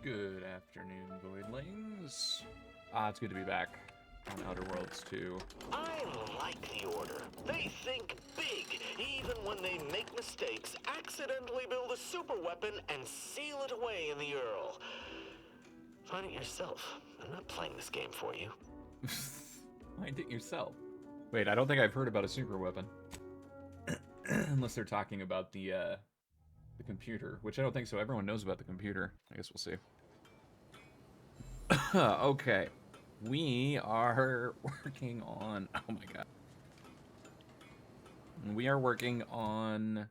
Good afternoon, Voidlings. It's good to be back on Outer Worlds 2. I like the Order. They think big, even when they make mistakes, accidentally build a super weapon, and seal it away in the Earl. Find it yourself. I'm not playing this game for you. Find it yourself. Wait, I don't think I've heard about a super weapon. Unless they're talking about the computer, which I don't think so. Everyone knows about the computer. I guess we'll see. Okay. We are working on... Oh my god. We are working on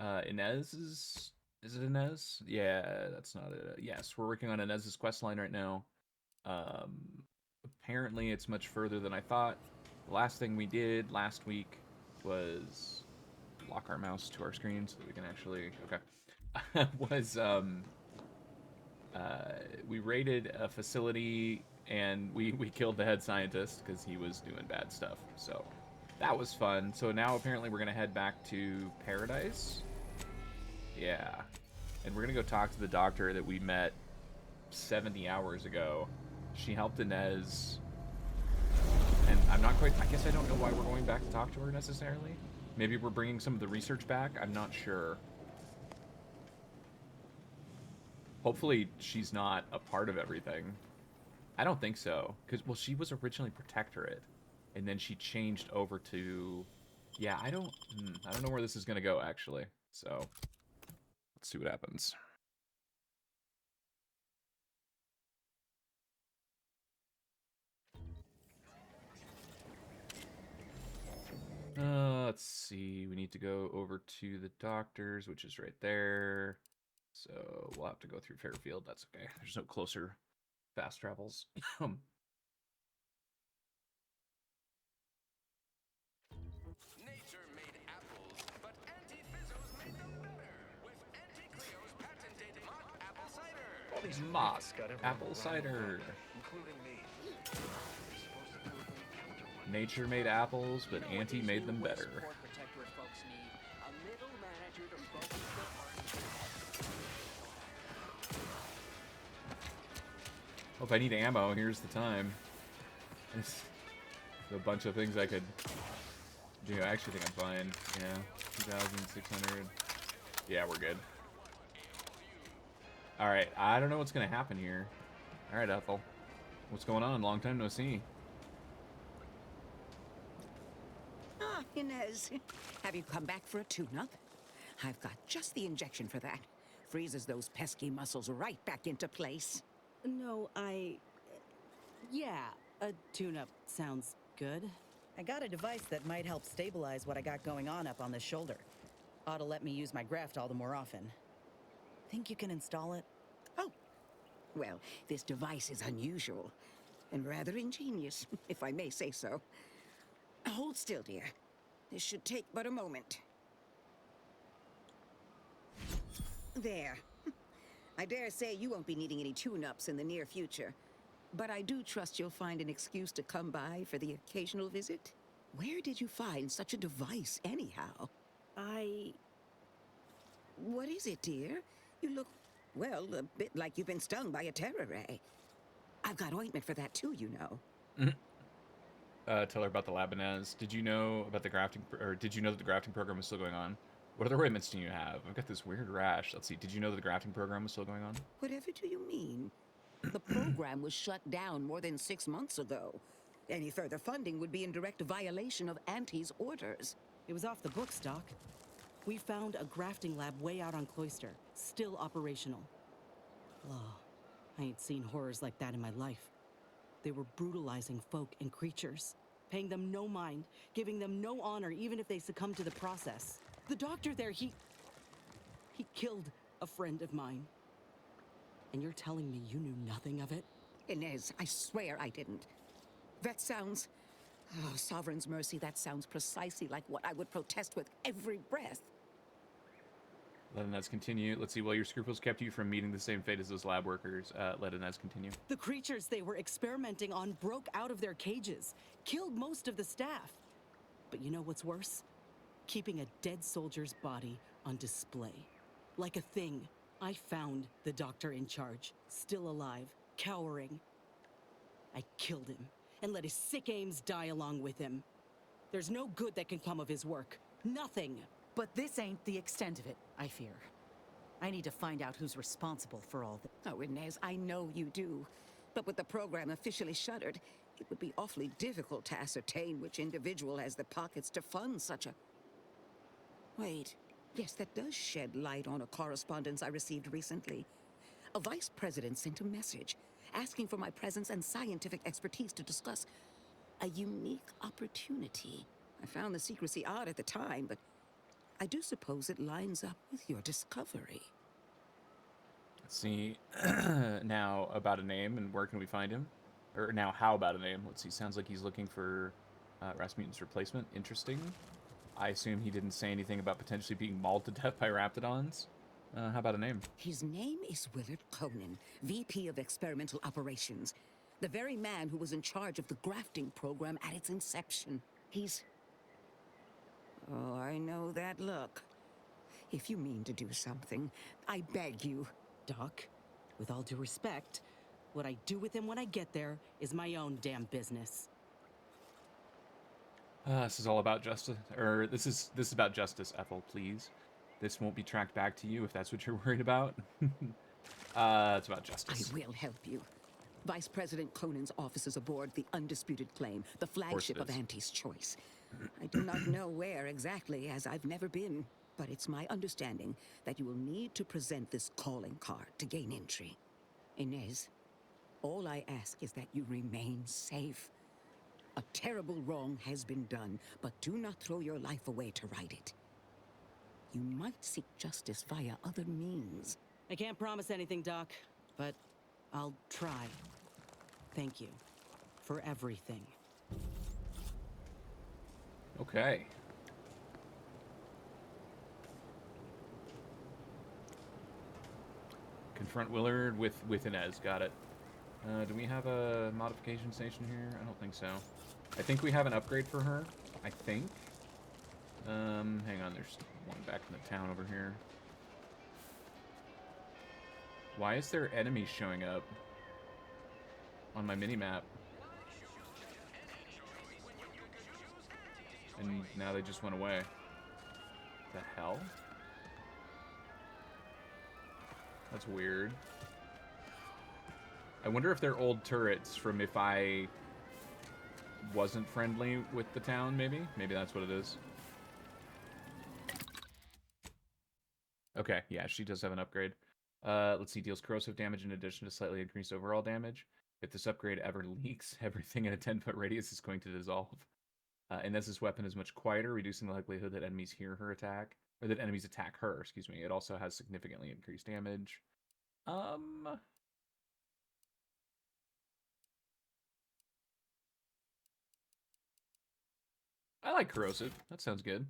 Inez's... Is it Inez? Yeah, that's not it. Yes, we're working on Inez's questline right now. Apparently it's much further than I thought. The last thing we did last week was lock our mouse to our screen so that we can actually... Okay. We raided a facility and we killed the head scientist because he was doing bad stuff. So that was fun. So now apparently we're going to head back to Paradise. Yeah. And we're going to go talk to the doctor that we met 70 hours ago. She helped Inez. And I'm not quite... I guess I don't know why we're going back to talk to her necessarily. Maybe we're bringing some of the research back. I'm not sure. Hopefully she's not a part of everything. I don't think so. Because, well, she was originally Protectorate. And then she changed over to... Yeah, I don't know where this is going to go, actually. So, let's see what happens. Let's see. We need to go over to the doctors, which is right there. So we'll have to go through Fairfield. That's okay. There's no closer fast travels. Nature made apples, but Anti-Fizzos made them better with Anti-Creo's patented mock apple cider. All these Mock freaks got everyone apple around the cider. block, including me. Nature made apples, but Auntie made them better. Protectorate folks need a middle manager to focus their Well, if I need ammo, here's the time. There's a bunch of things I could do. I actually think I'm fine. Yeah, 2,600. Yeah, we're good. Alright, I don't know what's going to happen here. Alright, Ethel. What's going on? Long time no see. Ah, Inez. Have you come back for a tune-up? I've got just the injection for that. Freezes those pesky muscles right back into place. No, yeah, a tune-up sounds good. I got a device that might help stabilize what I got going on up on the shoulder. Ought to let me use my graft all the more often. Think you can install it? Oh, well, this device is unusual and rather ingenious, if I may say so. Hold still, dear. This should take but a moment. There. I dare say you won't be needing any tune-ups in the near future. But I do trust you'll find an excuse to come by for the occasional visit. Where did you find such a device, anyhow? What is it, dear? You look, well, a bit like you've been stung by a terror ray. I've got ointment for that too, you know. Tell her about the lab, Inez. Did you know about the grafting, or did you know that the grafting program was still going on? What other ointments do you have? I've got this weird rash. Let's see. Did you know that the grafting program was still going on? Whatever do you mean? The program was shut down more than 6 months ago. Any further funding would be in direct violation of Auntie's orders. It was off the books, Doc. We found a grafting lab way out on Cloister, still operational. Oh, I ain't seen horrors like that in my life. They were brutalizing folk and creatures, paying them no mind, giving them no honor even if they succumbed to the process. The doctor there, he killed a friend of mine. And you're telling me you knew nothing of it? Inez, I swear I didn't. That sounds... Oh, Sovereign's mercy, that sounds precisely like what I would protest with every breath. Let Inez continue. Let's see. Well, your scruples kept you from meeting the same fate as those lab workers. Let Inez continue. The creatures they were experimenting on broke out of their cages, killed most of the staff. But you know what's worse? Keeping a dead soldier's body on display. Like a thing, I found the doctor in charge, still alive, cowering. I killed him and let his sick aims die along with him. There's no good that can come of his work. Nothing. But this ain't the extent of it, I fear. I need to find out who's responsible for all this. Oh, Inez, I know you do. But with the program officially shuttered, it would be awfully difficult to ascertain which individual has the pockets to fund such a... Wait. Yes, that does shed light on a correspondence I received recently. A vice president sent a message asking for my presence and scientific expertise to discuss a unique opportunity. I found the secrecy odd at the time, but I do suppose it lines up with your discovery. Let's see. Now about a name and where can we find him? Or now how about a name? Let's see. Sounds like he's looking for Rasputin's replacement. Interesting. I assume he didn't say anything about potentially being mauled to death by Raptidons. How about a name? His name is Willard Conan, VP of Experimental Operations. The very man who was in charge of the grafting program at its inception. He's... Oh, I know that look. If you mean to do something, I beg you. Doc, with all due respect, what I do with him when I get there is my own damn business. This is all about justice, or this is about justice, Ethel, please. This won't be tracked back to you if that's what you're worried about. It's about justice. I will help you. Vice President Conan's office is aboard the Undisputed Claim, the flagship of Auntie's Choice. I do not know where exactly, as I've never been, but it's my understanding that you will need to present this calling card to gain entry. Inez, all I ask is that you remain safe. A terrible wrong has been done, but do not throw your life away to right it. You might seek justice via other means. I can't promise anything, Doc, but I'll try. Thank you for everything. Okay. Confront Willard with Inez. Got it. Do we have a modification station here? I don't think so. I think we have an upgrade for her. I think. Hang on. There's one back in the town over here. Why is there enemies showing up on my mini-map? And now they just went away. The hell? That's weird. I wonder if they're old turrets from if I wasn't friendly with the town, maybe? Maybe that's what it is. Okay, yeah, she does have an upgrade. Let's see, deals corrosive damage in addition to slightly increased overall damage. If this upgrade ever leaks, everything in a 10-foot radius is going to dissolve. Inez's weapon is much quieter, reducing the likelihood that enemies hear her attack. Or that enemies attack her, excuse me. It also has significantly increased damage. I like corrosive. That sounds good.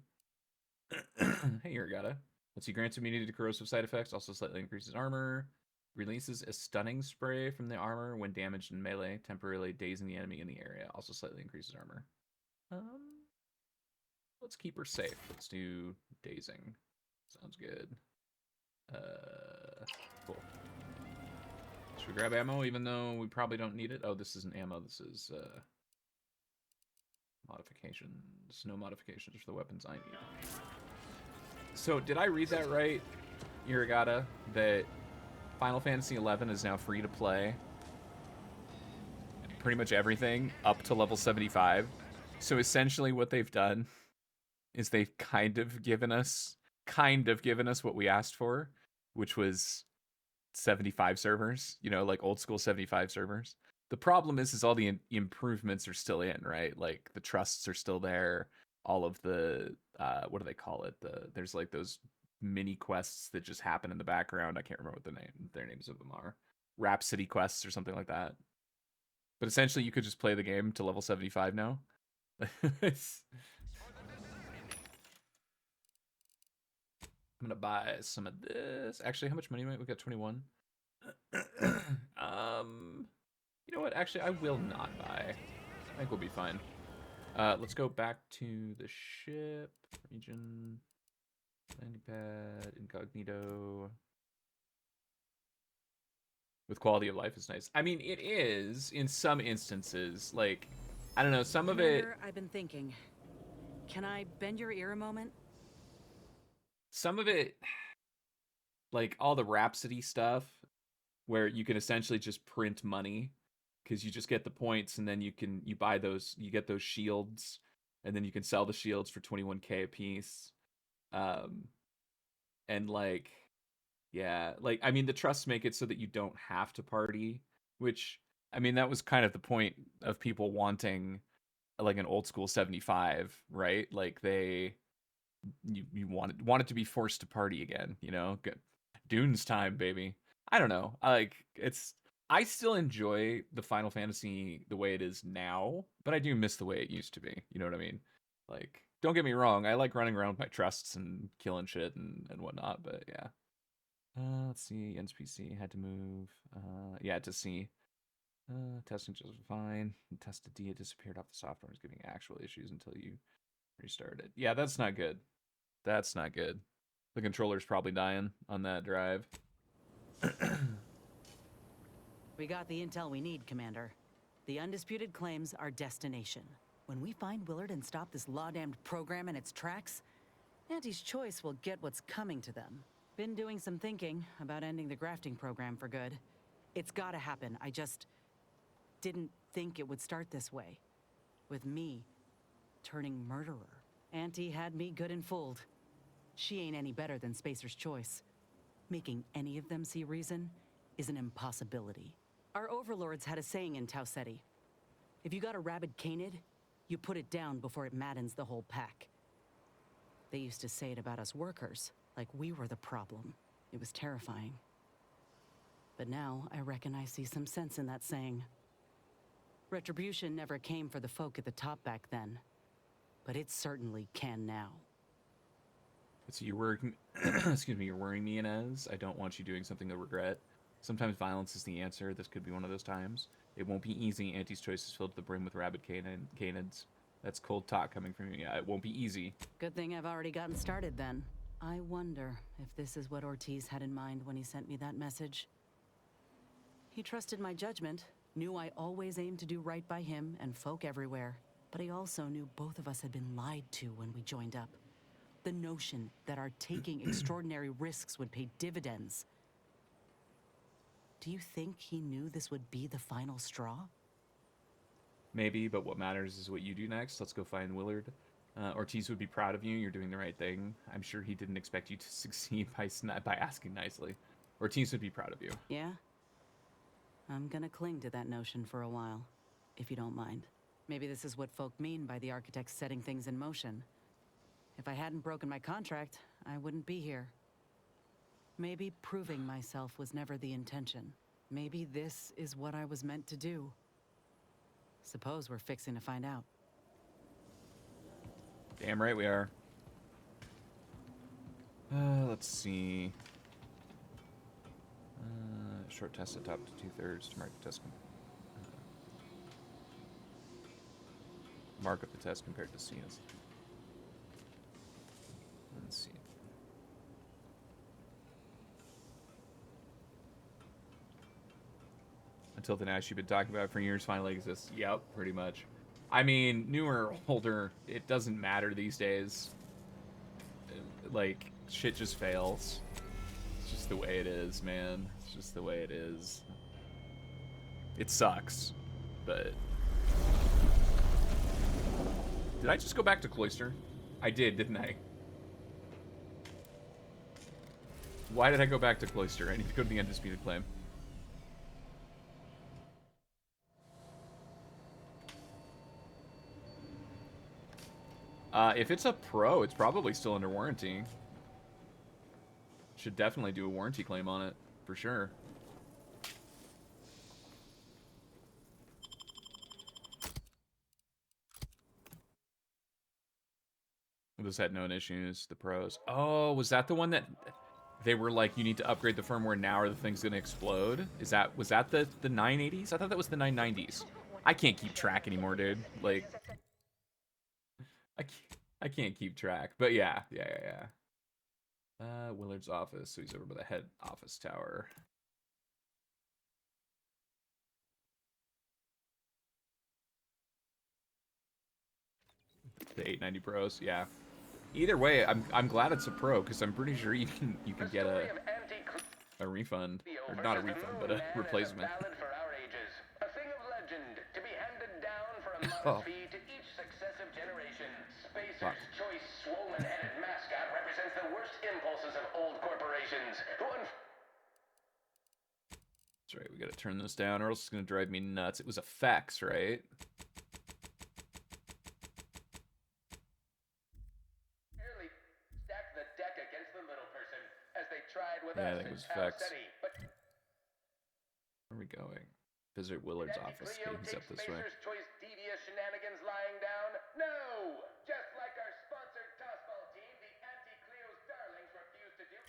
Hey, Irgata. Let's see, grants immunity to corrosive side effects, also slightly increases armor. Releases a stunning spray from the armor when damaged in melee, temporarily dazing the enemy in the area. Also slightly increases armor. Let's keep her safe. Let's do dazing. Sounds good. Cool. Should we grab ammo even though we probably don't need it? Oh, this isn't ammo. This is modifications. No modifications for the weapons I need. So, did I read that right, Irigata? That Final Fantasy XI is now free to play pretty much everything up to level 75. So essentially what they've done is they've kind of given us what we asked for, which was 75 servers, you know, like old school 75 servers. The problem is all the improvements are still in, right? Like the trusts are still there. All of the, what do they call it? There's like those mini quests that just happen in the background. I can't remember what their names of them are. Rhapsody quests or something like that. But essentially you could just play the game to level 75 now. I'm gonna buy some of this. Actually, how much money we got? 21. You know what? Actually, I will not buy. I think we'll be fine. Let's go back to the ship. Region. Landing pad. Incognito. with quality of life is nice. I mean, it is in some instances. Like, I don't know, some of it. Commander, I've been thinking. Can I bend your ear a moment? Some of it, like all the Rhapsody stuff, where you can essentially just print money because you just get the points and then you buy those, you get those shields, and then you can sell the shields for 21k a piece. And like, yeah, like I mean the trusts make it so that you don't have to party, which I mean that was kind of the point of people wanting like an old school 75, right? Like you want it to be forced to party again, you know? Dune's time, baby. I don't know. I still enjoy the Final Fantasy the way it is now, but I do miss the way it used to be. You know what I mean? Like, don't get me wrong, I like running around with my trusts and killing shit and whatnot, but yeah. Let's see, NPC had to move. Yeah, to see. Testing just fine. Tested D, it disappeared off the software, was giving actual issues until you restart it. Yeah, that's not good. That's not good. The controller's probably dying on that drive. We got the intel we need, Commander. The undisputed claims our destination. When we find Willard and stop this law-damned program in its tracks, Auntie's Choice will get what's coming to them. Been doing some thinking about ending the grafting program for good. It's gotta happen. I just didn't think it would start this way. With me turning murderer. Auntie had me good and fooled. She ain't any better than Spacer's Choice. Making any of them see reason is an impossibility. Our overlords had a saying in Tau Ceti. If you got a rabid canid, you put it down before it maddens the whole pack. They used to say it about us workers, like we were the problem. It was terrifying. But now I reckon I see some sense in that saying. Retribution never came for the folk at the top back then, but it certainly can now. So you're working, excuse me, you're worrying me, Inez. I don't want you doing something to regret. Sometimes violence is the answer. This could be one of those times. It won't be easy. Auntie's Choice is filled to the brim with rabid canids. That's cold talk coming from you. Yeah, it won't be easy. Good thing I've already gotten started then. I wonder if this is what Ortiz had in mind when he sent me that message. He trusted my judgment, knew I always aimed to do right by him and folk everywhere. But he also knew both of us had been lied to when we joined up. The notion that our taking extraordinary risks would pay dividends. Do you think he knew this would be the final straw? Maybe, but what matters is what you do next. Let's go find Willard. Ortiz would be proud of you. You're doing the right thing. I'm sure he didn't expect you to succeed by asking nicely. Ortiz would be proud of you. Yeah? I'm gonna cling to that notion for a while, if you don't mind. Maybe this is what folk mean by the architects setting things in motion. If I hadn't broken my contract, I wouldn't be here. Maybe proving myself was never the intention. Maybe this is what I was meant to do. Suppose we're fixing to find out. Damn right we are. Let's see. Short test at top to 2/3 to mark the test. Mark up the test compared to scenes. Let's see. Until the Nash you've been talking about for years finally exists. Yep, pretty much. I mean, newer or older, it doesn't matter these days. Like, shit just fails. It's just the way it is, man. It's just the way it is. It sucks, but... Did I just go back to Cloister? I did, didn't I? Why did I go back to Cloister? I need to go to the Undisputed Claim. If it's a pro, it's probably still under warranty. Should definitely do a warranty claim on it, for sure. Those had known issues, the pros. Oh, was that the one that they were like, you need to upgrade the firmware now or the thing's gonna explode? Was that the 980s? I thought that was the 990s. I can't keep track anymore, dude. Like, I can't keep track. But yeah. Willard's office, so he's over by the head office tower. The 890 Pros, yeah. Either way, I'm glad it's a Pro because I'm pretty sure you can get a refund, or not a refund, but a replacement. For our ages, a thing of legend to be handed down for a modest Oh. fee to each successive generation. Spacer's Fuck. choice swollen-headed mascot represents the worst impulses of old corporations who That's right, we gotta turn this down or else it's gonna drive me nuts. It was effects, right? unfairly stacked the deck against the little person as they tried with Yeah, I us think it in was Town effects. City. But Where are we going? Visit Willard's office. Okay, he's up this way. Spacer's choice devious shenanigans lying down? No! Just like our sponsored tossball team, the Anti-Cleo's darlings refused to do.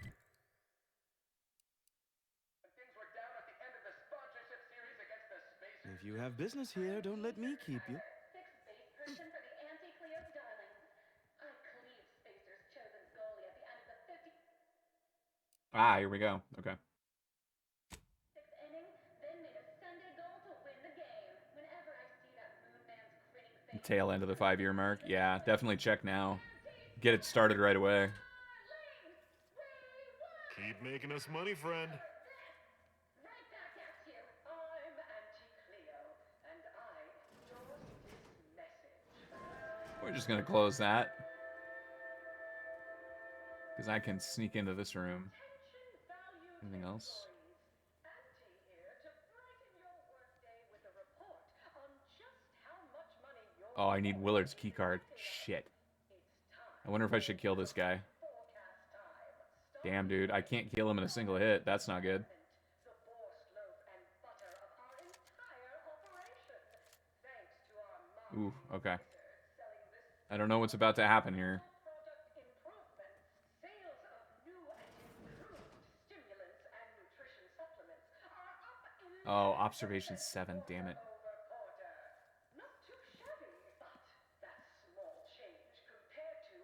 When things were down at the end of the sponsorship series against the Spacers. If you have business here, don't let me keep you. Sixth base person for the Anti-Cleo's darlings. I cleaved Spacer's chosen goalie at the end of the 56th Ah, here we go. Okay. inning, then made a Sunday goal to win the game. Whenever I see that moon man's grinning face, Tail end of the 5-year mark. Yeah, definitely check now. Get it started right away. Keep making us money, friend. right back at you. I'm Anti-Cleo, and I endorse this message. We're just gonna close that. Because I can sneak into this room. Anything else? Anti here to brighten your workday with a report on just how much money your Oh, I need Willard's keycard. Shit. I wonder if I should kill this guy. forecast time. Damn, dude. I can't kill him in a single hit. That's not good. The borscht loaf and butter of our entire operation. Thanks to our Ooh, okay. selling this I don't know what's about to happen here. product improvements, sales of new and improved stimulants and nutrition supplements are up in Oh, observation 7. Damn it. quarter. Not too shabby, but that's small change compared to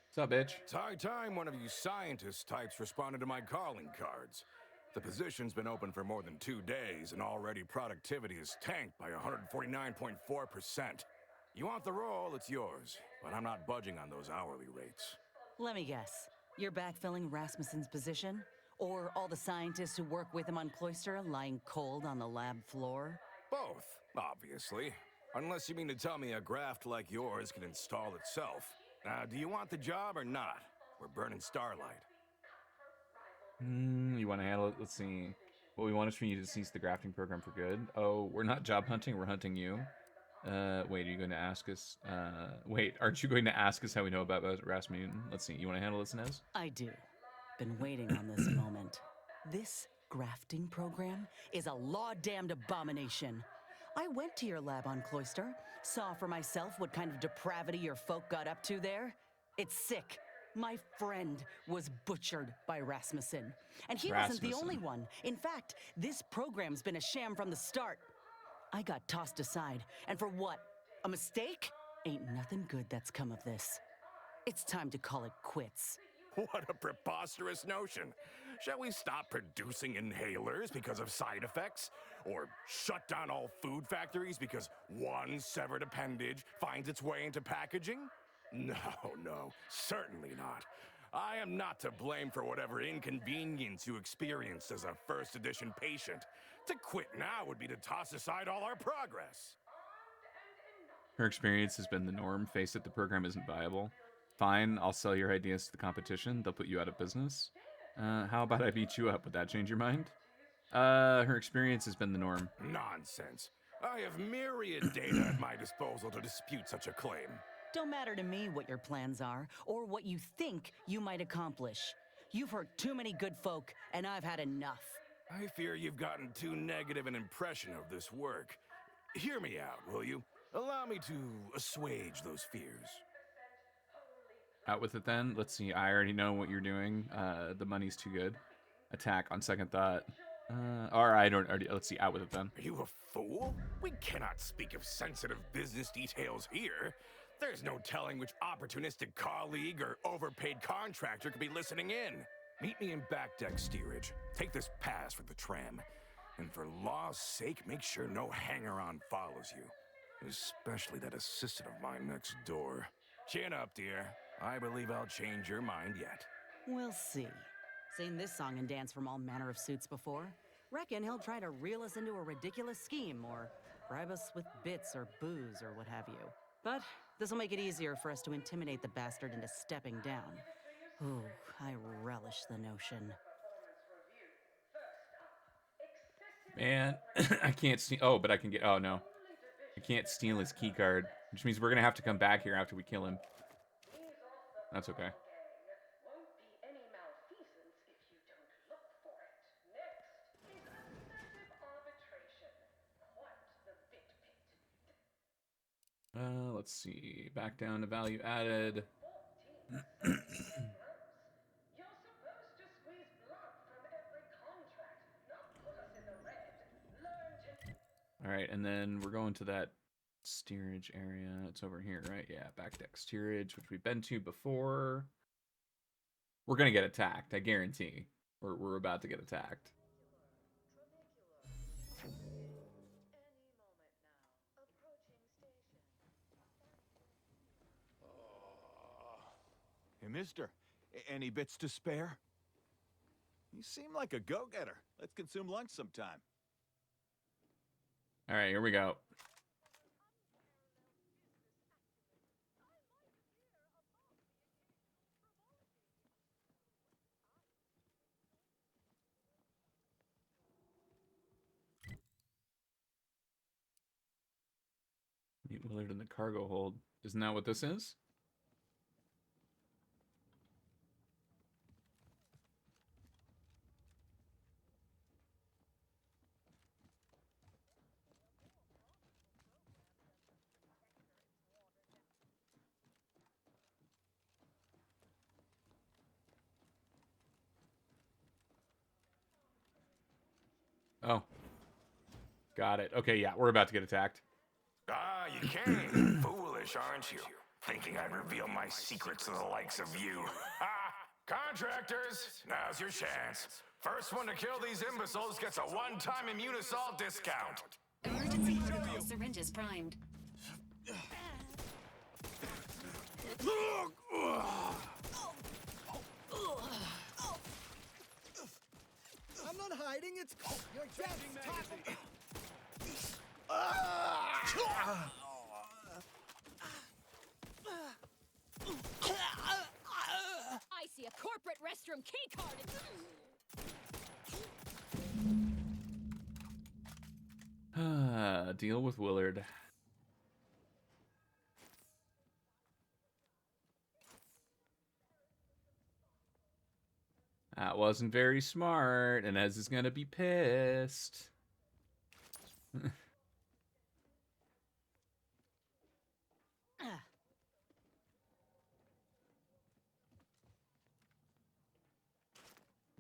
What's up, bitch? It's high time one of you scientist types responded to my calling cards. The position's been open for more than 2 days, and already productivity is tanked by 149.4%. You want the role, it's yours, but I'm not budging on those hourly rates. Let me guess. You're backfilling Rasmussen's position? Or all the scientists who work with him on Cloister lying cold on the lab floor? Both, obviously. Unless you mean to tell me a graft like yours can install itself. Do you want the job or not? We're burning Starlight. You want to handle it? Let's see. What we want is for you to cease the grafting program for good. Oh, we're not job hunting. We're hunting you. Wait, are you going to ask us? Wait, aren't you going to ask us how we know about Rasmussen? Let's see. You want to handle this, Nez? I do. Been waiting on this moment. This grafting program is a law-damned abomination. I went to your lab on Cloister, saw for myself what kind of depravity your folk got up to there. It's sick. My friend was butchered by Rasmussen. And he wasn't the only one. In fact, this program's been a sham from the start. I got tossed aside. And for what? A mistake? Ain't nothing good that's come of this. It's time to call it quits. What a preposterous notion. Shall we stop producing inhalers because of side effects? Or shut down all food factories because one severed appendage finds its way into packaging? No, certainly not. I am not to blame for whatever inconvenience you experienced as a first edition patient. To quit now would be to toss aside all our progress. Her experience has been the norm. Face it, the program isn't viable. Fine, I'll sell your ideas to the competition. They'll put you out of business. How about I beat you up? Would that change your mind? Her experience has been the norm. Nonsense. I have myriad data at my disposal to dispute such a claim. Don't matter to me what your plans are, or what you think you might accomplish. You've hurt too many good folk, and I've had enough. I fear you've gotten too negative an impression of this work. Hear me out, will you? Allow me to assuage those fears. Out with it then. Let's see. I already know what you're doing. The money's too good. Attack on second thought. Or I don't already. Let's see. Out with it then. Are you a fool? We cannot speak of sensitive business details here. There's no telling which opportunistic colleague or overpaid contractor could be listening in. Meet me in back deck steerage. Take this pass for the tram. And for law's sake, make sure no hanger-on follows you. Especially that assistant of mine next door. Chin up, dear. I believe I'll change your mind yet. We'll see. Seen this song and dance from all manner of suits before. Reckon he'll try to reel us into a ridiculous scheme or bribe us with bits or booze or what have you. But this'll make it easier for us to intimidate the bastard into stepping down. Ooh, I relish the notion. Man, I can't steal. Oh, but I can get. Oh no, I can't steal his key card, which means we're gonna have to come back here after we kill him. That's okay. Won't be any malfeasance if you don't look for it. Next is assertive arbitration. Quite the bit pit. Let's see. Back down to value added. You're supposed to squeeze blood from every contract, not put us in the red. Learn to... All right, and then we're going to that steerage area. It's over here, right? Yeah, back deck steerage, which we've been to before. We're gonna get attacked, I guarantee. We're about to get attacked. Hey, mister, any bits to spare? You seem like a go-getter. Let's consume lunch sometime. All right, here we go. Meet Willard in the cargo hold. Isn't that what this is? Oh. Got it. Okay, yeah, we're about to get attacked. Ah, you came. Foolish, aren't you? Thinking I'd reveal my secrets to the likes of you. Ah, contractors, now's your chance. First one to kill these imbeciles gets a one-time Immunosol discount. Emergency protocol syringes primed. I'm not hiding, it's your dad's top. I see a corporate restroom key card. Deal with Willard. That wasn't very smart, and Ez is gonna be pissed.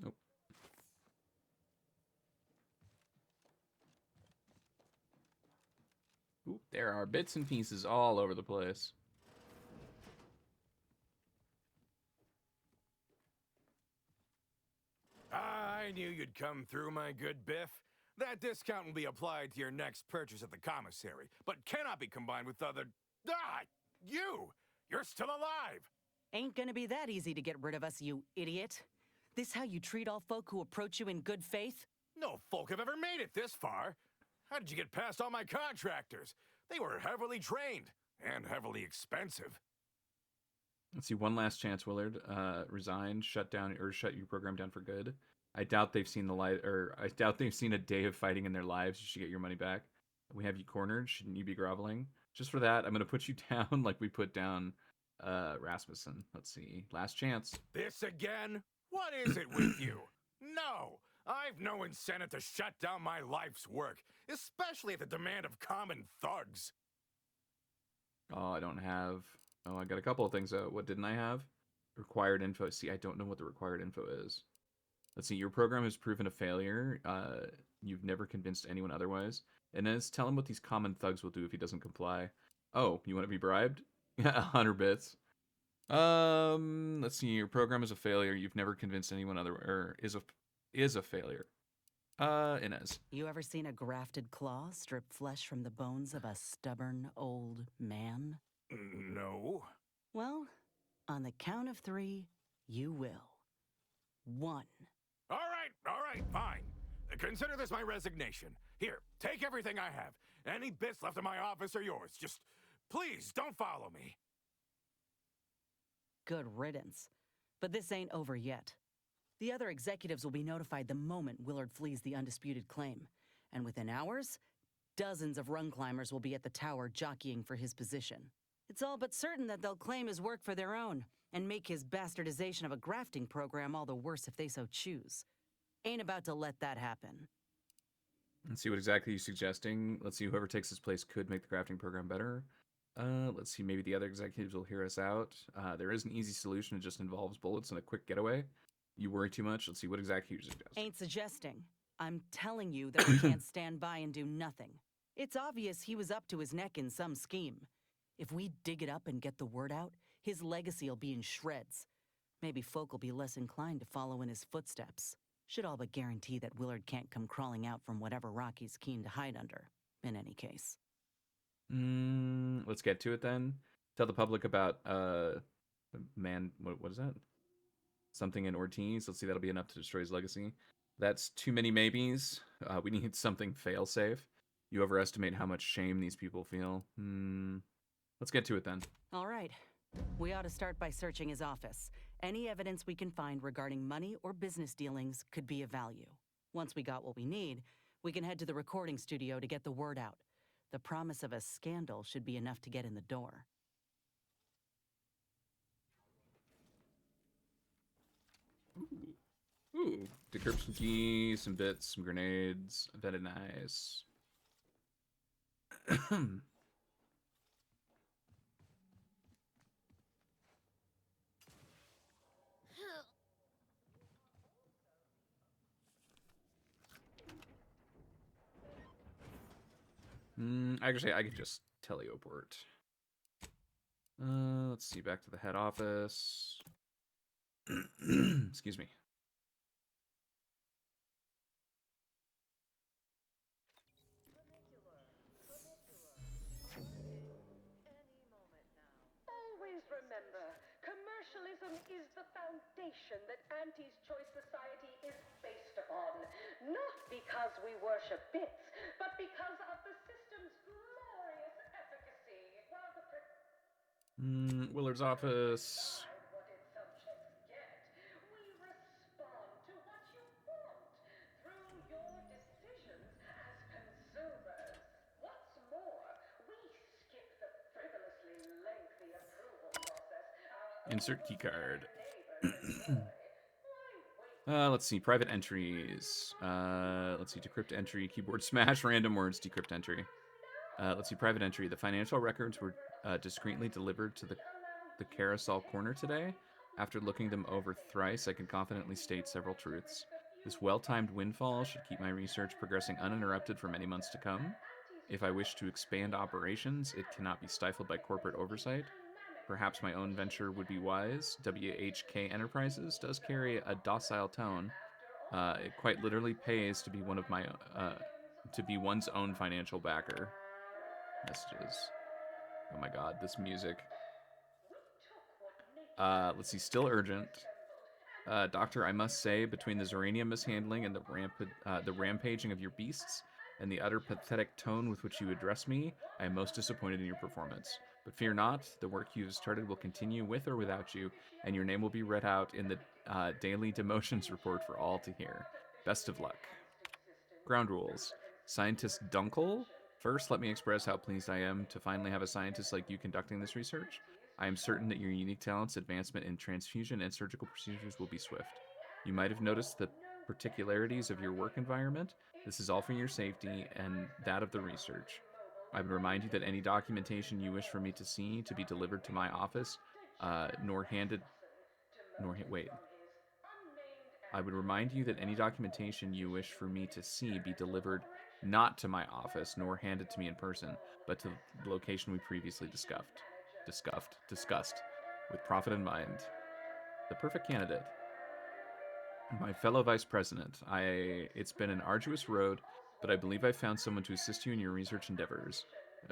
Nope. Oop, there are bits and pieces all over the place. I knew you'd come through, my good Biff. That discount will be applied to your next purchase at the commissary, but cannot be combined with other... Ah! You! You're still alive! Ain't gonna be that easy to get rid of us, you idiot. This how you treat all folk who approach you in good faith? No folk have ever made it this far. How did you get past all my contractors? They were heavily trained and heavily expensive. Let's see, one last chance, Willard. Resign, shut down, or shut your program down for good. I doubt they've seen the light, or I doubt they've seen a day of fighting in their lives. You should get your money back. We have you cornered. Shouldn't you be groveling? Just for that, I'm going to put you down like we put down Rasmussen. Let's see. Last chance. This again? What is it with you? No, I've no incentive to shut down my life's work, especially at the demand of common thugs. Oh, I don't have... Oh, I got a couple of things. What didn't I have? Required info. See, I don't know what the required info is. Let's see. Your program has proven a failure. You've never convinced anyone otherwise. Inez, tell him what these common thugs will do if he doesn't comply. Oh, you want to be bribed? 100 bits. Let's see. Your program is a failure. You've never convinced anyone other, or is a failure. Inez. You ever seen a grafted claw strip flesh from the bones of a stubborn old man? No. Well, on the count of 3, you will. 1. All right, fine. Consider this my resignation. Here, take everything I have. Any bits left in my office are yours. Just, please, don't follow me. Good riddance. But this ain't over yet. The other executives will be notified the moment Willard flees the undisputed claim. And within hours, dozens of rung climbers will be at the tower jockeying for his position. It's all but certain that they'll claim his work for their own, and make his bastardization of a grafting program all the worse if they so choose. Ain't about to let that happen. Let's see what exactly you're suggesting. Let's see, whoever takes his place could make the crafting program better. Let's see, maybe the other executives will hear us out. There is an easy solution. It just involves bullets and a quick getaway. You worry too much. Let's see, what exactly you're suggesting. Ain't suggesting. I'm telling you that we can't stand by and do nothing. It's obvious he was up to his neck in some scheme. If we dig it up and get the word out, his legacy will be in shreds. Maybe folk will be less inclined to follow in his footsteps. Should all but guarantee that Willard can't come crawling out from whatever rock he's keen to hide under, in any case. Let's get to it then. Tell the public about, what is that? Something in Ortiz. Let's see, that'll be enough to destroy his legacy. That's too many maybes. We need something fail-safe. You overestimate how much shame these people feel. Let's get to it then. All right. We ought to start by searching his office. Any evidence we can find regarding money or business dealings could be of value. Once we got what we need, we can head to the recording studio to get the word out. The promise of a scandal should be enough to get in the door. Ooh, decryption key, some bits, some grenades. Very nice. Actually, I could just teleport. Let's see, back to the head office. Excuse me. Always remember, commercialism is the foundation that Auntie's Choice Society is based upon. Not because we worship bits, but because of the system's glorious efficacy. While the Willard's office. what did some chicks get? We respond to what you want through your decisions as consumers. What's more, we skip the frivolously lengthy approval process. Insert keycard. Let's see, private entries. Let's see, decrypt entry, keyboard smash, random words, decrypt entry. Let's see, private entry. The financial records were discreetly delivered to the carousel corner today. After looking them over thrice, I can confidently state several truths. This well-timed windfall should keep my research progressing uninterrupted for many months to come. If I wish to expand operations, it cannot be stifled by corporate oversight. Perhaps my own venture would be wise. WHK Enterprises does carry a docile tone. It quite literally pays to be to be one's own financial backer. Messages. Oh my god, this music. Let's see, still urgent. Doctor, I must say, between the Zoranium mishandling and the rampaging of your beasts, and the utter pathetic tone with which you address me, I am most disappointed in your performance. But fear not, the work you have started will continue with or without you, and your name will be read out in the daily demotions report for all to hear. Best of luck. Ground rules. Scientist Dunkel? First, let me express how pleased I am to finally have a scientist like you conducting this research. I am certain that your unique talents, advancement in transfusion and surgical procedures will be swift. You might have noticed the particularities of your work environment. This is all for your safety and that of the research. I would remind you that any documentation you wish for me to see to be delivered to my office, I would remind you that any documentation you wish for me to see be delivered not to my office, nor handed to me in person, but to the location we previously discussed, with profit in mind. The perfect candidate. My fellow Vice President, it's been an arduous road, but I believe I've found someone to assist you in your research endeavors.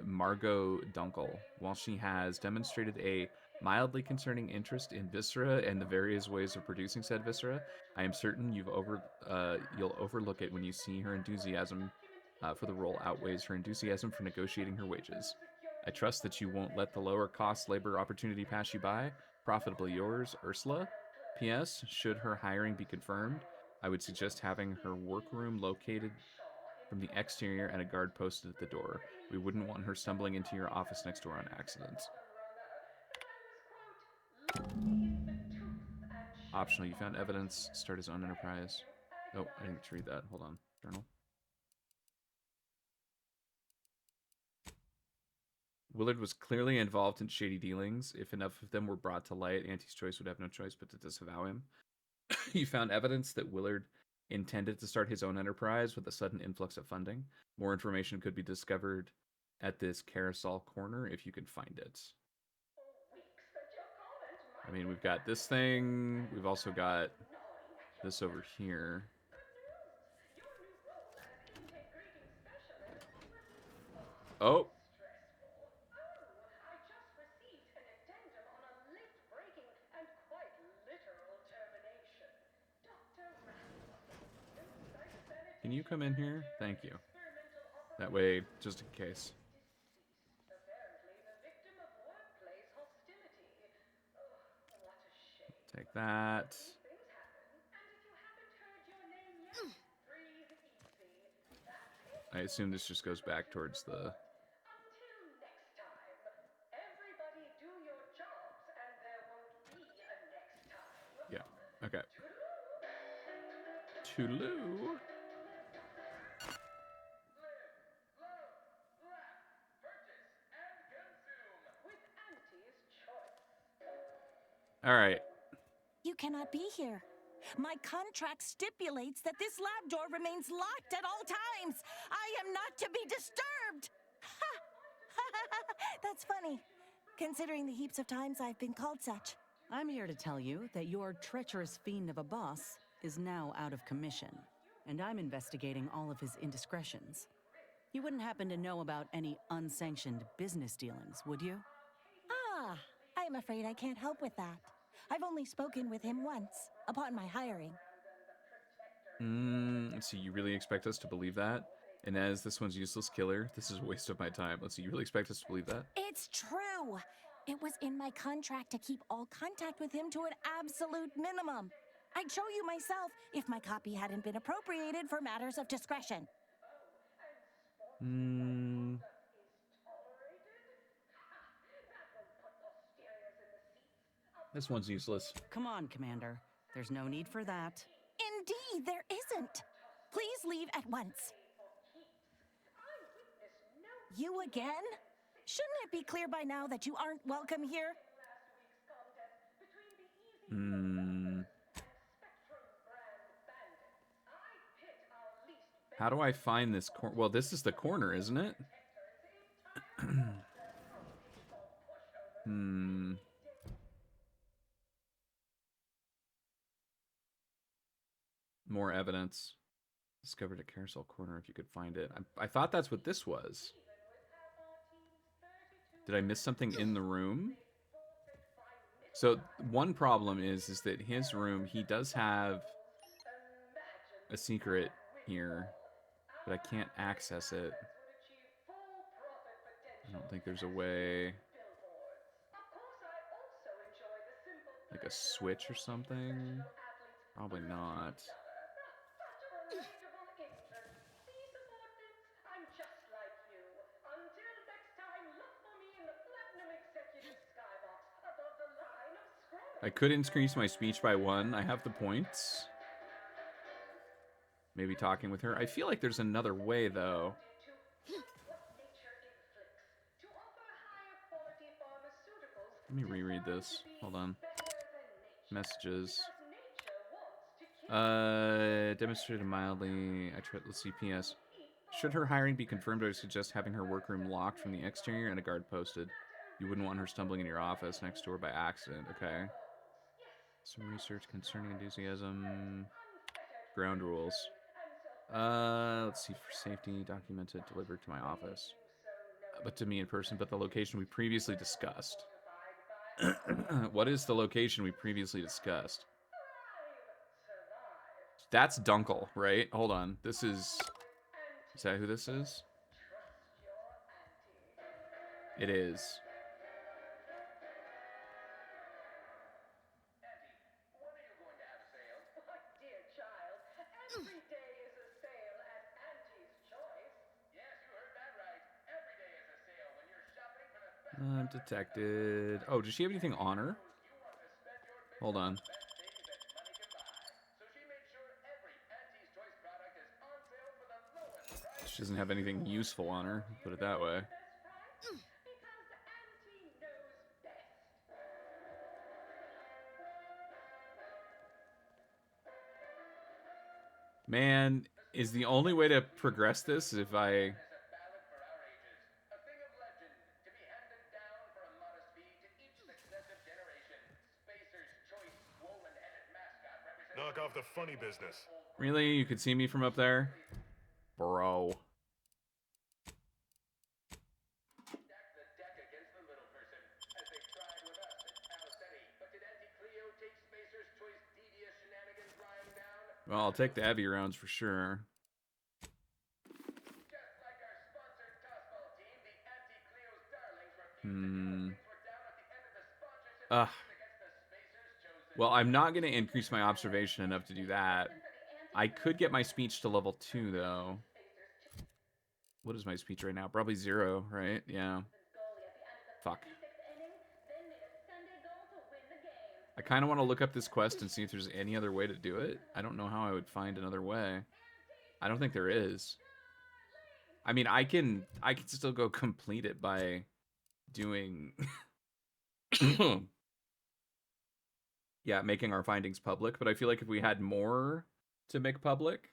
Margot Dunkel. While she has demonstrated a Mildly concerning interest in viscera and the various ways of producing said viscera. I am certain you'll overlook it when you see her enthusiasm for the role outweighs her enthusiasm for negotiating her wages. I trust that you won't let the lower cost labor opportunity pass you by. Profitably yours, Ursula. P.S. Should her hiring be confirmed, I would suggest having her workroom located from the exterior and a guard posted at the door. We wouldn't want her stumbling into your office next door on accident. Optional. You found evidence. Start his own enterprise. Oh, I didn't read that. Hold on. Journal. Willard was clearly involved in shady dealings. If enough of them were brought to light, Auntie's Choice would have no choice but to disavow him. You found evidence that Willard intended to start his own enterprise with a sudden influx of funding. More information could be discovered at this carousel corner if you can find it. I mean, we've got this thing. We've also got this over here. Oh. Can you come in here? Thank you. That way, just in case. Take that. I assume this just goes back towards the... Yeah, okay. Toodaloo. All right. You cannot be here. My contract stipulates that this lab door remains locked at all times. I am not to be disturbed. Ha! That's funny, considering the heaps of times I've been called such. I'm here to tell you that your treacherous fiend of a boss is now out of commission, and I'm investigating all of his indiscretions. You wouldn't happen to know about any unsanctioned business dealings, would you? Ah, I'm afraid I can't help with that. I've only spoken with him once, upon my hiring. Let's see, you really expect us to believe that? And as this one's useless killer, this is a waste of my time. Let's see, you really expect us to believe that? It's true! It was in my contract to keep all contact with him to an absolute minimum. I'd show you myself if my copy hadn't been appropriated for matters of discretion. This one's useless. Come on, Commander. There's no need for that. Indeed, there isn't. Please leave at once. You again? Shouldn't it be clear by now that you aren't welcome here? How do I find this corner? Well, this is the corner, isn't it? More evidence. Discovered a carousel corner if you could find it. I thought that's what this was. Did I miss something in the room? So one problem is that his room, he does have a secret here, but I can't access it. I don't think there's a way. Like a switch or something? Probably not. I could increase my speech by 1. I have the points. Maybe talking with her. I feel like there's another way, though. Let me reread this. Hold on. Messages. Demonstrated mildly. Let's see. P.S. Should her hiring be confirmed, I would suggest having her workroom locked from the exterior and a guard posted. You wouldn't want her stumbling in your office next door by accident, okay? Some research concerning enthusiasm. Ground rules. Let's see. For safety, documented, delivered to my office. But to me in person, but the location we previously discussed. What is the location we previously discussed? That's Dunkel, right? Hold on. This is... Is that who this is? It is. Detected. Oh, does she have anything on her? Hold on. She doesn't have anything useful on her, put it that way. Man, is the only way to progress this if I... Knock off the funny business. Really? You could see me from up there? Bro. Well, I'll take the heavy rounds for sure. Well, I'm not going to increase my observation enough to do that. I could get my speech to level 2, though. What is my speech right now? Probably 0, right? Yeah. Fuck. I kind of want to look up this quest and see if there's any other way to do it. I don't know how I would find another way. I don't think there is. I mean, I can still go complete it by doing... yeah, making our findings public, but I feel like if we had more to make public,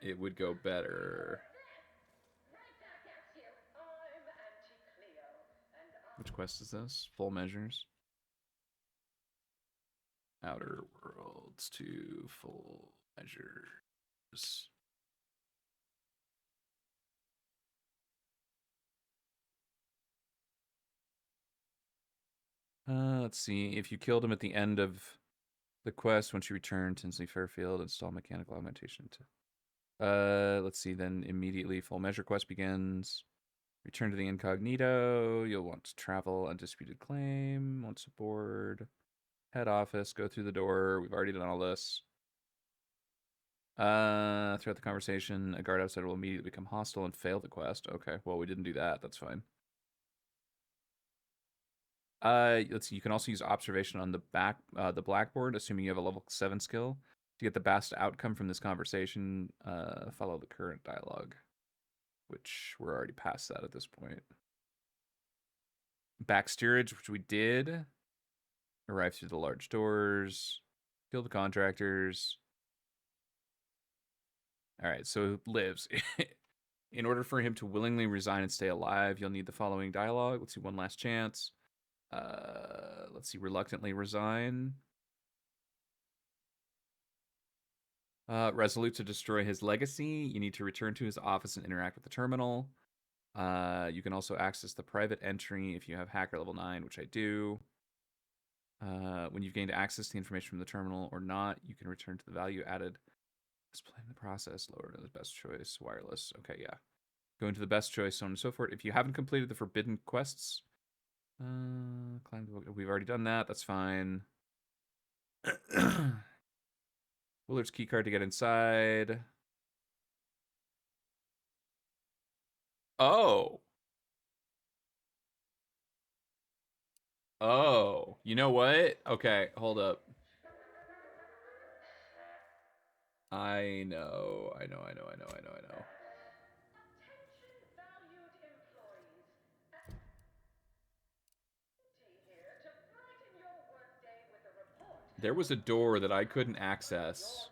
it would go better. Which quest is this? Full measures. Outer Worlds to full measures. Let's see. If you killed him at the end of the quest, once you return to Tinsley Fairfield, install mechanical augmentation to... let's see. Then immediately full measure quest begins. Return to the incognito. You'll want to travel undisputed claim. Once aboard. Head office. Go through the door. We've already done all this. Throughout the conversation, a guard outside will immediately become hostile and fail the quest. Okay, well, we didn't do that. That's fine. Let's see. You can also use observation on the blackboard, assuming you have a level 7 skill. To get the best outcome from this conversation, follow the current dialogue, which we're already past that at this point. Back steerage, which we did. Arrive through the large doors. Kill the contractors. All right, so lives. In order for him to willingly resign and stay alive, you'll need the following dialogue. Let's see, one last chance. Let's see, reluctantly resign. Resolute to destroy his legacy. You need to return to his office and interact with the terminal. You can also access the private entry if you have hacker level 9, which I do. When you've gained access to the information from the terminal or not, you can return to the value added. Displaying the process, lower to the best choice, wireless. Okay, yeah. Go into the best choice, so on and so forth. If you haven't completed the forbidden quests, climb the... We've already done that. That's fine. Willard's keycard to get inside. Oh. Oh. You know what? Okay, hold up. I know. There was a door that I couldn't access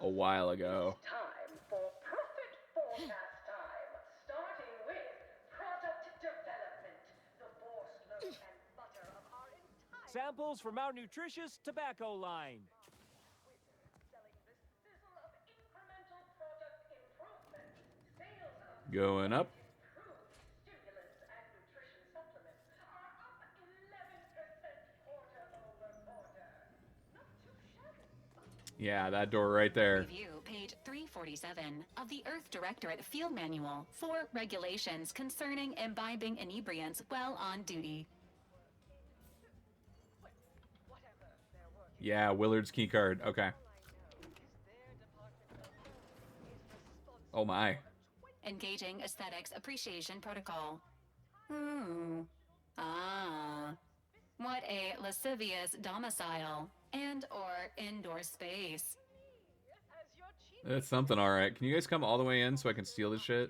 a while ago. Time for profit forecast time, starting with product development, the force loaf and butter of our entire Samples from our nutritious tobacco line. selling this sizzle of incremental product improvement, sales of Going up. improved stimulants and nutrition supplements. I Yeah, that door right there. Review page 347 of the Earth Directorate Field Manual for regulations concerning imbibing inebriants while on duty. Yeah, Willard's keycard. Okay. Oh my. Engaging Aesthetics Appreciation Protocol. Ah. What a lascivious domicile and or indoor space. That's something, alright. Can you guys come all the way in so I can steal this shit?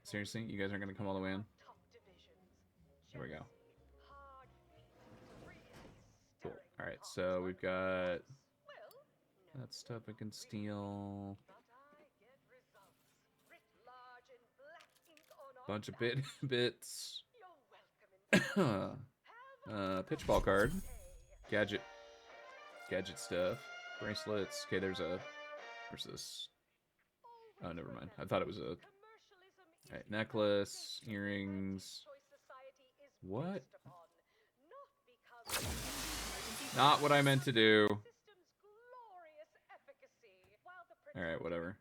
Seriously? You guys aren't gonna come all the way in? There we go. Cool. Alright, so we've got that stuff I can steal. Bunch of bits. Pitchball card. Gadget stuff. Bracelets. Okay, there's this. Oh, never mind. I thought it was a... Alright, necklace, earrings. What? Not what I meant to do. Alright, whatever.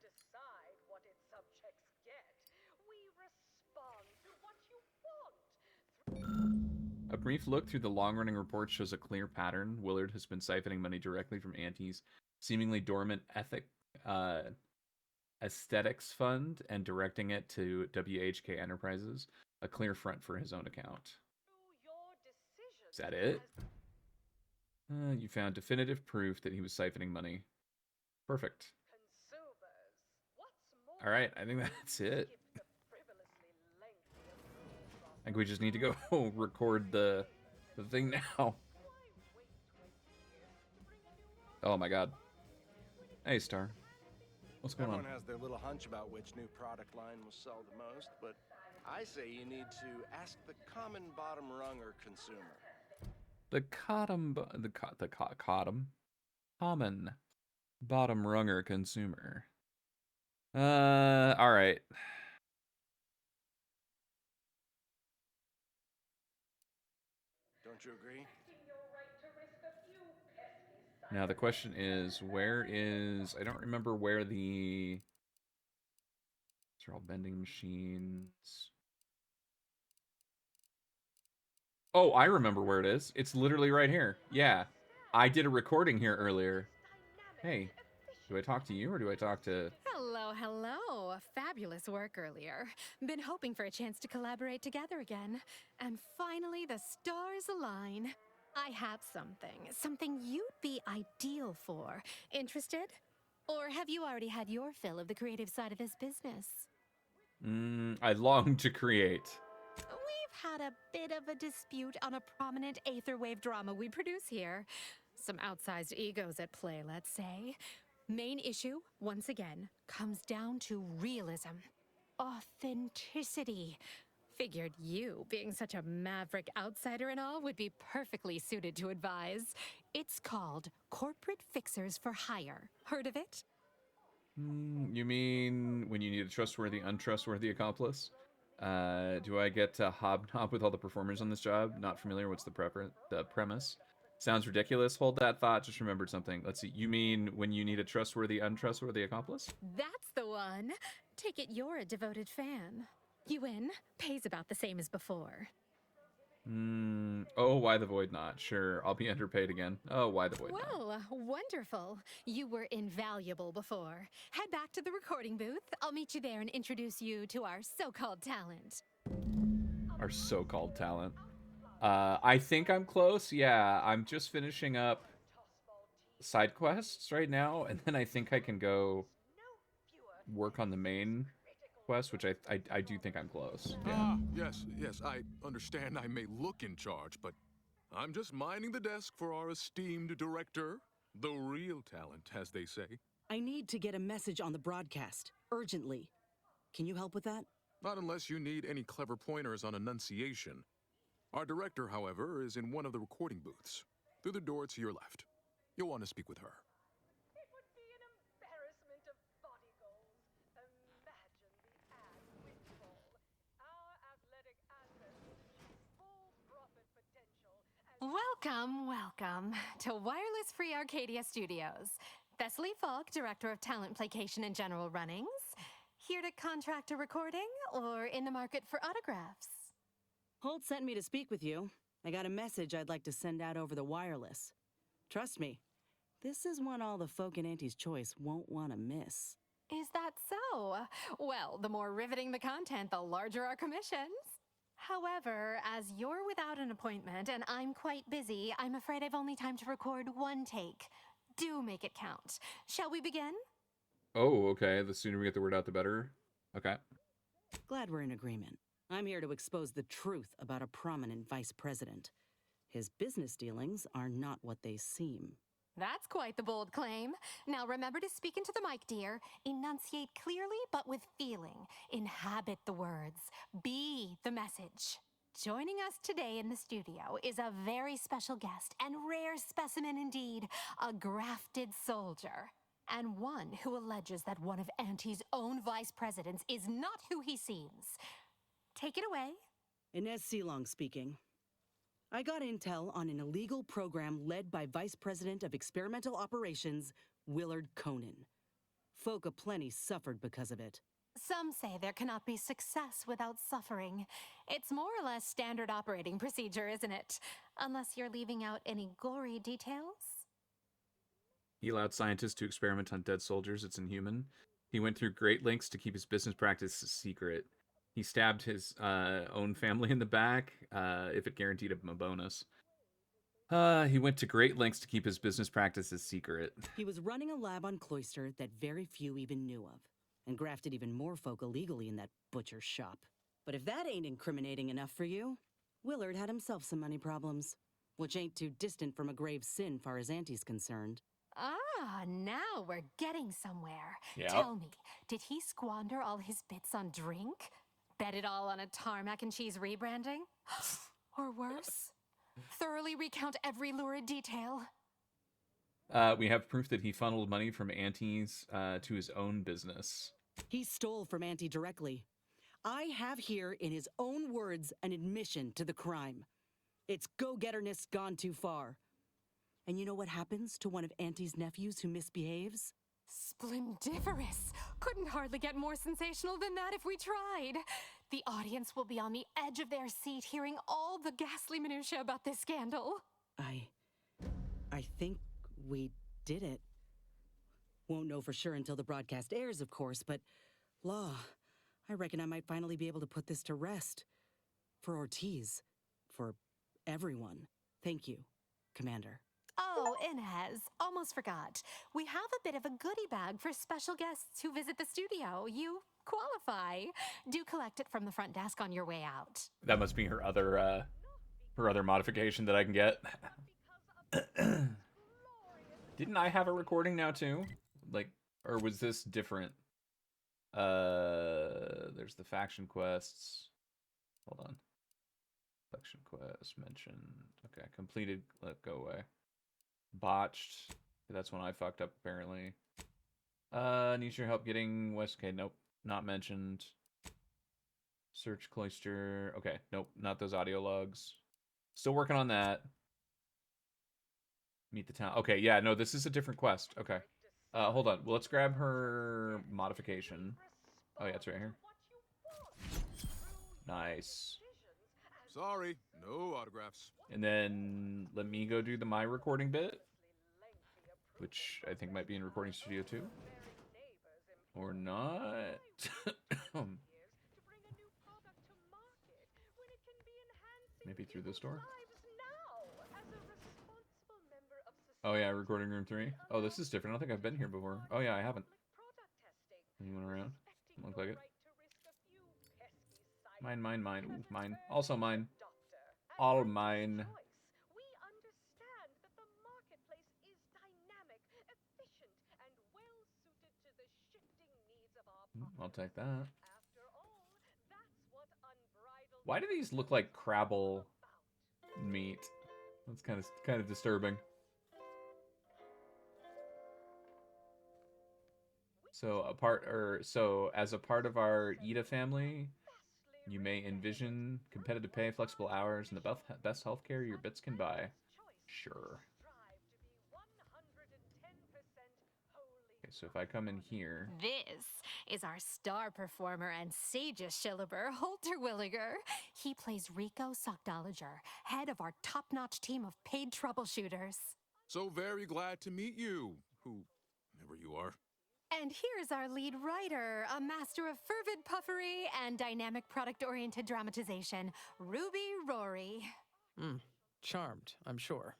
A brief look through the long-running report shows a clear pattern. Willard has been siphoning money directly from Auntie's seemingly dormant aesthetics fund and directing it to WHK Enterprises, a clear front for his own account. Is that it? You found definitive proof that he was siphoning money. Perfect. Alright, I think that's it. I think we just need to go record the thing now. Oh my god. Hey, Star. What's going on? Everyone has their little hunch about which new product line will sell the most, but I say you need to ask the common bottom runger consumer. The common bottom runger consumer. All right. Don't you agree? Now the question is, where is... I don't remember where the... These are all vending machines. Oh, I remember where it is. It's literally right here. Yeah. I did a recording here earlier. Hey, do I talk to you or do I talk to... Hello, hello. Fabulous work earlier. Been hoping for a chance to collaborate together again. And finally, the stars align. I have something you'd be ideal for. Interested? Or have you already had your fill of the creative side of this business? I long to create. We've had a bit of a dispute on a prominent aetherwave drama we produce here. Some outsized egos at play, let's say. Main issue, once again, comes down to realism. Authenticity. Figured you, being such a maverick outsider and all, would be perfectly suited to advise. It's called Corporate Fixers for Hire. Heard of it? You mean when you need a trustworthy, untrustworthy accomplice? Do I get to hobnob with all the performers on this job? Not familiar. What's the premise? Sounds ridiculous. Hold that thought. Just remembered something. Let's see. You mean when you need a trustworthy, untrustworthy accomplice? That's the one. Take it you're a devoted fan. You in? Pays about the same as before. Oh, why the void not? Sure, I'll be underpaid again. Oh, why the void not? Well, wonderful. You were invaluable before. Head back to the recording booth. I'll meet you there and introduce you to our so-called talent. Our so-called talent. I think I'm close. Yeah, I'm just finishing up side quests right now, and then I think I can go work on the main quest, which I do think I'm close. Yeah. Yes, I understand I may look in charge, but I'm just minding the desk for our esteemed director, the real talent, as they say. I need to get a message on the broadcast, urgently. Can you help with that? Not unless you need any clever pointers on enunciation. Our director, however, is in one of the recording booths, through the door to your left. You'll want to speak with her. Welcome, welcome to Wireless Free Arcadia Studios. Thessaly Falk, Director of Talent Placation and General Runnings. Here to contract a recording or in the market for autographs? Holt sent me to speak with you. I got a message I'd like to send out over the wireless. Trust me, this is one all the folk in Auntie's Choice won't want to miss. Is that so? Well, the more riveting the content, the larger our commissions. However, as you're without an appointment and I'm quite busy, I'm afraid I've only time to record one take. Do make it count. Shall we begin? Oh, okay. The sooner we get the word out, the better. Okay. Glad we're in agreement. I'm here to expose the truth about a prominent vice president. His business dealings are not what they seem. That's quite the bold claim. Now remember to speak into the mic, dear. Enunciate clearly, but with feeling. Inhabit the words. Be the message. Joining us today in the studio is a very special guest and rare specimen indeed, a grafted soldier. And one who alleges that one of Auntie's own vice presidents is not who he seems. Take it away. Inez Seelong speaking. I got intel on an illegal program led by Vice President of Experimental Operations, Willard Conan. Folk aplenty suffered because of it. Some say there cannot be success without suffering. It's more or less standard operating procedure, isn't it? Unless you're leaving out any gory details. He allowed scientists to experiment on dead soldiers. It's inhuman. He went through great lengths to keep his business practices secret. He stabbed his own family in the back if it guaranteed him a bonus. He went to great lengths to keep his business practices secret. He was running a lab on Cloister that very few even knew of, and grafted even more folk illegally in that butcher shop. But if that ain't incriminating enough for you, Willard had himself some money problems, which ain't too distant from a grave sin far as Auntie's concerned. Ah, now we're getting somewhere. Yep. Tell me, did he squander all his bits on drink? Bet it all on a tarmac and cheese rebranding? Or worse? Thoroughly recount every lurid detail. We have proof that he funneled money from Auntie's to his own business. He stole from Auntie directly. I have here, in his own words, an admission to the crime. It's go-getterness gone too far. And you know what happens to one of Auntie's nephews who misbehaves? Splendiferous! Couldn't hardly get more sensational than that if we tried. The audience will be on the edge of their seat hearing all the ghastly minutiae about this scandal. I think we did it. Won't know for sure until the broadcast airs, of course, but law, I reckon I might finally be able to put this to rest. For Ortiz. For everyone. Thank you, Commander. Oh, Inez, almost forgot. We have a bit of a goodie bag for special guests who visit the studio. You qualify. Do collect it from the front desk on your way out. That must be her other modification that I can get. Didn't I have a recording now too? Like, or was this different? There's the faction quests. Hold on. Faction quest mentioned. Okay, completed. Let go away. Botched. That's when I fucked up apparently. Needs your help getting West. Okay, nope, not mentioned. Search Cloister. Okay, nope, not those audio logs. Still working on that. Meet the town. Okay, yeah, no, this is a different quest. Okay. Hold on. Well, let's grab her modification. Oh yeah, it's right here. Nice. Sorry, no autographs. And then let me go do the my recording bit, which I think might be in Recording Studio 2. Or not. Maybe through this door? Oh yeah, Recording Room 3. Oh, this is different. I don't think I've been here before. Oh yeah, I haven't. Anyone around? Look like it. Mine, mine, mine. Ooh, mine. Also mine. All mine. I'll take that. Why do these look like Crabble meat? That's kind of disturbing. So as a part of our Ida family, You may envision competitive pay, flexible hours, and the best healthcare your bits can buy. Sure. Okay, so if I come in here... This is our star performer and sages Shilliber, Holter Williger. He plays Rico Sockdolager, head of our top-notch team of paid troubleshooters. So very glad to meet you, whoever you are. And here's our lead writer, a master of fervid puffery and dynamic product-oriented dramatization, Ruby Rory. Charmed, I'm sure.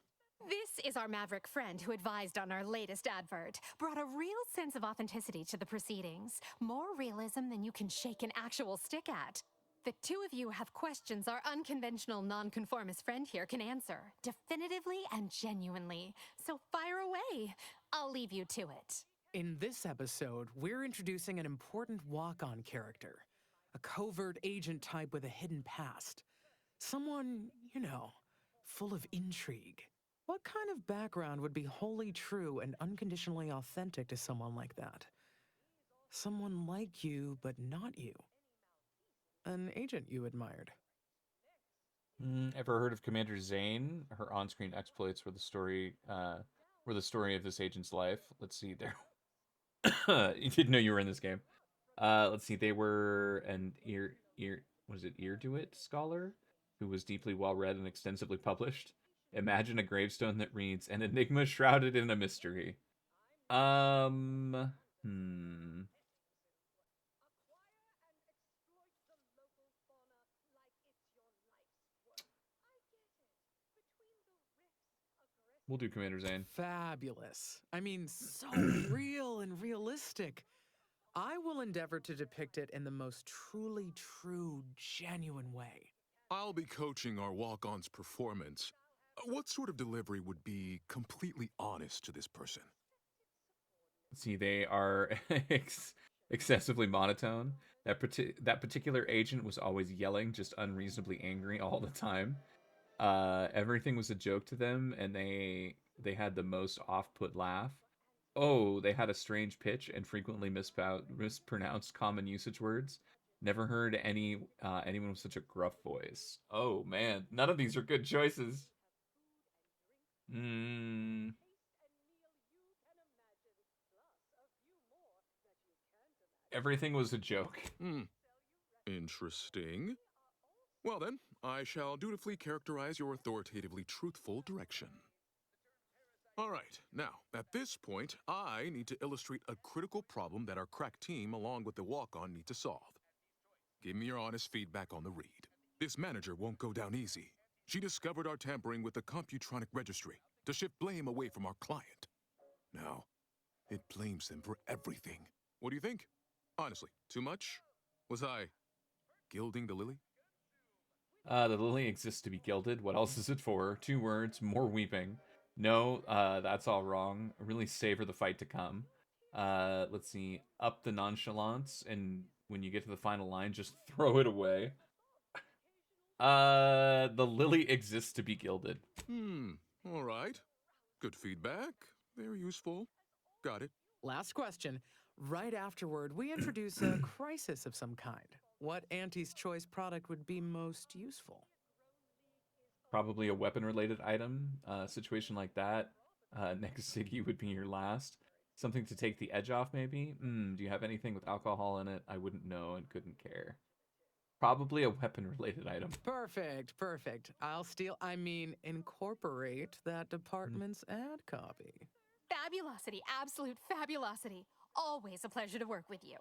This is our maverick friend who advised on our latest advert, brought a real sense of authenticity to the proceedings, more realism than you can shake an actual stick at. The two of you have questions our unconventional nonconformist friend here can answer, definitively and genuinely. So fire away. I'll leave you to it. In this episode, we're introducing an important walk-on character. A covert agent type with a hidden past. Someone, you know, full of intrigue. What kind of background would be wholly true and unconditionally authentic to someone like that? Someone like you, but not you. An agent you admired. Ever heard of Commander Zane? Her on-screen exploits were the story of this agent's life. Let's see there. You didn't know you were in this game. Let's see. They were an Irduit scholar who was deeply well-read and extensively published. Imagine a gravestone that reads, "An enigma shrouded in a mystery." We'll do Commander Zane. Fabulous. I mean, so real and realistic. I will endeavor to depict it in the most truly true, genuine way. I'll be coaching our walk-on's performance. What sort of delivery would be completely honest to this person? See, they are excessively monotone. That particular agent was always yelling, just unreasonably angry all the time. Everything was a joke to them, and they had the most off-put laugh. Oh, they had a strange pitch and frequently mispronounced common usage words. Never heard anyone with such a gruff voice. Oh man, none of these are good choices. Everything was a joke. Interesting. Well then, I shall dutifully characterize your authoritatively truthful direction. Alright, now, at this point, I need to illustrate a critical problem that our crack team along with the walk-on need to solve. Give me your honest feedback on the read. This manager won't go down easy. She discovered our tampering with the Computronic registry to shift blame away from our client. Now, it blames them for everything. What do you think? Honestly, too much? Was I gilding the lily? The lily exists to be gilded. What else is it for? 2 words, more weeping. No, that's all wrong. Really savor the fight to come. Let's see. Up the nonchalance, and when you get to the final line, just throw it away. The lily exists to be gilded. All right. Good feedback. Very useful. Got it. Last question. Right afterward, we introduce a crisis of some kind. What Auntie's Choice product would be most useful? Probably a weapon-related item. Situation like that. Next city would be your last. Something to take the edge off, maybe? Do you have anything with alcohol in it? I wouldn't know and couldn't care. Probably a weapon-related item. Perfect. Incorporate that department's ad copy. Fabulosity, absolute fabulosity. Always a pleasure to work with you.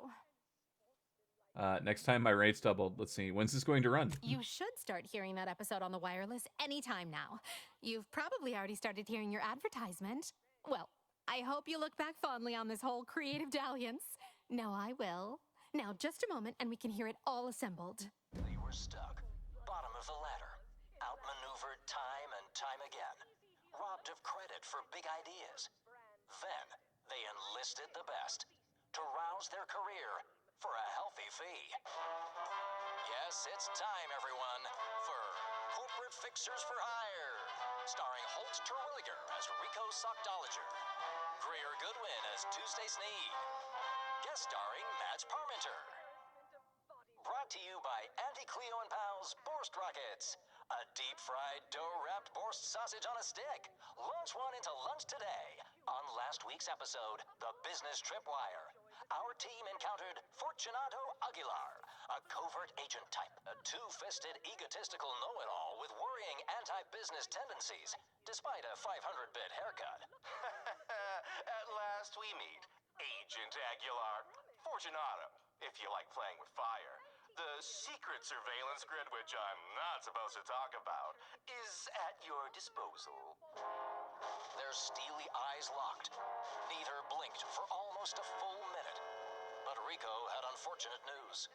Next time my rates doubled. Let's see. When's this going to run? You should start hearing that episode on the wireless anytime now. You've probably already started hearing your advertisement. Well, I hope you look back fondly on this whole creative dalliance. No, I will. Now, just a moment and we can hear it all assembled. They were stuck. Bottom of the ladder. Outmaneuvered time and time again. Robbed of credit for big ideas. Then, they enlisted the best. To rouse their career for a healthy fee. Yes, it's time, everyone, for Corporate Fixers for Hire. Starring Holt Terwilliger as Rico Sockdolager. Greer Goodwin as Tuesday Sneed. Guest starring Mads Parmenter. Brought to you by Anti Cleo and Pals Borst Rockets. A deep-fried, dough-wrapped Borst sausage on a stick. Launch one into lunch today. On last week's episode, The Business Tripwire, our team encountered Fortunato Aguilar, a covert agent type, a two-fisted, egotistical know-it-all with worrying anti-business tendencies, despite a 500-bit haircut. At last we meet Agent Aguilar. Fortunato, if you like playing with fire. The secret surveillance grid, which I'm not supposed to talk about, is at your disposal. Their steely eyes locked. Neither blinked for almost a full minute. But Rico had unfortunate news.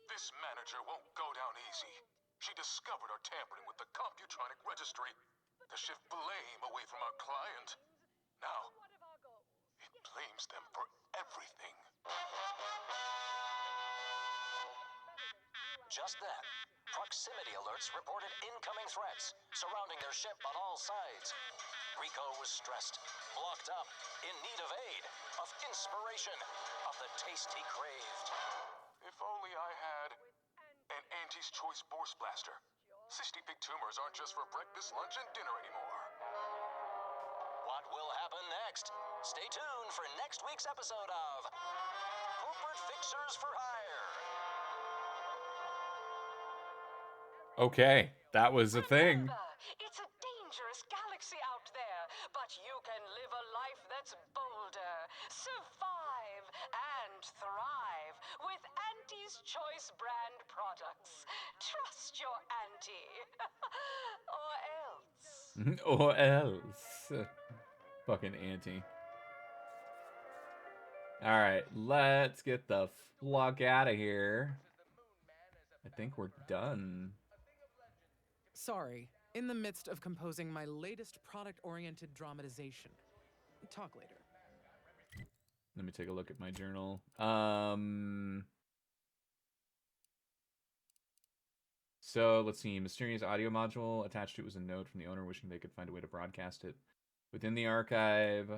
This manager won't go down easy. She discovered our tampering with the Computronic registry to shift blame away from our client. Now, it blames them for everything. Just then, proximity alerts reported incoming threats surrounding their ship on all sides. Rico was stressed, blocked up, in need of aid, of inspiration, of the taste he craved. If only I had an Auntie's Choice Borst Blaster. 60 big tumors aren't just for breakfast, lunch, and dinner anymore. What will happen next? Stay tuned for next week's episode of Corporate Fixers for Hire. Okay, that was a thing. It's a dangerous galaxy out there, but you can live a life that's bolder, survive, and thrive with Auntie's Choice brand products. Trust your Auntie. Or else. Or else. Fucking Auntie. Alright, let's get the fuck out of here. I think we're done. Sorry, in the midst of composing my latest product-oriented dramatization. Talk later. Let me take a look at my journal. So let's see. Mysterious audio module attached to it was a note from the owner wishing they could find a way to broadcast it within the archive.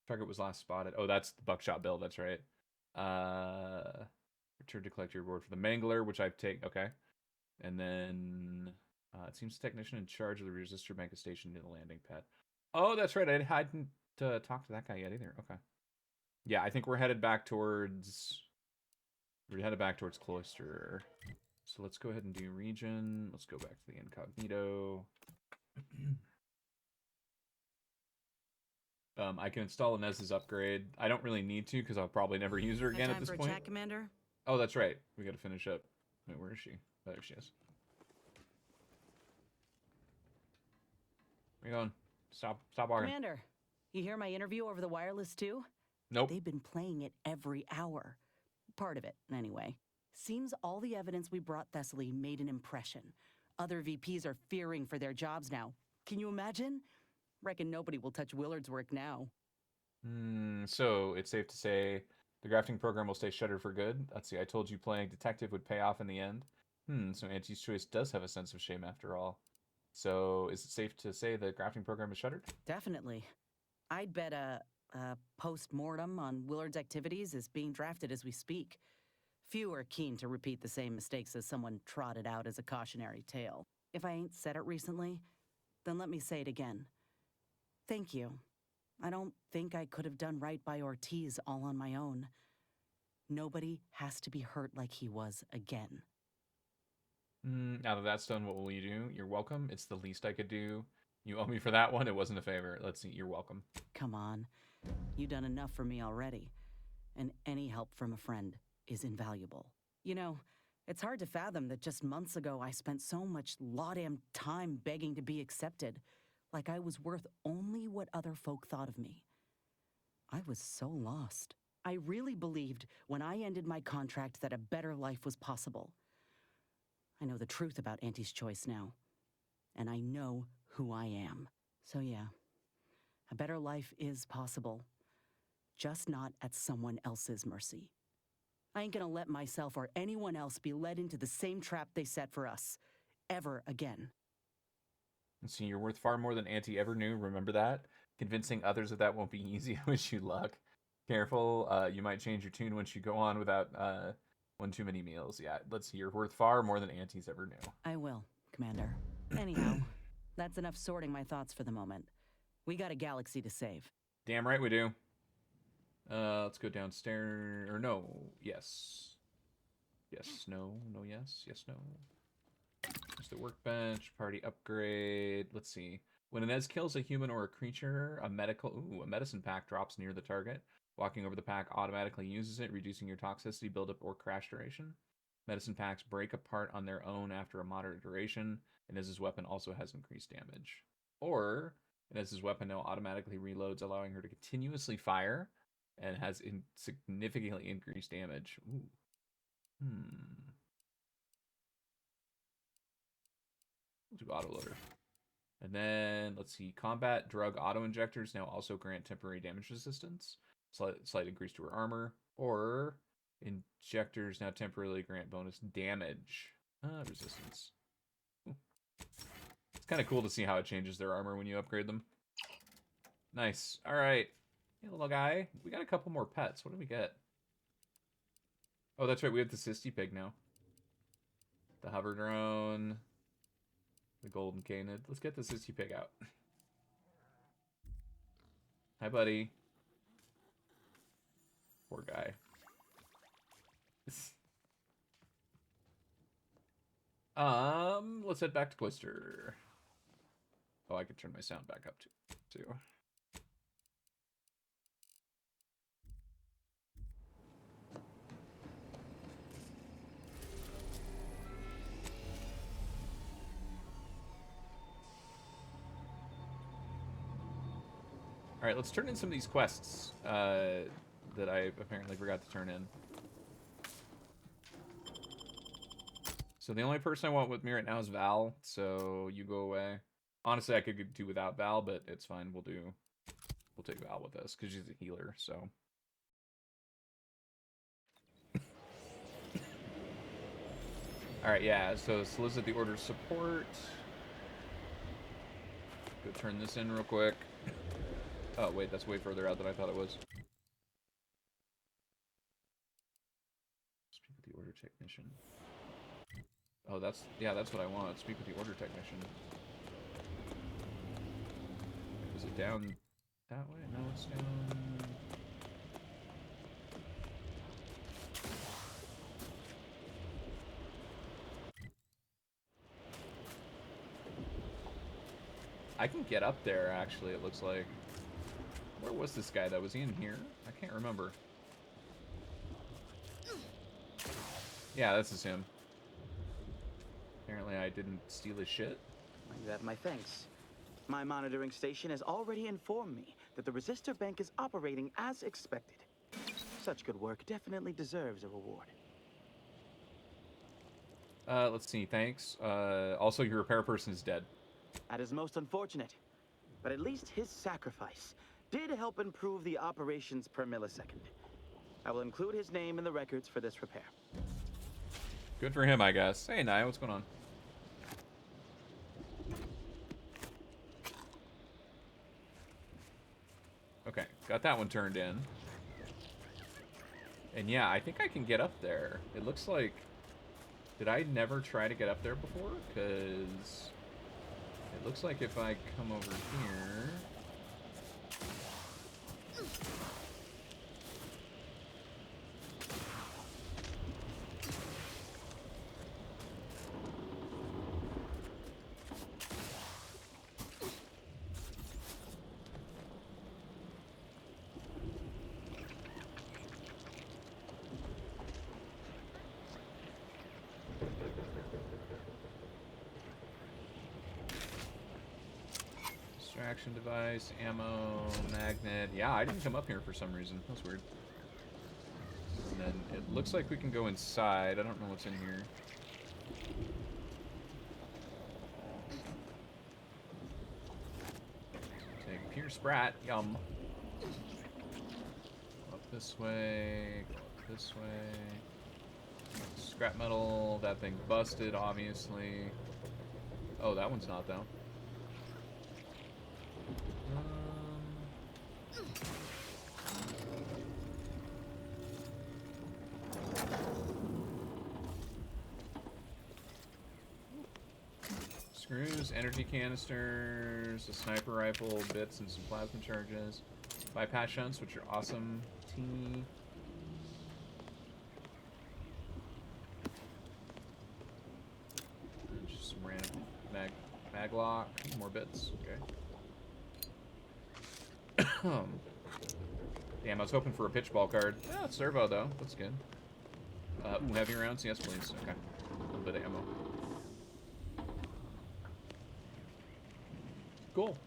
Target was last spotted. Oh, that's the Buckshot Bill. That's right. Return to collect your reward for the Mangler, which I've taken. Okay. And then it seems the technician in charge of the resistor bank is stationed near the landing pad. Oh, that's right. I hadn't talked to that guy yet either. Okay. Yeah, I think we're headed back towards... We're headed back towards Cloister. So let's go ahead and do region. Let's go back to the incognito. I can install Inez's upgrade. I don't really need to because I'll probably never use her again at this point. Time for a chat, Commander? Oh, that's right. We got to finish up. Wait, where is she? Oh, there she is. Where you going? Stop walking. Commander, you hear my interview over the wireless too? Nope. They've been playing it every hour. Part of it, anyway. Seems all the evidence we brought Thessaly made an impression. Other VPs are fearing for their jobs now. Can you imagine? Reckon nobody will touch Willard's work now. So it's safe to say the grafting program will stay shuttered for good. Let's see, I told you playing detective would pay off in the end. So Auntie's Choice does have a sense of shame after all. So is it safe to say the grafting program is shuttered? Definitely. I'd bet a post-mortem on Willard's activities is being drafted as we speak. Few are keen to repeat the same mistakes as someone trotted out as a cautionary tale. If I ain't said it recently, then let me say it again. Thank you. I don't think I could have done right by Ortiz all on my own. Nobody has to be hurt like he was again. Now that that's done, what will you do? You're welcome. It's the least I could do. You owe me for that one. It wasn't a favor. Let's see. You're welcome. Come on. You've done enough for me already. And any help from a friend is invaluable. You know, it's hard to fathom that just months ago I spent so much law-damn time begging to be accepted, like I was worth only what other folk thought of me. I was so lost. I really believed when I ended my contract that a better life was possible. I know the truth about Auntie's Choice now, and I know who I am. So yeah, a better life is possible, just not at someone else's mercy. I ain't gonna let myself or anyone else be led into the same trap they set for us, ever again. Let's see, you're worth far more than Auntie ever knew. Remember that? Convincing others of that won't be easy. I wish you luck. Careful, you might change your tune once you go on without One too many meals. Yeah, let's see. You're worth far more than Aunties ever knew. I will, Commander. Anyhow, that's enough sorting my thoughts for the moment. We got a galaxy to save. Damn right we do. Let's go downstairs. Or no. Yes. Yes, no. No, yes. Yes, no. There's the workbench. Party upgrade. Let's see. When an Ez kills a human or a creature, a medicine pack drops near the target. Walking over the pack automatically uses it, reducing your toxicity buildup or crash duration. Medicine packs break apart on their own after a moderate duration, and Ez's weapon also has increased damage. Or, an Ez's weapon now automatically reloads, allowing her to continuously fire, and has significantly increased damage. Ooh. We'll do autoloader. And then, let's see, combat drug auto-injectors now also grant temporary damage resistance. Slight increase to her armor, or injectors now temporarily grant bonus damage resistance. Ooh. It's kind of cool to see how it changes their armor when you upgrade them. Nice. All right, hey little guy, we got a couple more pets. What do we get? Oh, that's right, we have the Sisty Pig now. The hover drone, the golden canid. Let's get the Sisty Pig out. Hi, buddy. Poor guy. Let's head back to Cloister. Oh, I could turn my sound back up too. All right, let's turn in some of these quests that I apparently forgot to turn in. So the only person I want with me right now is Val, so you go away. Honestly, I could do without Val, but it's fine. We'll take Val with us because she's a healer, so. All right, yeah, so solicit the order's support. Go turn this in real quick. Oh, wait, that's way further out than I thought it was. Speak with the order technician. Oh, that's what I want. Speak with the order technician. Was it down that way? No, it's down... I can get up there, actually, it looks like. Where was this guy, though? Was he in here? I can't remember. Yeah, this is him. Apparently I didn't steal his shit. You have my thanks. My monitoring station has already informed me that the Resistor Bank is operating as expected. Such good work definitely deserves a reward. Let's see, thanks. Also, your repair person is dead. That is most unfortunate. But at least his sacrifice did help improve the operations per millisecond. I will include his name in the records for this repair. Good for him, I guess. Hey, Naya, what's going on? Okay, got that one turned in. And yeah, I think I can get up there. It looks like... Did I never try to get up there before? Because... It looks like if I come over here... Distraction device, ammo, magnet. Yeah, I didn't come up here for some reason. That's weird. And then it looks like we can go inside. I don't know what's in here. Take Pure Sprat. Yum. Up this way. Go up this way. Scrap metal. That thing busted, obviously. Oh, that one's not, though. Screws, energy canisters, a sniper rifle, bits, and some plasma charges. Bypass shunts, which are awesome. T. Just some random mag lock, more bits. Okay. Damn, I was hoping for a pitch ball card. Yeah, servo though. That's good. Ooh, heavy rounds? Yes, please. Okay. A little bit of ammo. Cool.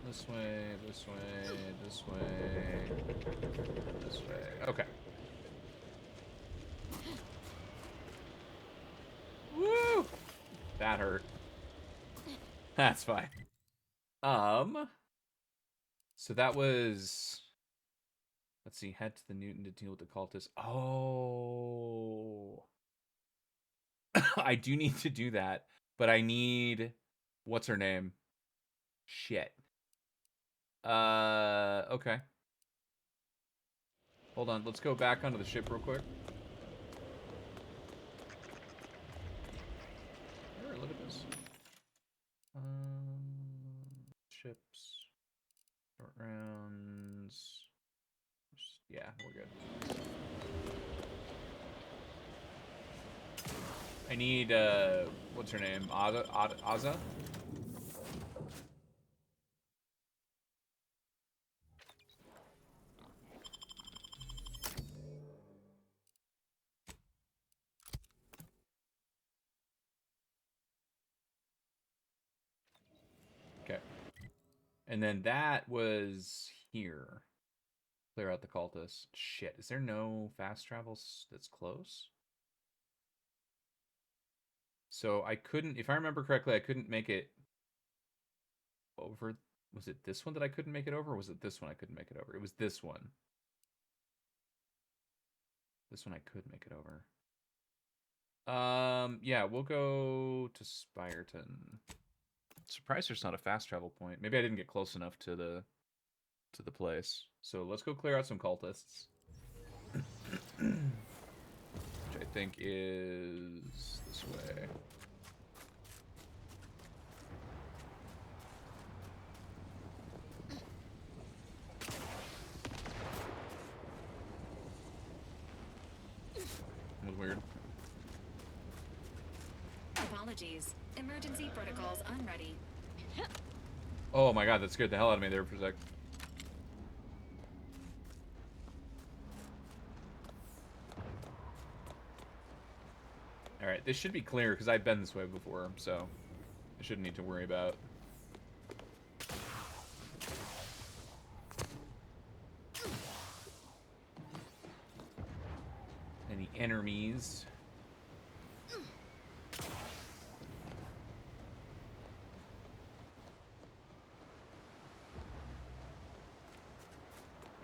This way, this way, this way, this way. Okay. Woo! That hurt. That's fine. So that was... Let's see, head to the Newton to deal with the cultists. Oh. I do need to do that, but I need... What's her name? Shit. Okay. Hold on, let's go back onto the ship real quick. Here, look at this. Ships. Short rounds. Yeah, we're good. I need, what's her name? Aza? Okay. And then that was here. Clear out the cultists. Shit, is there no fast travel that's close? So I couldn't, if I remember correctly, I couldn't make it over. Was it this one that I couldn't make it over, or was it this one I couldn't make it over? It was this one. This one I could make it over. Yeah, we'll go to Spyreton. Surprised there's not a fast travel point. Maybe I didn't get close enough to the place. So let's go clear out some cultists. Which I think is this way. That was weird. Apologies. Emergency protocols unready. Oh my god, that scared the hell out of me there for a sec. Alright, this should be clear because I've been this way before, so I shouldn't need to worry about. Any enemies.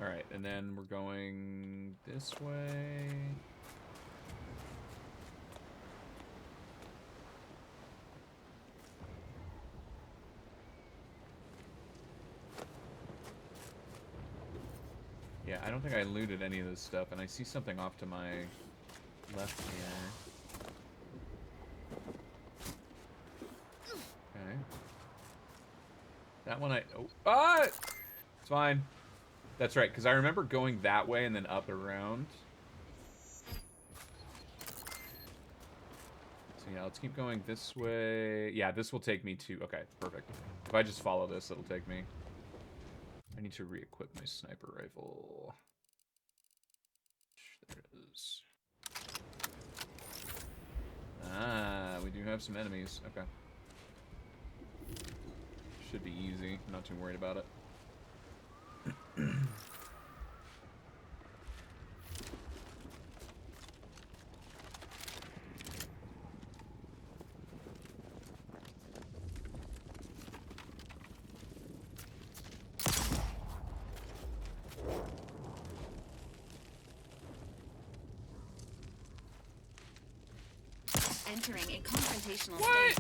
Alright, and then we're going this way. Yeah, I don't think I looted any of this stuff, and I see something off to my left here. Okay. That one it's fine. That's right, because I remember going that way and then up and around. So yeah, let's keep going this way. Yeah, this will take me to... Okay, perfect. If I just follow this, it'll take me... I need to re-equip my sniper rifle. There it is. Ah, we do have some enemies. Okay. Should be easy. I'm not too worried about it. Entering a confrontational state.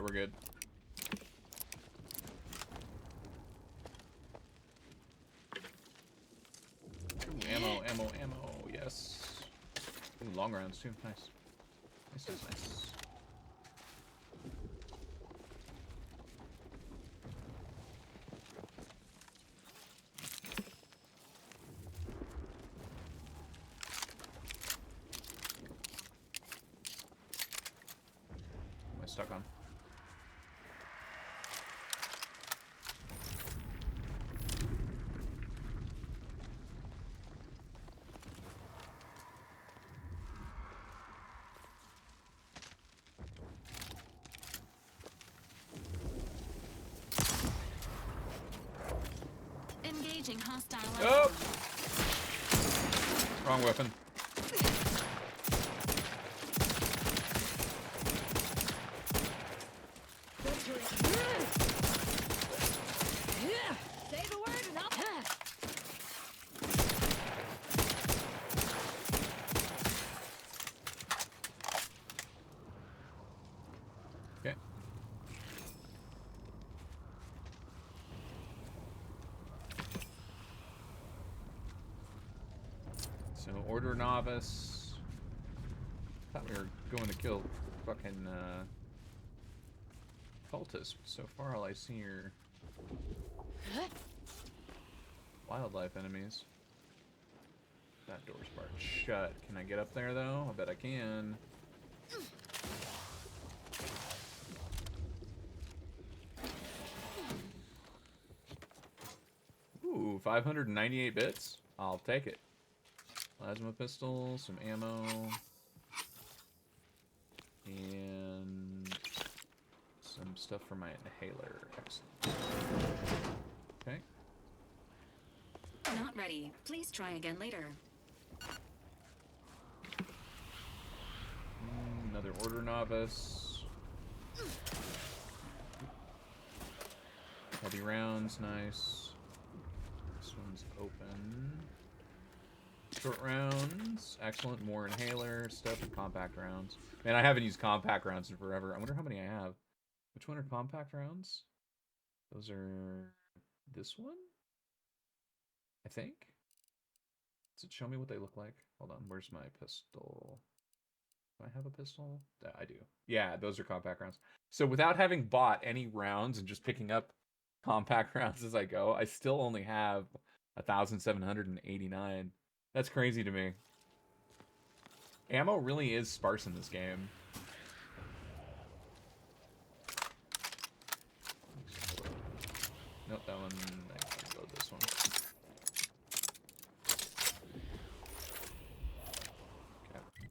we're good. Ooh, ammo, ammo, ammo. Yes. Ooh, long rounds too. Nice. Nice, nice, nice. What am I stuck on? Engaging hostile. Oh! Wrong weapon. Say the word and I'll... Okay. So, Order Novice. Thought we were going to kill fucking, cultists. So far, all I see are wildlife enemies. That door's barred shut. Can I get up there, though? I bet I can. Ooh, 598 bits? I'll take it. Plasma pistol, some ammo, and some stuff for my inhaler. Excellent. Okay. Not ready. Please try again later. Another Order Novice. Heavy rounds, nice. This one's open. Short rounds, excellent. More inhaler stuff and compact rounds. Man, I haven't used compact rounds in forever. I wonder how many I have. Which one are compact rounds? Those are this one? I think. Does it show me what they look like? Hold on, where's my pistol? Do I have a pistol? I do. Yeah, those are compact rounds. So without having bought any rounds and just picking up compact rounds as I go, I still only have 1,789. That's crazy to me. Ammo really is sparse in this game. Nope, that one, I can load this one. Okay.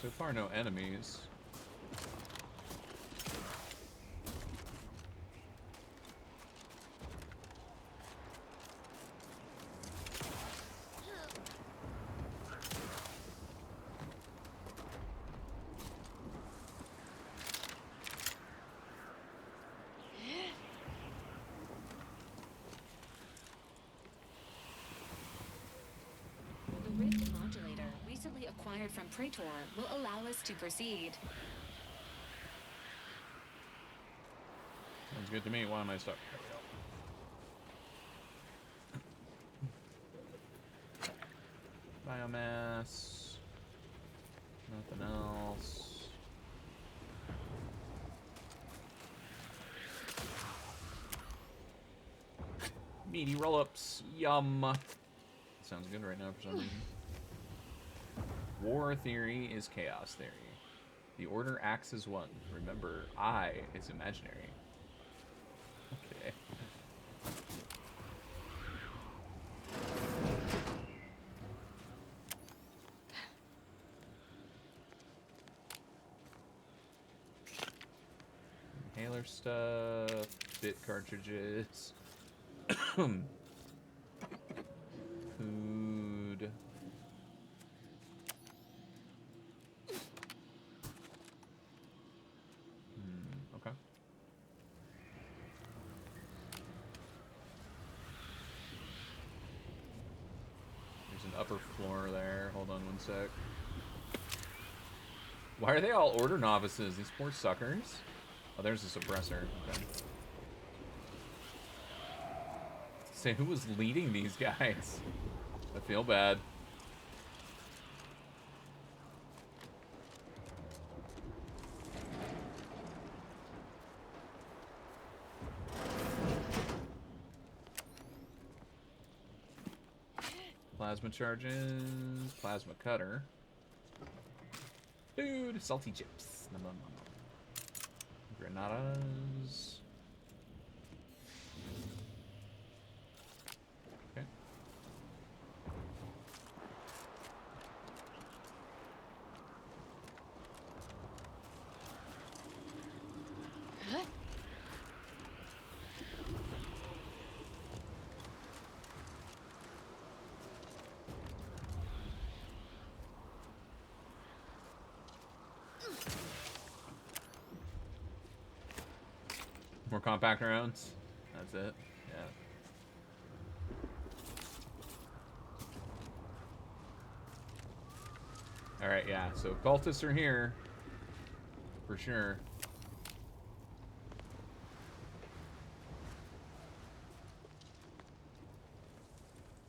So far, no enemies. The Rift modulator, recently acquired from Praetor, will allow us to proceed. Sounds good to me. Why am I stuck? There we go. Biomass. Nothing else. Meaty roll-ups. Yum. Sounds good right now for some reason. War theory is chaos theory. The order acts as one. Remember, I is imaginary. Okay. stuff. Bit cartridges. Food. Okay. There's an upper floor there. Hold on one sec. Why are they all order novices? These poor suckers. Oh, there's a suppressor. Okay. Say, who was leading these guys? I feel bad. Plasma charges, plasma cutter. Dude, salty chips. Nom, nom, nom, nom. Granadas. Okay. More compact rounds. That's it. Yeah. Alright, yeah. So cultists are here. For sure.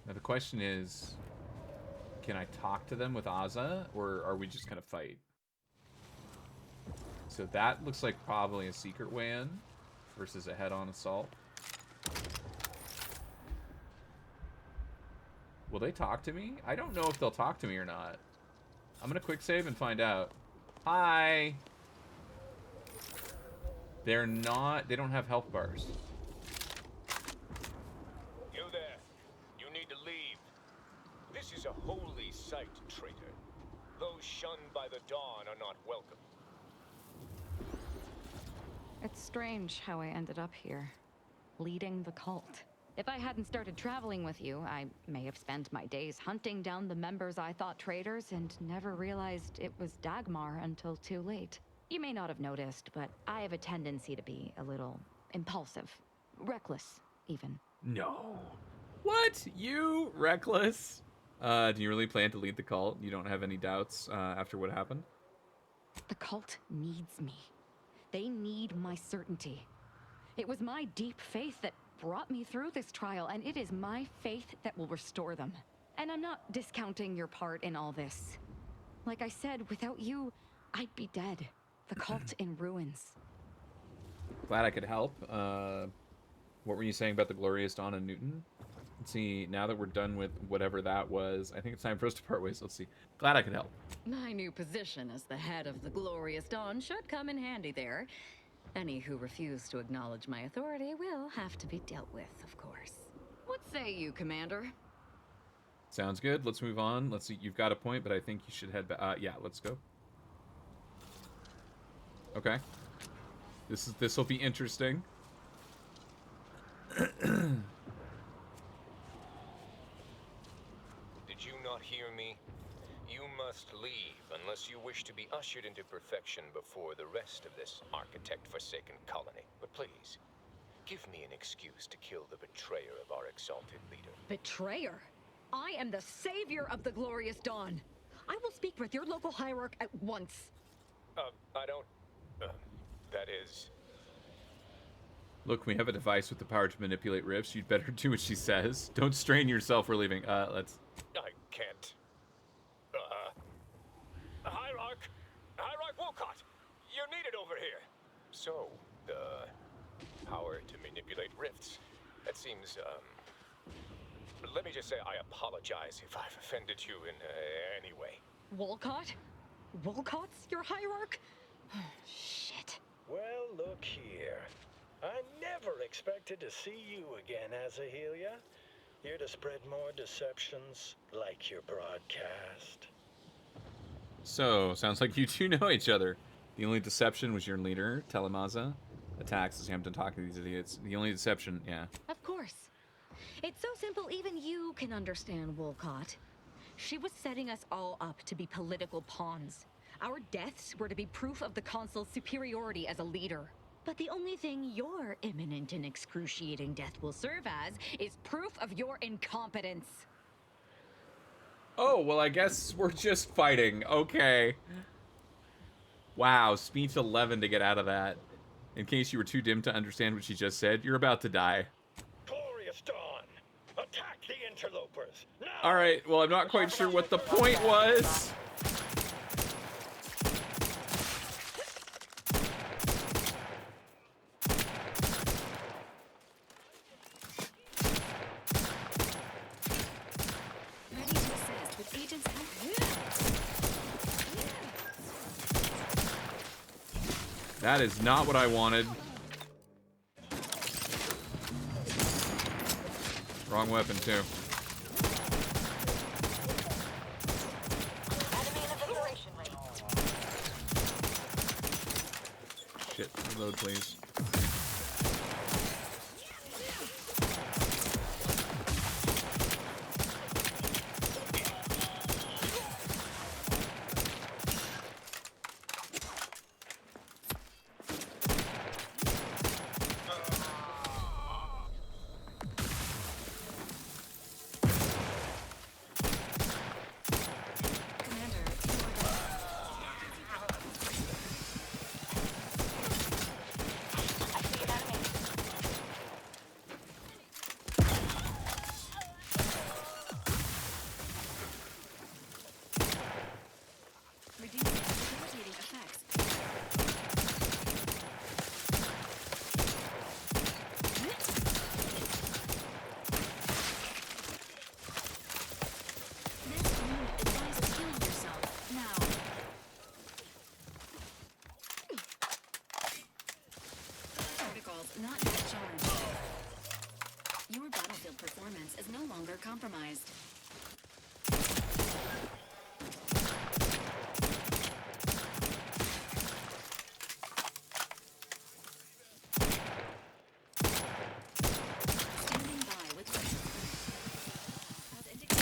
Now the question is, can I talk to them with Aza, or are we just gonna fight? So that looks like probably a secret way in versus a head-on assault. Will they talk to me? I don't know if they'll talk to me or not. I'm gonna quick save and find out. Hi! They're not... They don't have health bars. You there. You need to leave. This is a holy site, traitor. Those shunned by the dawn are not welcome. It's strange how I ended up here, leading the cult. If I hadn't started traveling with you, I may have spent my days hunting down the members I thought traitors and never realized it was Dagmar until too late. You may not have noticed, but I have a tendency to be a little impulsive, reckless, even. No. What? You? Reckless? Do you really plan to lead the cult? You don't have any doubts after what happened? The cult needs me. They need my certainty. It was my deep faith that brought me through this trial, and it is my faith that will restore them. And I'm not discounting your part in all this. Like I said, without you, I'd be dead. The cult in ruins. Glad I could help. What were you saying about the Glorious Dawn and Newton? Let's see, now that we're done with whatever that was, I think it's time for us to part ways. Let's see. Glad I could help. My new position as the head of the Glorious Dawn should come in handy there. Any who refuse to acknowledge my authority will have to be dealt with, of course. What say you, Commander? Sounds good. Let's move on. Let's see. You've got a point, but I think you should head back. Yeah, let's go. Okay. This will be interesting. Did you not hear me? You must leave unless you wish to be ushered into perfection before the rest of this architect-forsaken colony. But please, give me an excuse to kill the betrayer of our exalted leader. Betrayer? I am the savior of the Glorious Dawn. I will speak with your local hierarch at once. I don't... that is... Look, we have a device with the power to manipulate rifts. You'd better do what she says. Don't strain yourself. We're leaving. Let's... I can't. Hierarch Wolcott! You're needed over here! So, the power to manipulate rifts. That seems, let me just say I apologize if I've offended you in any way. Wolcott? Wolcott's your hierarch? Shit. Well, look here. I never expected to see you again, Azahelia. You're to spread more deceptions like your broadcast. So, sounds like you two know each other. The only deception was your leader, Telemaza. attacks as Hampton talking to these idiots. The only deception, yeah. Of course. It's so simple even you can understand, Wolcott. She was setting us all up to be political pawns. Our deaths were to be proof of the Consul's superiority as a leader. But the only thing your imminent and excruciating death will serve as is proof of your incompetence. Oh, well, I guess we're just fighting. Okay. Wow, speech 11 to get out of that. In case you were too dim to understand what she just said, you're about to die. Glorious Dawn! Attack the interlopers! Now! Alright, well, I'm not quite sure what the point was. Ready to assist with agents help. That is not what I wanted. Wrong weapon, too. Shit, reload, please. Not yet charged. Your battlefield performance is no longer compromised. Standing by with as indicated.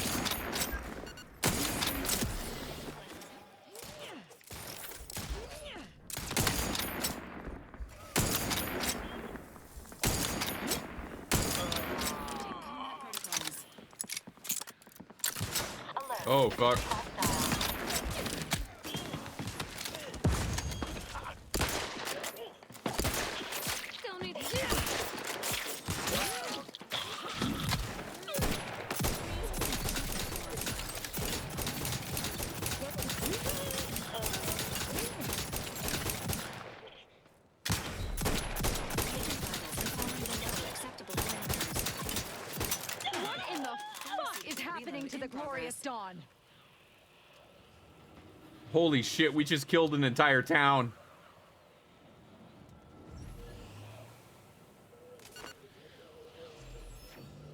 Oh, fuck. What in the fuck is happening to the Glorious Dawn? Holy shit, we just killed an entire town.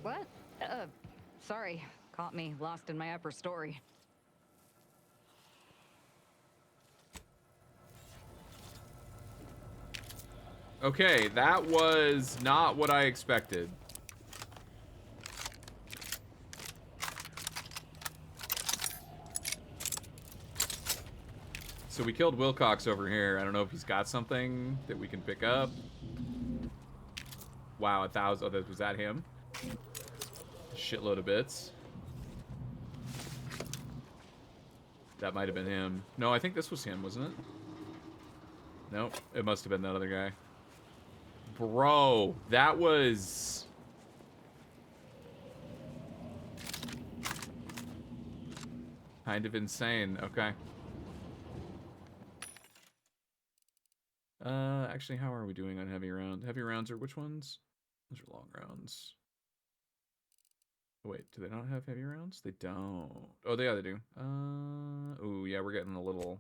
What? Sorry. Caught me lost in my upper story. Okay, that was not what I expected. So we killed Wilcox over here. I don't know if he's got something that we can pick up. Wow, 1,000. Oh, was that him? Shitload of bits. That might have been him. No, I think this was him, wasn't it? Nope, it must have been that other guy. Bro, that was... kind of insane. Okay. Actually, how are we doing on heavy rounds? Heavy rounds are which ones? Those are long rounds. Oh, wait, do they not have heavy rounds? They don't. Oh, they do. Oh, yeah, we're getting a little...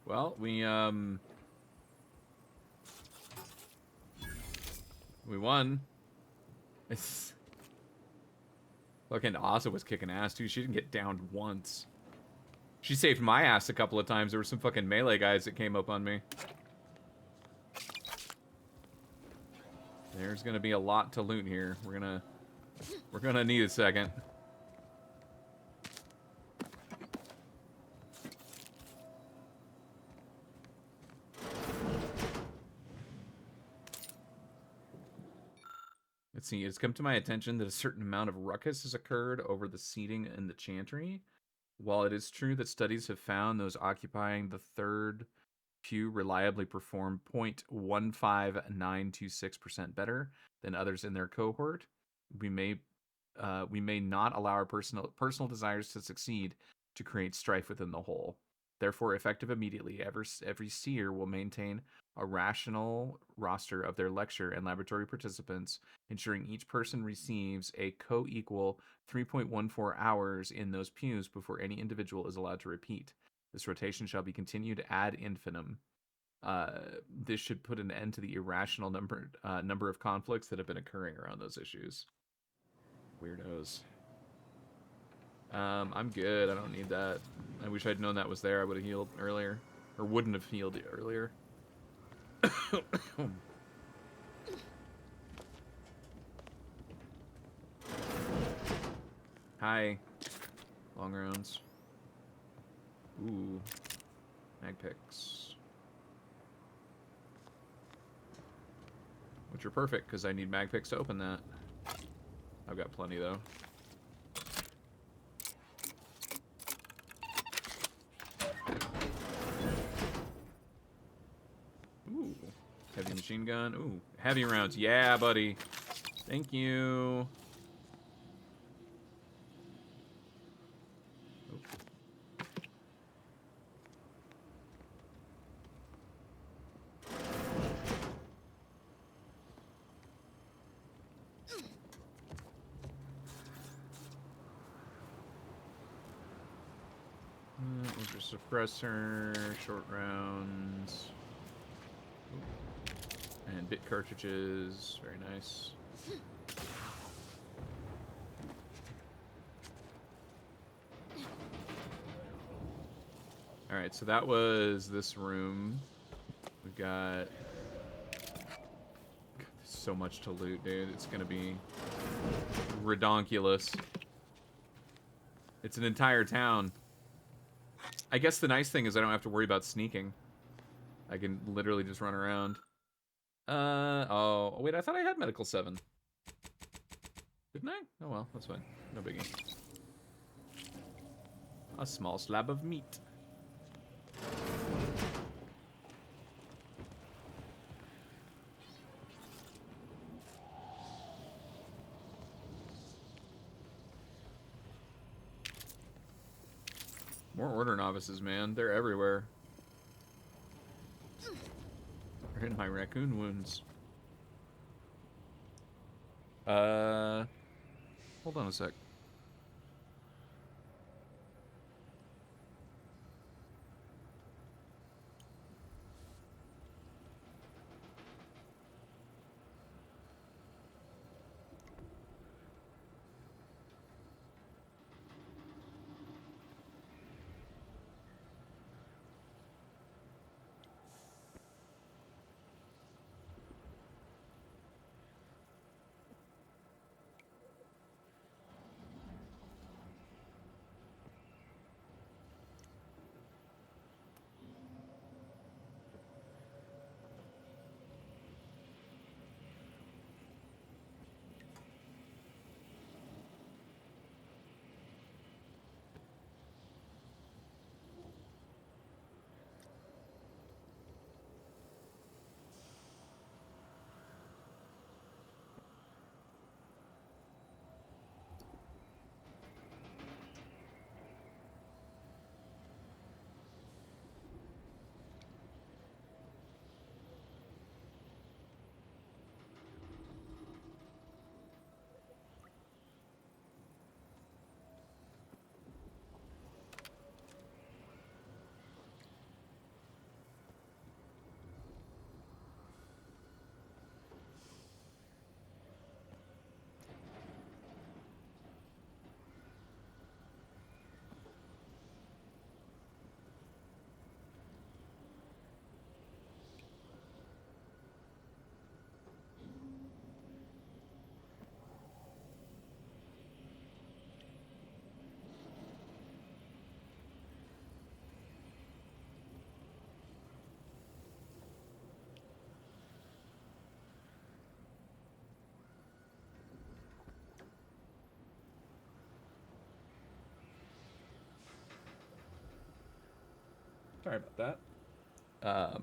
Well, we, We won. It's... Fucking Asa was kicking ass, too. She didn't get downed once. She saved my ass a couple of times. There were some fucking melee guys that came up on me. There's gonna be a lot to loot here. We're gonna need a second. Let's see, it's come to my attention that a certain amount of ruckus has occurred over the seating in the chantry. While it is true that studies have found those occupying the third pew reliably perform 0.15926% better than others in their cohort, we may not allow our personal desires to succeed to create strife within the whole. Therefore, effective immediately, every seer will maintain a rational roster of their lecture and laboratory participants, ensuring each person receives a co-equal 3.14 hours in those pews before any individual is allowed to repeat. This rotation shall be continued ad infinitum. This should put an end to the irrational number of conflicts that have been occurring around those issues. Weirdos. I'm good. I don't need that. I wish I'd known that was there. I would have healed earlier. Or wouldn't have healed it earlier. Hi. Long rounds. Ooh. Mag picks. Which are perfect, because I need mag picks to open that. I've got plenty, though. Ooh. Heavy machine gun. Ooh. Heavy rounds. Yeah, buddy. Thank you. Suppressor, short rounds, and bit cartridges. Very nice. All right, so that was this room. We've got so much to loot, dude. It's gonna be redonkulous. It's an entire town. I guess the nice thing is I don't have to worry about sneaking. I can literally just run around. Oh, wait, I thought I had medical 7. Didn't I? Oh well, that's fine. No biggie. A small slab of meat. More order novices, man. They're everywhere. They're in my raccoon wounds. Hold on a sec. Sorry about that.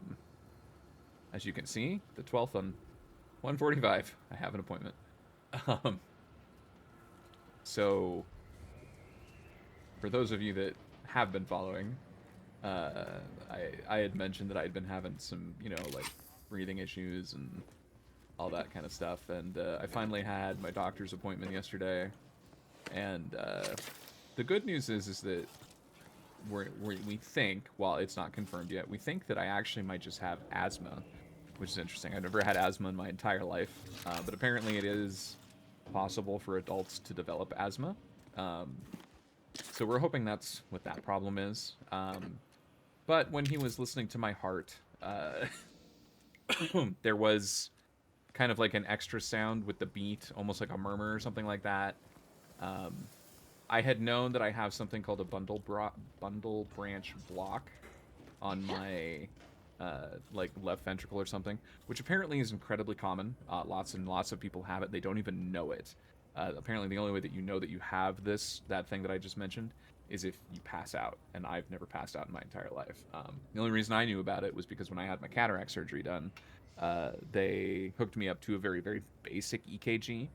As you can see, the 12th on 1:45, I have an appointment. So, for those of you that have been following, I had mentioned that I had been having some, you know, like breathing issues and all that kind of stuff, and I finally had my doctor's appointment yesterday, and the good news is that we think, while it's not confirmed yet, we think that I actually might just have asthma, which is interesting. I've never had asthma in my entire life, but apparently it is possible for adults to develop asthma. So we're hoping that's what that problem is. But when he was listening to my heart, there was kind of like an extra sound with the beat, almost like a murmur or something like that. I had known that I have something called a bundle branch block on my like left ventricle or something, which apparently is incredibly common. Lots and lots of people have it. They don't even know it. Apparently the only way that you know that you have that thing that I just mentioned is if you pass out, and I've never passed out in my entire life. The only reason I knew about it was because when I had my cataract surgery done, they hooked me up to a very, very basic EKG,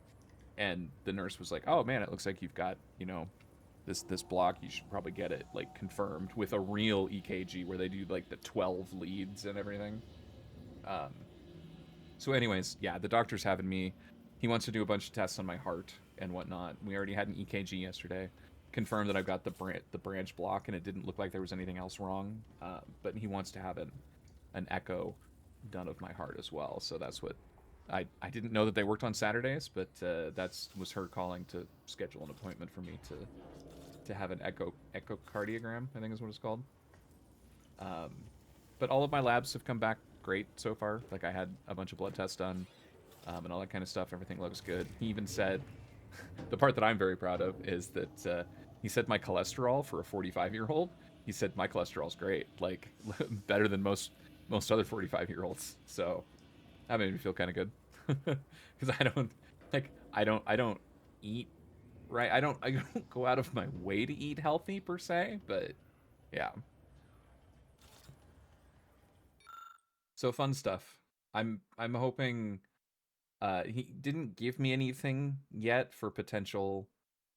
and the nurse was like, "Oh man, it looks like you've got, you know, this block. You should probably get it like confirmed with a real EKG where they do like the 12 leads and everything." So anyways, yeah, the doctor's having me. He wants to do a bunch of tests on my heart and whatnot. We already had an EKG yesterday, confirmed that I've got the branch block, and it didn't look like there was anything else wrong. But he wants to have an echo done of my heart as well. So that's what I didn't know that they worked on Saturdays, but was her calling to schedule an appointment for me to have an echocardiogram, I think is what it's called. But all of my labs have come back great so far. Like I had a bunch of blood tests done. And all that kind of stuff. Everything looks good. He even said, the part that I'm very proud of is that he said my cholesterol for a 45-year-old, he said my cholesterol's great, like better than most other 45-year-olds. So that made me feel kind of good, because I don't eat right. I don't go out of my way to eat healthy per se, but yeah. So fun stuff. I'm hoping. He didn't give me anything yet for potential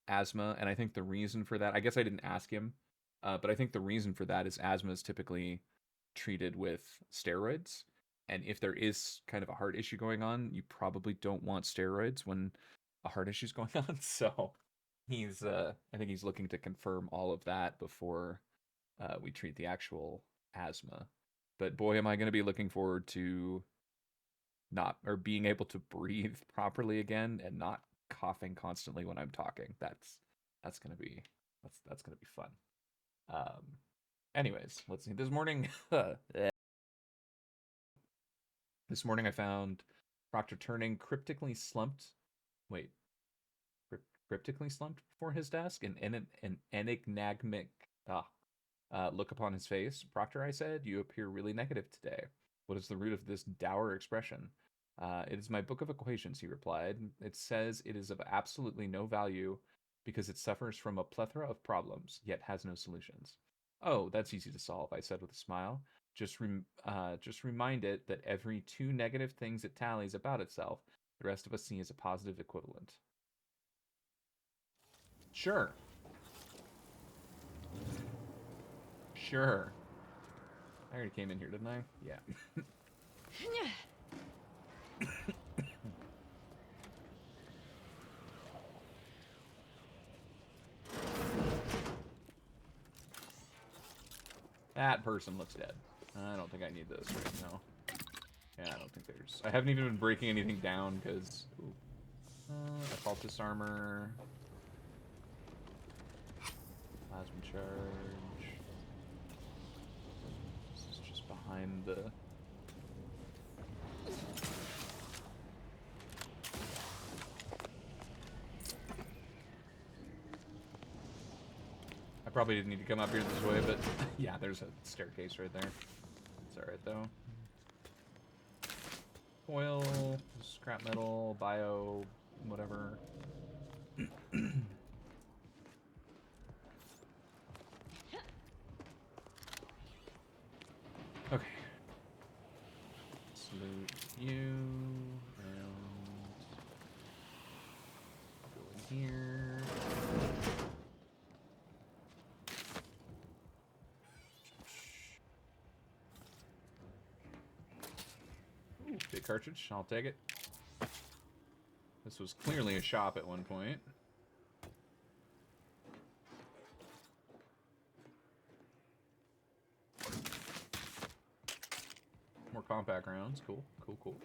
asthma, and I think the reason for that, I guess I didn't ask him, but I think the reason for that is asthma is typically treated with steroids, and if there is kind of a heart issue going on, you probably don't want steroids when a heart issue is going on. So I think he's looking to confirm all of that before we treat the actual asthma. But boy, am I going to be looking forward to being able to breathe properly again and not coughing constantly when I'm talking. That's gonna be fun. Anyways, let's see. This morning I found Proctor turning cryptically slumped before his desk, and an enigmatic look upon his face. "Proctor," I said, "you appear really negative today. What is the root of this dour expression?" "It is my book of equations," he replied. "It says it is of absolutely no value because it suffers from a plethora of problems, yet has no solutions." "Oh, that's easy to solve," I said with a smile. Just remind it that every 2 negative things it tallies about itself, the rest of us see as a positive equivalent." Sure. I already came in here, didn't I? Yeah. That person looks dead. I don't think I need this right now. Yeah, I don't think there's... I haven't even been breaking anything down, because... Occultist armor... Plasma charge... This is just behind the... I probably didn't need to come up here this way, but yeah, there's a staircase right there. It's alright though. Oil, scrap metal, bio, whatever. cartridge. I'll take it. This was clearly a shop at one point. More compact rounds. Cool, cool, cool.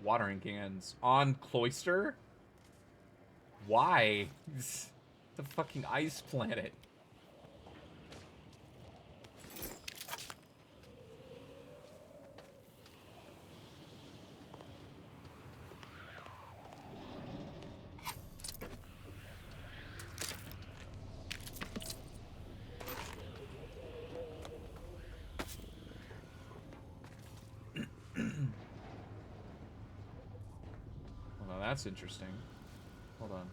Watering cans on Cloister? Why? It's the fucking ice planet. Well, now that's interesting. Hold on.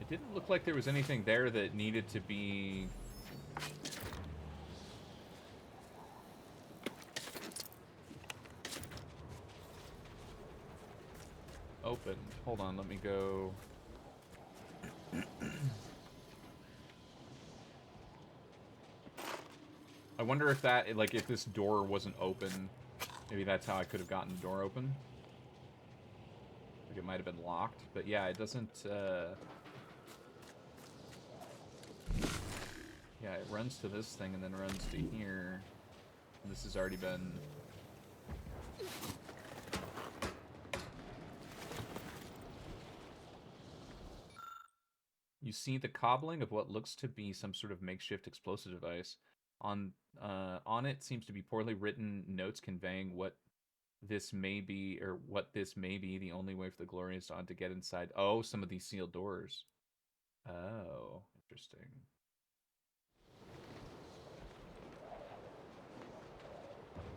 It didn't look like there was anything there that needed to be... opened. Hold on, let me go... I wonder if that, like, if this door wasn't open, maybe that's how I could have gotten the door open. Like, it might have been locked, but yeah, it doesn't, yeah, it runs to this thing and then runs to here. And this has already been... You see the cobbling of what looks to be some sort of makeshift explosive device. On it seems to be poorly written notes conveying what this may be, or what this may be. The only way for the Glorious Dawn to get inside. Oh, some of these sealed doors. Oh, interesting.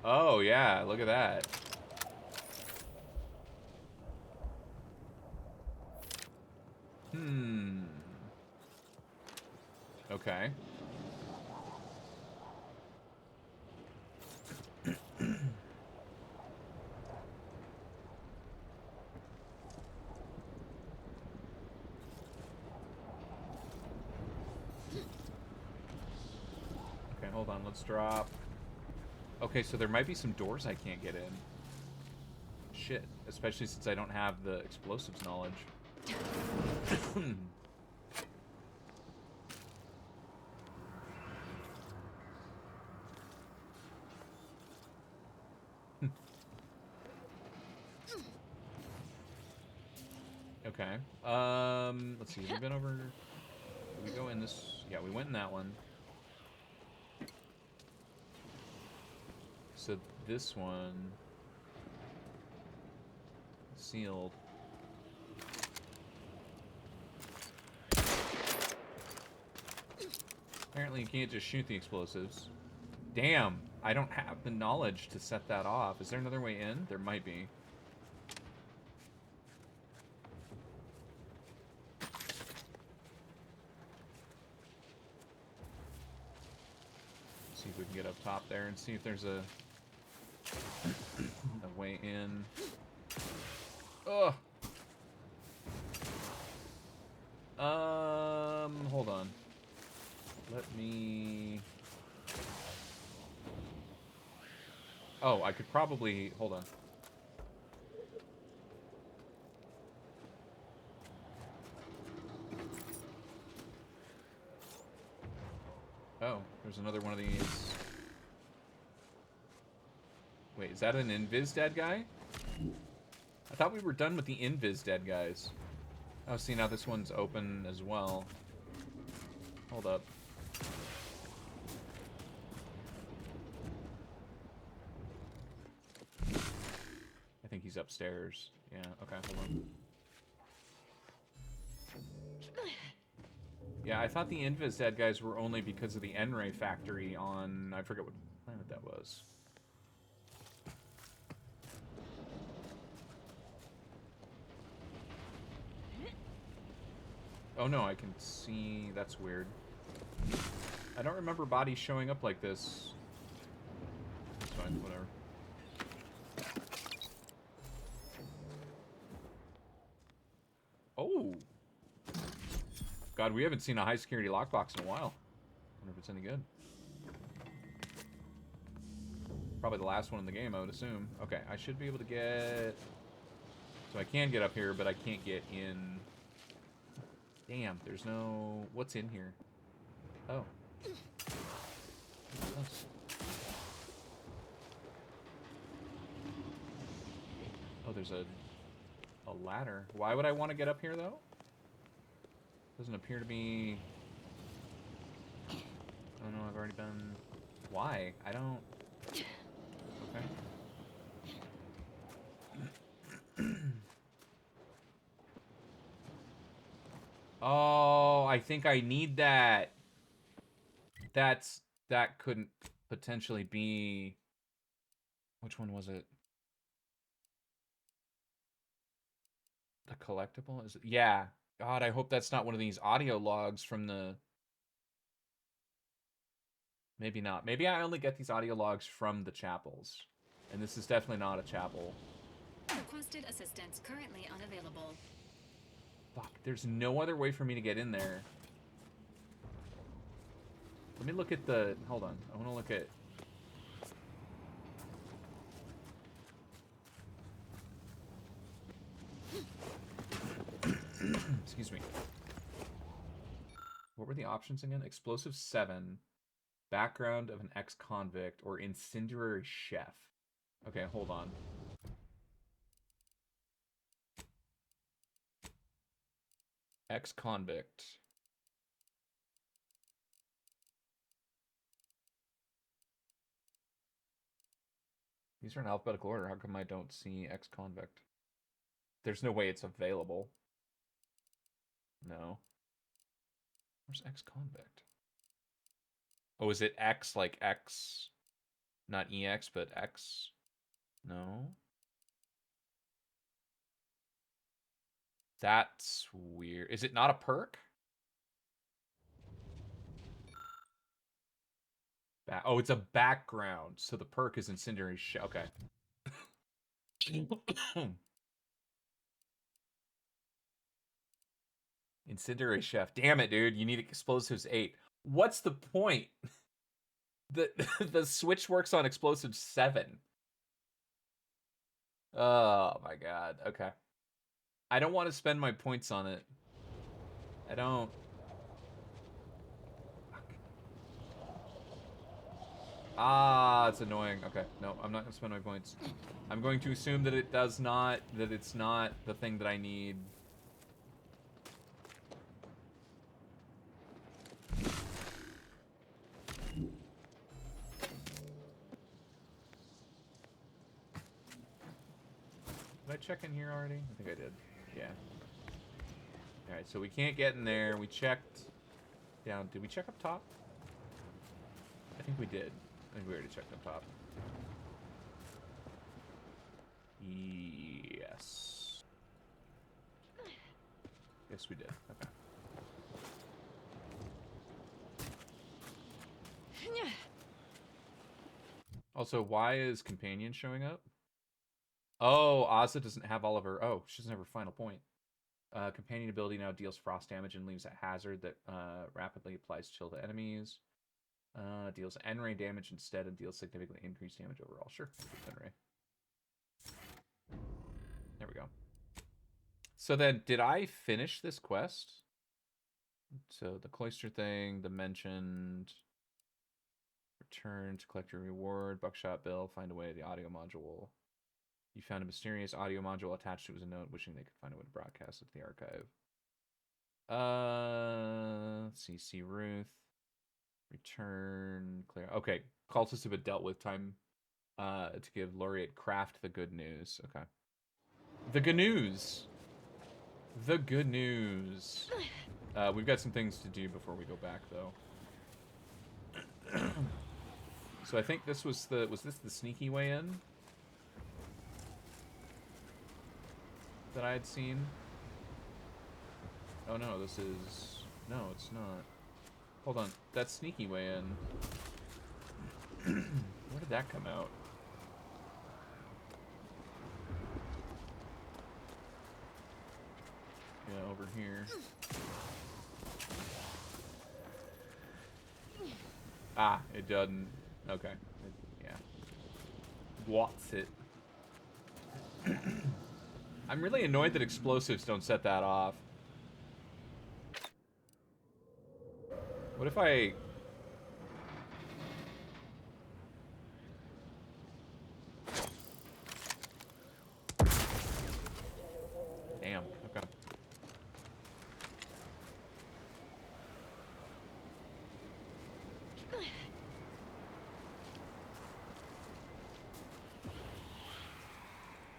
Oh, yeah, look at that. Okay. Okay, hold on, let's drop. Okay, so there might be some doors I can't get in. Shit, especially since I don't have the explosives knowledge. Okay. Let's see. We've been over. Did we go in this? Yeah, we went in that one. So this one sealed. Apparently, you can't just shoot the explosives. Damn, I don't have the knowledge to set that off. Is there another way in? There might be. See if we can get up top there and see if there's a way in. Ugh. Hold on. Let me... Oh, I could probably... Hold on. Oh, there's another one of these. Wait, is that an Invis dead guy? I thought we were done with the Invis dead guys. Oh, see, now this one's open as well. Hold up. I think he's upstairs. Yeah, okay, hold on. Yeah, I thought the Invis dead guys were only because of the N-Ray factory on... I forget what planet that was. Oh no, I can see... That's weird. I don't remember bodies showing up like this mind. Whatever. Oh. God, we haven't seen a high security lockbox in a while. Wonder if it's any good. Probably the last one in the game, I would assume. Okay, I should be able to get... So I can get up here, but I can't get in... Damn, there's no... What's in here? Oh. What's this? Oh, there's a ladder. Why would I want to get up here, though? Doesn't appear to be... Oh no, I've already been... Why? I don't... Okay. Oh, I think I need that. That couldn't potentially be... Which one was it? The collectible? Is it? Yeah. God, I hope that's not one of these audio logs from the... Maybe not. Maybe I only get these audio logs from the chapels. And this is definitely not a chapel. Requested assistance currently unavailable. Fuck, there's no other way for me to get in there. Let me look at the... Hold on. I want to look at... Excuse me. What were the options again? Explosive 7, background of an ex-convict, or incendiary chef. Okay, hold on. Ex-convict. These are in alphabetical order. How come I don't see ex-convict? There's no way it's available. No. Where's ex-convict? Oh, is it X like X? Not EX, but X? No. That's weird. Is it not a perk? Oh, it's a background. So the perk is incendiary shell. Okay. Incendiary chef. Damn it, dude. You need explosives 8. What's the point? The switch works on explosives 7. Oh my god. Okay. I don't want to spend my points on it. I don't. Fuck. Ah, it's annoying. Okay. No, I'm not going to spend my points. I'm going to assume that it does not, that it's not the thing that I need. Did I check in here already? I think I did. Yeah. Alright, so we can't get in there. We checked down. Did we check up top? I think we did. I think we already checked up top. Yes. Yes, we did. Okay. Also, why is Companion showing up? Oh, Ozza doesn't have all of her... Oh, she doesn't have her final point. Companion ability now deals frost damage and leaves a hazard that rapidly applies chill to enemies. Deals N-ray damage instead and deals significantly increased damage overall. Sure, N-ray. There we go. So then, did I finish this quest? So the cloister thing, the mentioned... Return to collect your reward, buckshot bill, find a way to the audio module. You found a mysterious audio module attached to it was a note wishing they could find a way to broadcast it to the archive. Let's see Ruth. Return, clear. Okay, cultists have been dealt with. Time to give Laureate Craft the good news. Okay. The good news. The good news. We've got some things to do before we go back, though. So I think this was this the sneaky way in that I had seen? Oh no, this is... No, it's not. Hold on, that sneaky way in. Where did that come out? over here. Ah, it doesn't. Okay. Yeah. What's it? I'm really annoyed that explosives don't set that off. What if I... Damn, okay.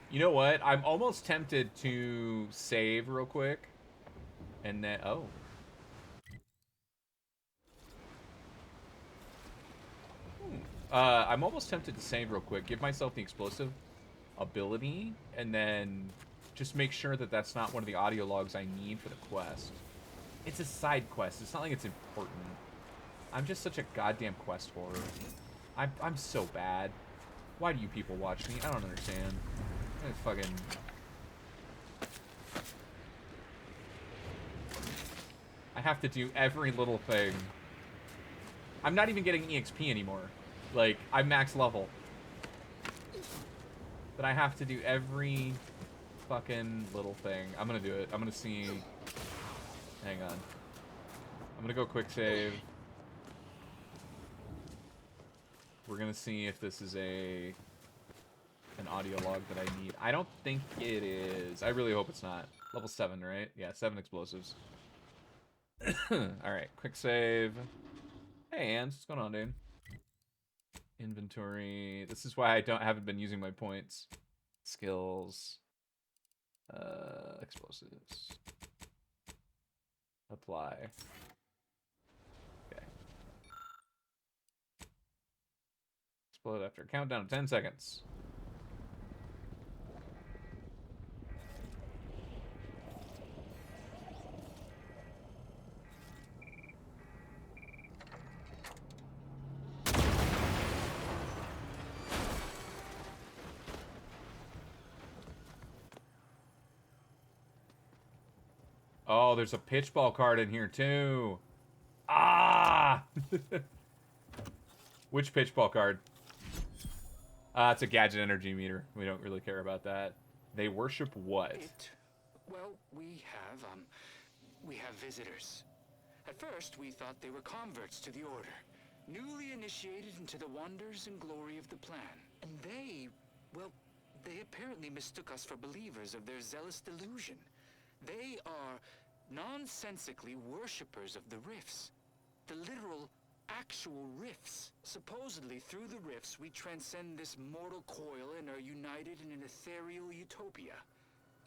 You know what? I'm almost tempted to save real quick. And then... Oh. I'm almost tempted to save real quick. Give myself the explosive ability. And then just make sure that that's not one of the audio logs I need for the quest. It's a side quest. It's not like it's important. I'm just such a goddamn quest whore. I'm so bad. Why do you people watch me? I don't understand. I fucking... I have to do every little thing. I'm not even getting EXP anymore. Like, I'm max level. But I have to do every fucking little thing. I'm gonna do it. I'm gonna see... Hang on. I'm gonna go quick save. We're gonna see if this is an audio log that I need. I don't think it is. I really hope it's not. Level 7, right? Yeah, 7 explosives. Alright, quick save. Hey, Ans, what's going on, dude? Inventory. This is why I haven't been using my points. Skills. Explosives. Apply. Okay. Explode after a countdown of 10 seconds. Oh, there's a pitch ball card in here too. Ah! Which pitch ball card? It's a gadget energy meter. We don't really care about that. They worship what? Well, we have visitors. At first, we thought they were converts to the Order, newly initiated into the wonders and glory of the plan. And they apparently mistook us for believers of their zealous delusion. They are nonsensically worshippers of the rifts. The literal, actual rifts. Supposedly, through the rifts, we transcend this mortal coil and are united in an ethereal utopia.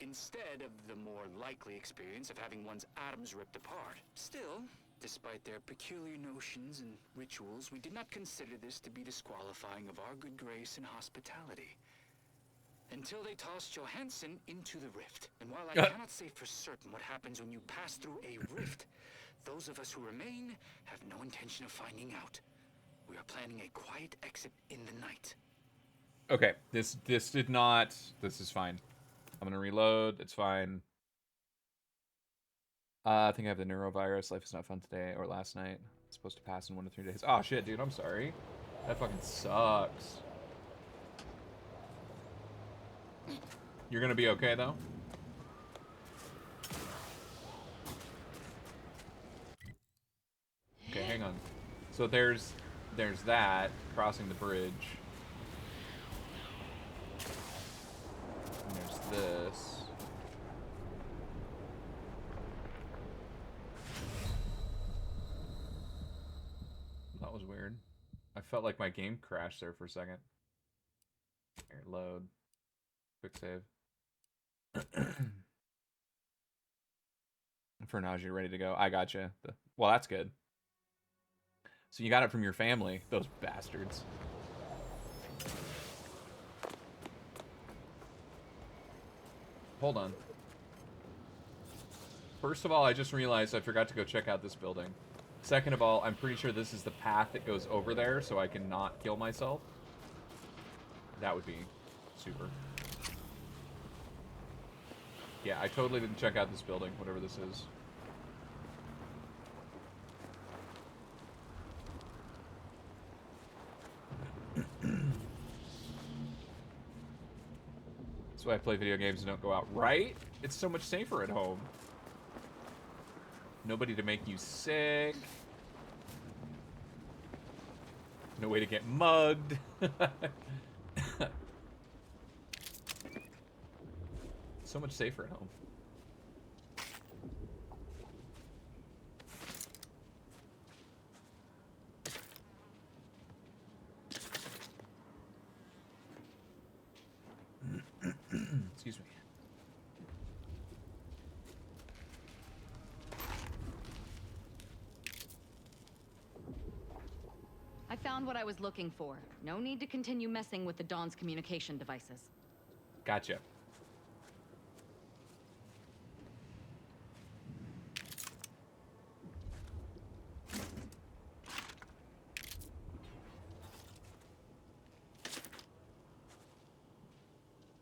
Instead of the more likely experience of having one's atoms ripped apart. Still, despite their peculiar notions and rituals, we did not consider this to be disqualifying of our good grace and hospitality. Until they tossed Johansson into the rift. And while I cannot say for certain what happens when you pass through a rift, those of us who remain have no intention of finding out. We are planning a quiet exit in the night. Okay, this did not... This is fine. I'm gonna reload. It's fine. I think I have the neurovirus. Life is not fun today or last night. It's supposed to pass in 1 to 3 days. Oh shit, dude, I'm sorry. That fucking sucks. You're gonna be okay though? Okay, hang on. So there's that crossing the bridge. And there's this. That was weird. I felt like my game crashed there for a second. Here, load. Quick save. For now, you're ready to go. I gotcha. Well, that's good. So you got it from your family, those bastards. Hold on. First of all, I just realized I forgot to go check out this building. Second of all, I'm pretty sure this is the path that goes over there, so I can not kill myself. That would be super. Yeah, I totally didn't check out this building, whatever this is. That's why I play video games and don't go out. Right? It's so much safer at home. Nobody to make you sick. No way to get mugged. So much safer at home. Excuse me. I found what I was looking for. No need to continue messing with the Dawn's communication devices. Gotcha.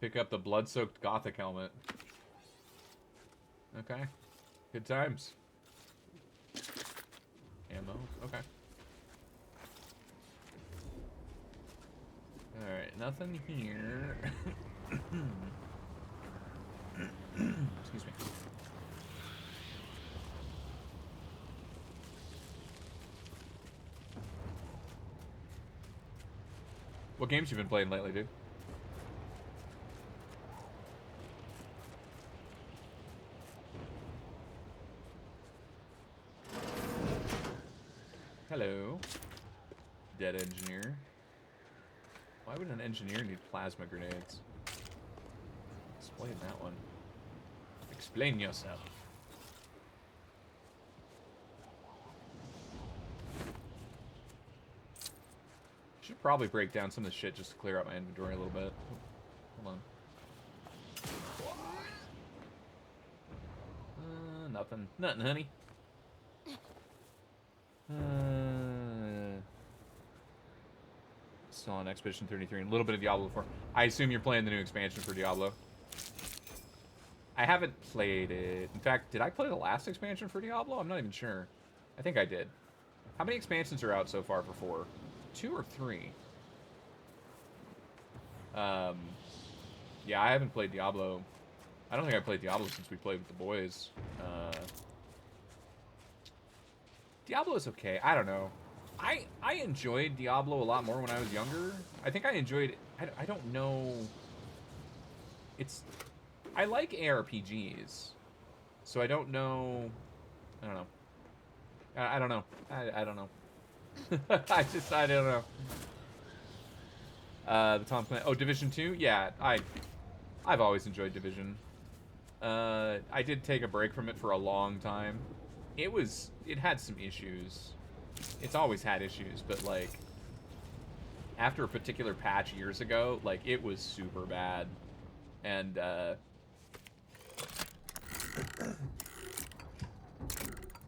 Pick up the blood-soaked Gothic helmet. Okay. Good times. Ammo. Okay. Alright, nothing here. Excuse me. What games you been playing lately, dude? Hello. Dead engineer. Why would an engineer need plasma grenades? Explain that one. Explain yourself. Should probably break down some of the shit just to clear out my inventory a little bit. Hold on. Nothing. Nothing, honey. Still on Expedition 33 and a little bit of Diablo 4. I assume you're playing the new expansion for Diablo. I haven't played it. In fact, did I play the last expansion for Diablo? I'm not even sure. I think I did. How many expansions are out so far for 4? 2 or 3? Yeah, I haven't played Diablo. I don't think I played Diablo since we played with the boys. Diablo's okay. I don't know. I enjoyed Diablo a lot more when I was younger. I think I enjoyed... I don't know... It's... I like ARPGs. So I don't know... I don't know. I don't know. I don't know. I don't know. The Tom Clancy... Oh, Division 2? Yeah, I've always enjoyed Division. I did take a break from it for a long time. It had some issues. It's always had issues, but like after a particular patch years ago, like it was super bad. And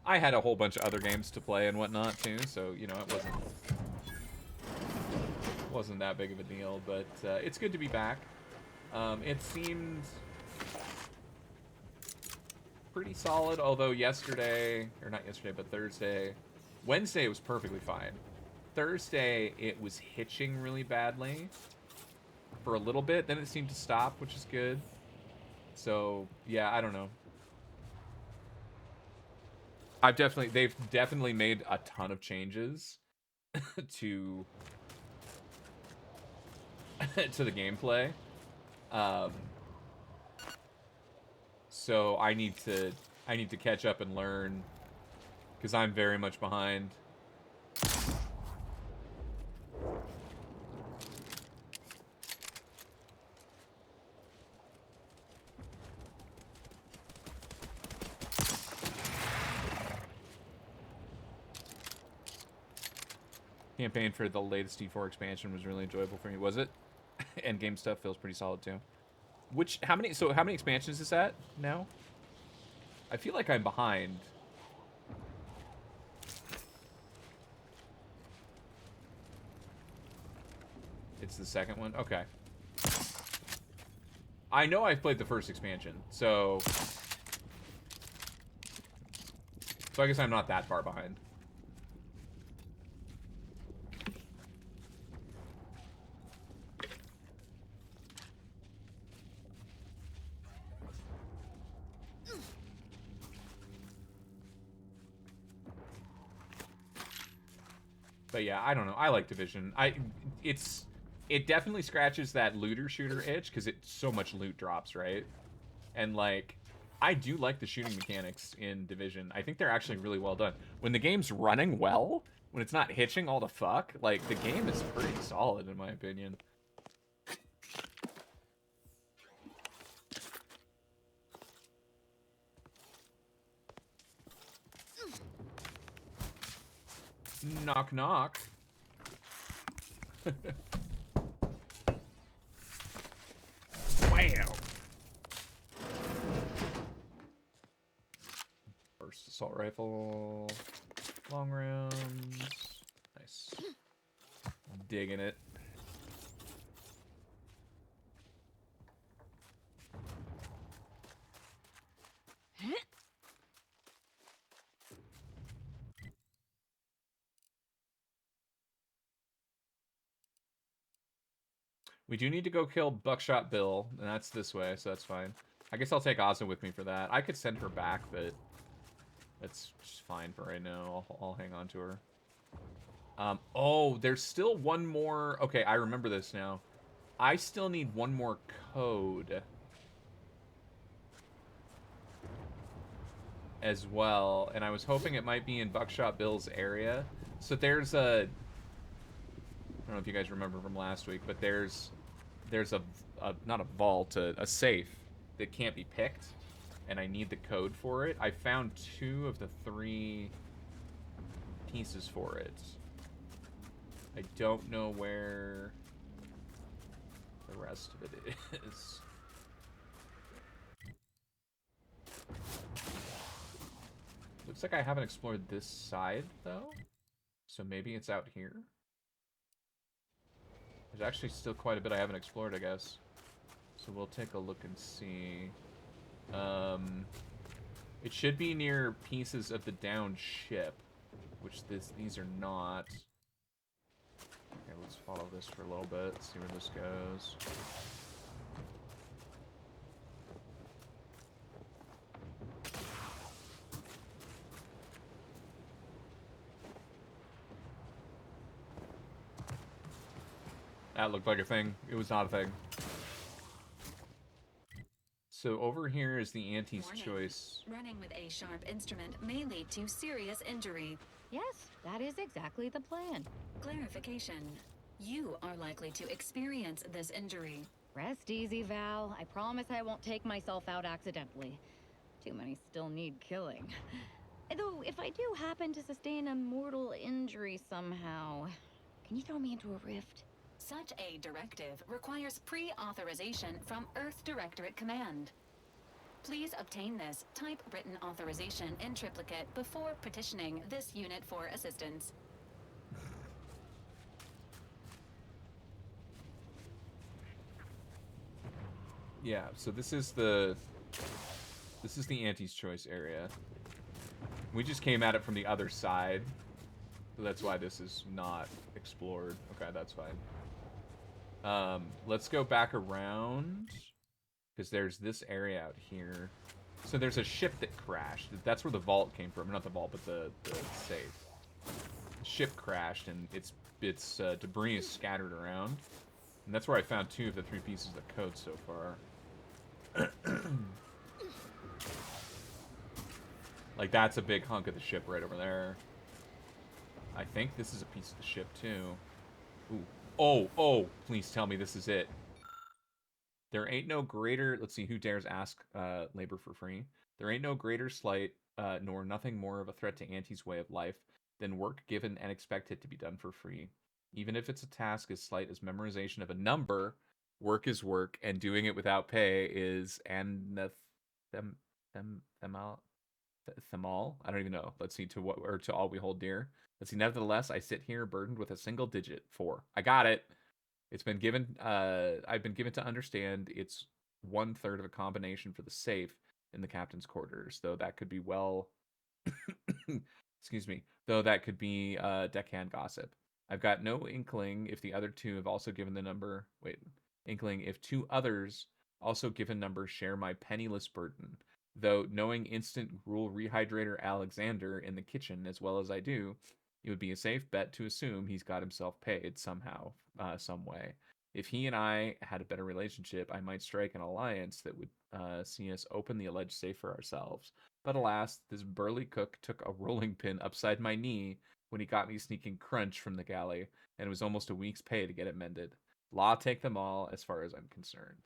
I had a whole bunch of other games to play and whatnot too, so you know it wasn't that big of a deal, but it's good to be back. It seemed pretty solid, although yesterday, or not yesterday, but Wednesday it was perfectly fine. Thursday it was hitching really badly for a little bit, then it seemed to stop, which is good. So yeah, I don't know. They've definitely made a ton of changes to the gameplay. So I need to catch up and learn, because I'm very much behind. Campaign for the latest D4 expansion was really enjoyable for me. Was it? Endgame stuff feels pretty solid too. How many expansions is that now? I feel like I'm behind. It's the second one? Okay. I know I've played the first expansion, so I guess I'm not that far behind. But yeah, I don't know. I like Division. It definitely scratches that looter shooter itch because it's so much loot drops, right? And like, I do like the shooting mechanics in Division. I think they're actually really well done. When the game's running well, when it's not hitching all the fuck, like the game is pretty solid in my opinion. Knock knock. Wow. First assault rifle, long rounds. Nice. Digging it. We do need to go kill Buckshot Bill, and that's this way, so that's fine. I guess I'll take Ozma with me for that. I could send her back, but that's just fine for right now. I'll hang on to her. Oh, there's still one more. Okay, I remember this now. I still need one more code as well, and I was hoping it might be in Buckshot Bill's area. So there's a... I don't know if you guys remember from last week, but there's a not a vault, a safe that can't be picked, and I need the code for it. I found 2 of the 3 pieces for it. I don't know where the rest of it is. Looks like I haven't explored this side, though. So maybe it's out here? There's actually still quite a bit I haven't explored, I guess. So we'll take a look and see. It should be near pieces of the downed ship, which these are not. Okay, let's follow this for a little bit, see where this goes. That looked like a thing. It was not a thing. So over here is the Auntie's choice. Running with a sharp instrument may lead to serious injury. Yes, that is exactly the plan. Clarification. You are likely to experience this injury. Rest easy, Val. I promise I won't take myself out accidentally. Too many still need killing. Though, if I do happen to sustain a mortal injury somehow, can you throw me into a rift? Such a directive requires pre-authorization from Earth Directorate Command. Please obtain this typewritten authorization in triplicate before petitioning this unit for assistance. Yeah, so this is the Auntie's choice area. We just came at it from the other side, so that's why this is not explored. Okay, that's fine. Let's go back around, because there's this area out here. So there's a ship that crashed. That's where the vault came from. Not the vault, but the safe. The ship crashed, and its debris is scattered around. And that's where I found 2 of the 3 pieces of code so far. Like, that's a big hunk of the ship right over there. I think this is a piece of the ship, too. Ooh. Oh, please tell me this is it. There ain't no greater... Let's see, who dares ask labor for free? There ain't no greater slight, nor nothing more of a threat to Auntie's way of life than work given and expected to be done for free. Even if it's a task as slight as memorization of a number, work is work, and doing it without pay is anathemal. I don't even know. Let's see, to what, or to all we hold dear. Let's see, nevertheless, I sit here burdened with a single digit, 4. I got it. It's been given, I've been given to understand it's 1/3 of a combination for the safe in the captain's quarters, though that could be well excuse me, though that could be deckhand gossip. I've got no inkling if the other two have also given the number. Wait, inkling if two others also given numbers share my penniless burden. Though knowing instant gruel rehydrator Alexander in the kitchen as well as I do, it would be a safe bet to assume he's got himself paid somehow, some way. If he and I had a better relationship, I might strike an alliance that would see us open the alleged safe for ourselves. But alas, this burly cook took a rolling pin upside my knee when he got me sneaking crunch from the galley, and it was almost a week's pay to get it mended. Law take them all, as far as I'm concerned.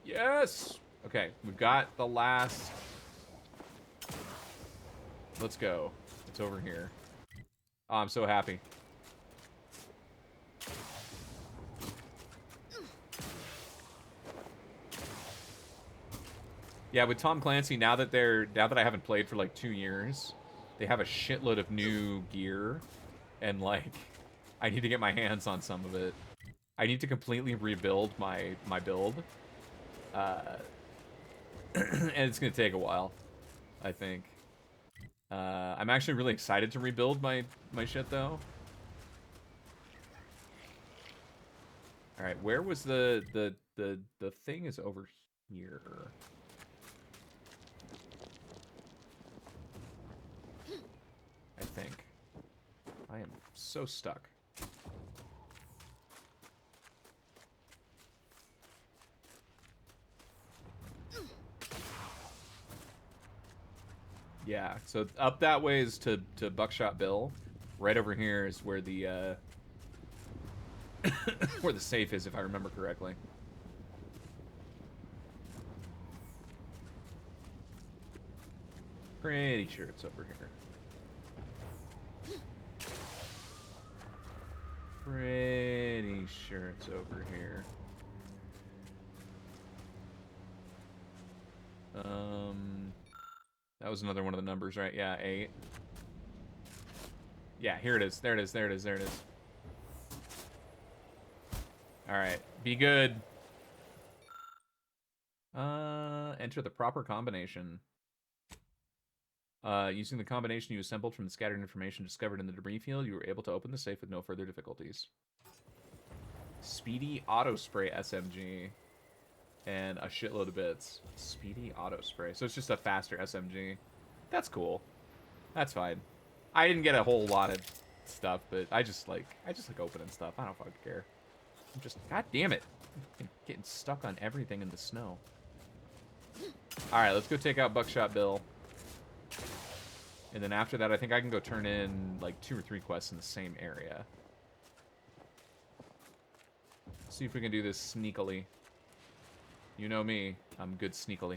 Yes! Okay, we've got the last... Let's go. It's over here. Oh, I'm so happy. Yeah, with Tom Clancy, now that I haven't played for like 2 years, they have a shitload of new gear, and like, I need to get my hands on some of it. I need to completely rebuild my build, and it's gonna take a while, I think. I'm actually really excited to rebuild my shit though. All right, where was the thing is over here. I think. I am so stuck. Yeah, so up that way is to Buckshot Bill. Right over here is where the where the safe is, if I remember correctly. Pretty sure it's over here. Pretty sure it's over here. That was another one of the numbers, right? Yeah, 8. Yeah, here it is. There it is. There it is. There it is. All right. Be good. Enter the proper combination. Using the combination you assembled from the scattered information discovered in the debris field, you were able to open the safe with no further difficulties. Speedy auto spray SMG. And a shitload of bits. Speedy auto spray. So it's just a faster SMG. That's cool. That's fine. I didn't get a whole lot of stuff, but I just like opening stuff. I don't fucking care. I'm just, god damn it. I'm getting stuck on everything in the snow. Alright, let's go take out Buckshot Bill. And then after that, I think I can go turn in like 2 or 3 quests in the same area. See if we can do this sneakily. You know me, I'm good sneakily.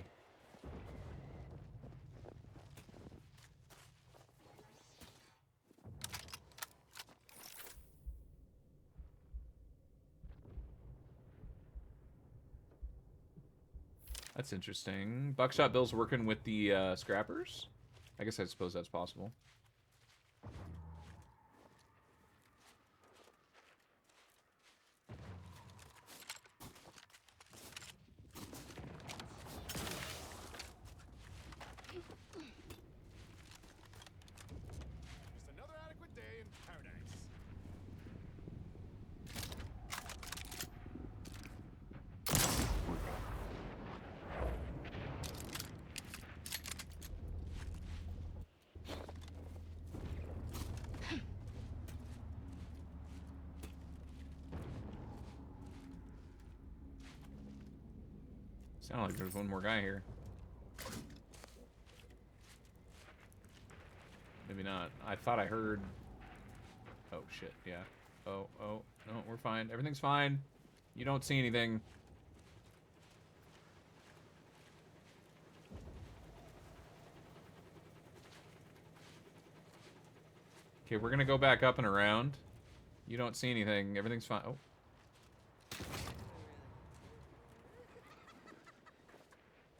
That's interesting. Buckshot Bill's working with the scrappers? I guess I suppose that's possible. Sound like there's one more guy here. Maybe not. I thought I heard... Oh, shit, yeah. Oh, no, we're fine. Everything's fine. You don't see anything. Okay, we're gonna go back up and around. You don't see anything. Everything's fine. Oh.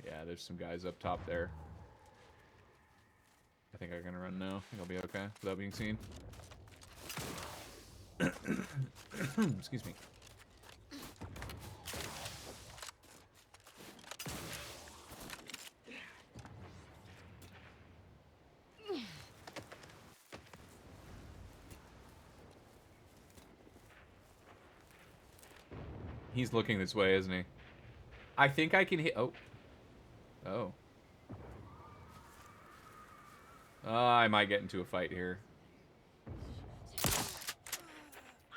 Yeah, there's some guys up top there. I think I'm gonna run now. I think I'll be okay without being seen. Excuse me. He's looking this way, isn't he? I think I can hit... Oh. Oh. I might get into a fight here.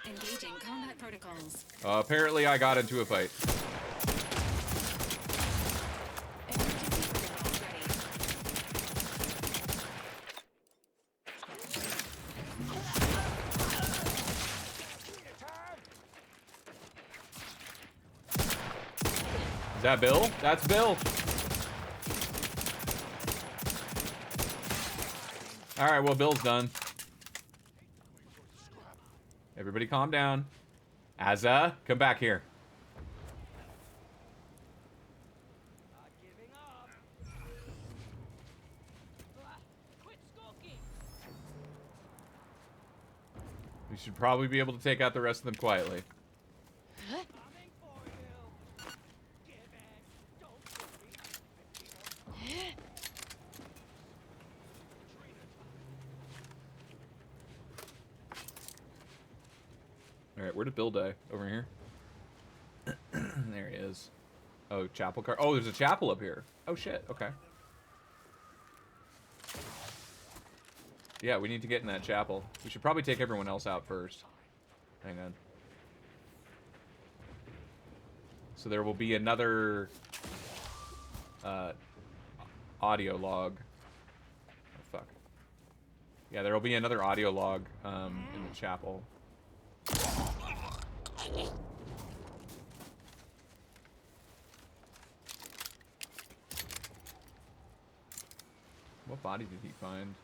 Engaging combat protocols. Apparently I got into a fight. Is that Bill? That's Bill. Alright, well, Bill's done. Everybody calm down. Azza, come back here. We should probably be able to take out the rest of them quietly. Alright, where did Bill die? Over here? There he is. Oh, chapel car. Oh, there's a chapel up here. Oh, shit. Okay. Yeah, we need to get in that chapel. We should probably take everyone else out first. Hang on. So there will be another audio log. Oh, fuck. Yeah, there will be another audio log in the chapel. What body did he find?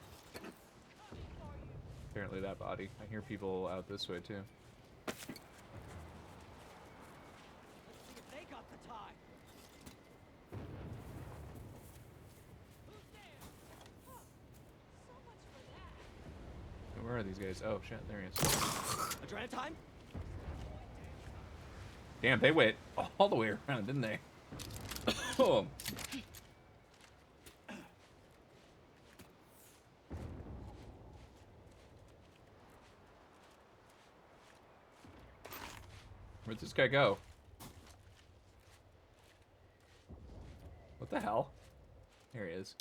Apparently that body. I hear people out this way too. Where are these guys? Oh shit, there he is. Adrenaline time? Damn, they went all the way around, didn't they? Oh. Where'd this guy go? What the hell? There he is.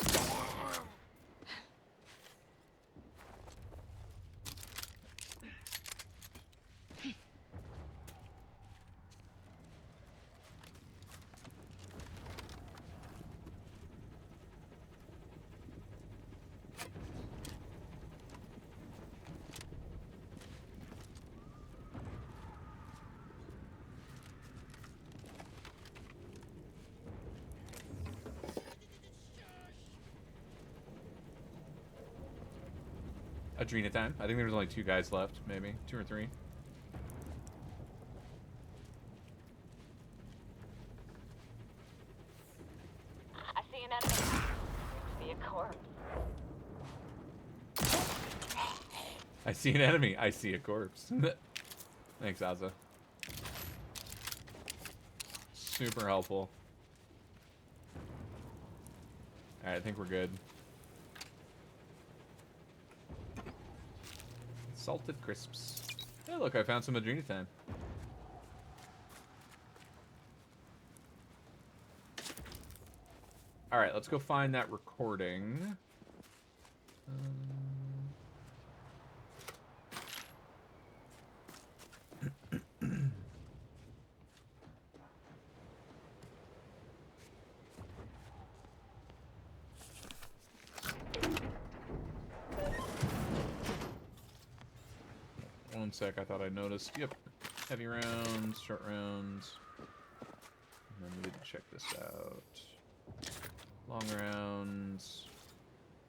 Adrena time. I think there was only 2 guys left, maybe 2 or 3. I see an enemy. See a corpse. I see an enemy. I see a corpse. Thanks, Azza. Super helpful. Alright, I think we're good. Salted crisps. Hey, look, I found some Adrena time. Alright, let's go find that recording. One sec, I thought I noticed. Yep. Heavy rounds, short rounds. And then we need to check this out. Long rounds.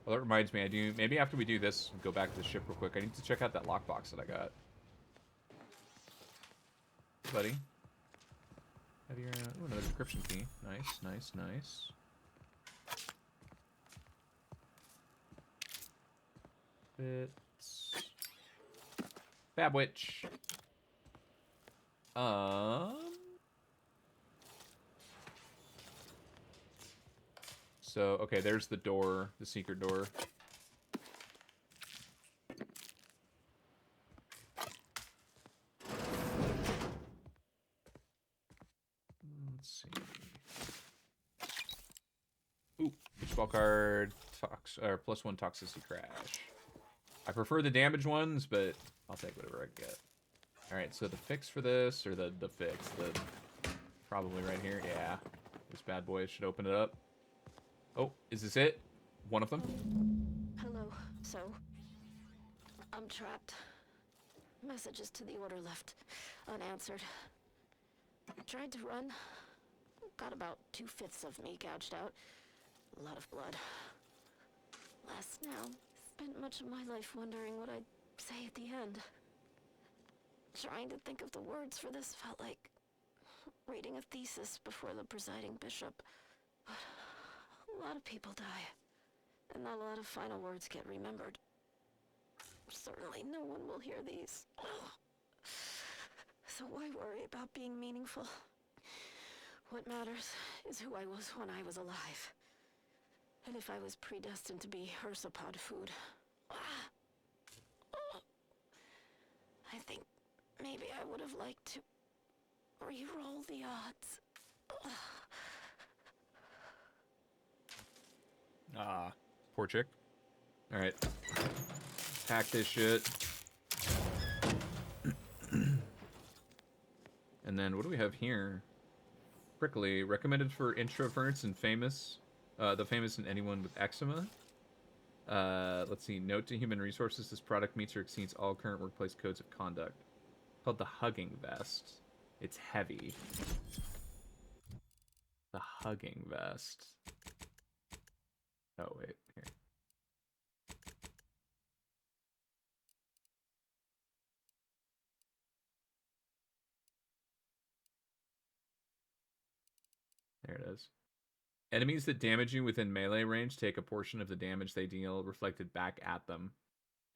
Well, that reminds me, maybe after we do this, go back to the ship real quick. I need to check out that lockbox that I got. Hey, buddy. Heavy round. Ooh, another decryption key. Nice, nice, nice. Bits. Fab Witch. So, okay, there's the door, the secret door. card, or +1 toxicity crash. I prefer the damage ones, but I'll take whatever I get. Alright, so the fix for this, or the fix, probably right here, yeah. This bad boy should open it up. Oh, is this it? One of them? Hello. So, I'm trapped. Messages to the Order left unanswered. Tried to run. Got about 2/5 of me gouged out. A lot of blood. Last now, spent much of my life wondering what I'd say at the end. Trying to think of the words for this felt like reading a thesis before the presiding bishop. But a lot of people die, and not a lot of final words get remembered. Certainly no one will hear these. So why worry about being meaningful? What matters is who I was when I was alive. And if I was predestined to be Ursapod food. I think maybe I would have liked to re-roll the odds. Ah, poor chick. Alright. Hack this shit. And then what do we have here? Prickly, recommended for introverts and famous. The famous and anyone with eczema. Let's see. Note to human resources: this product meets or exceeds all current workplace codes of conduct. Called the Hugging Vest. It's heavy. The Hugging Vest. Oh wait, here. There it is. Enemies that damage you within melee range take a portion of the damage they deal reflected back at them.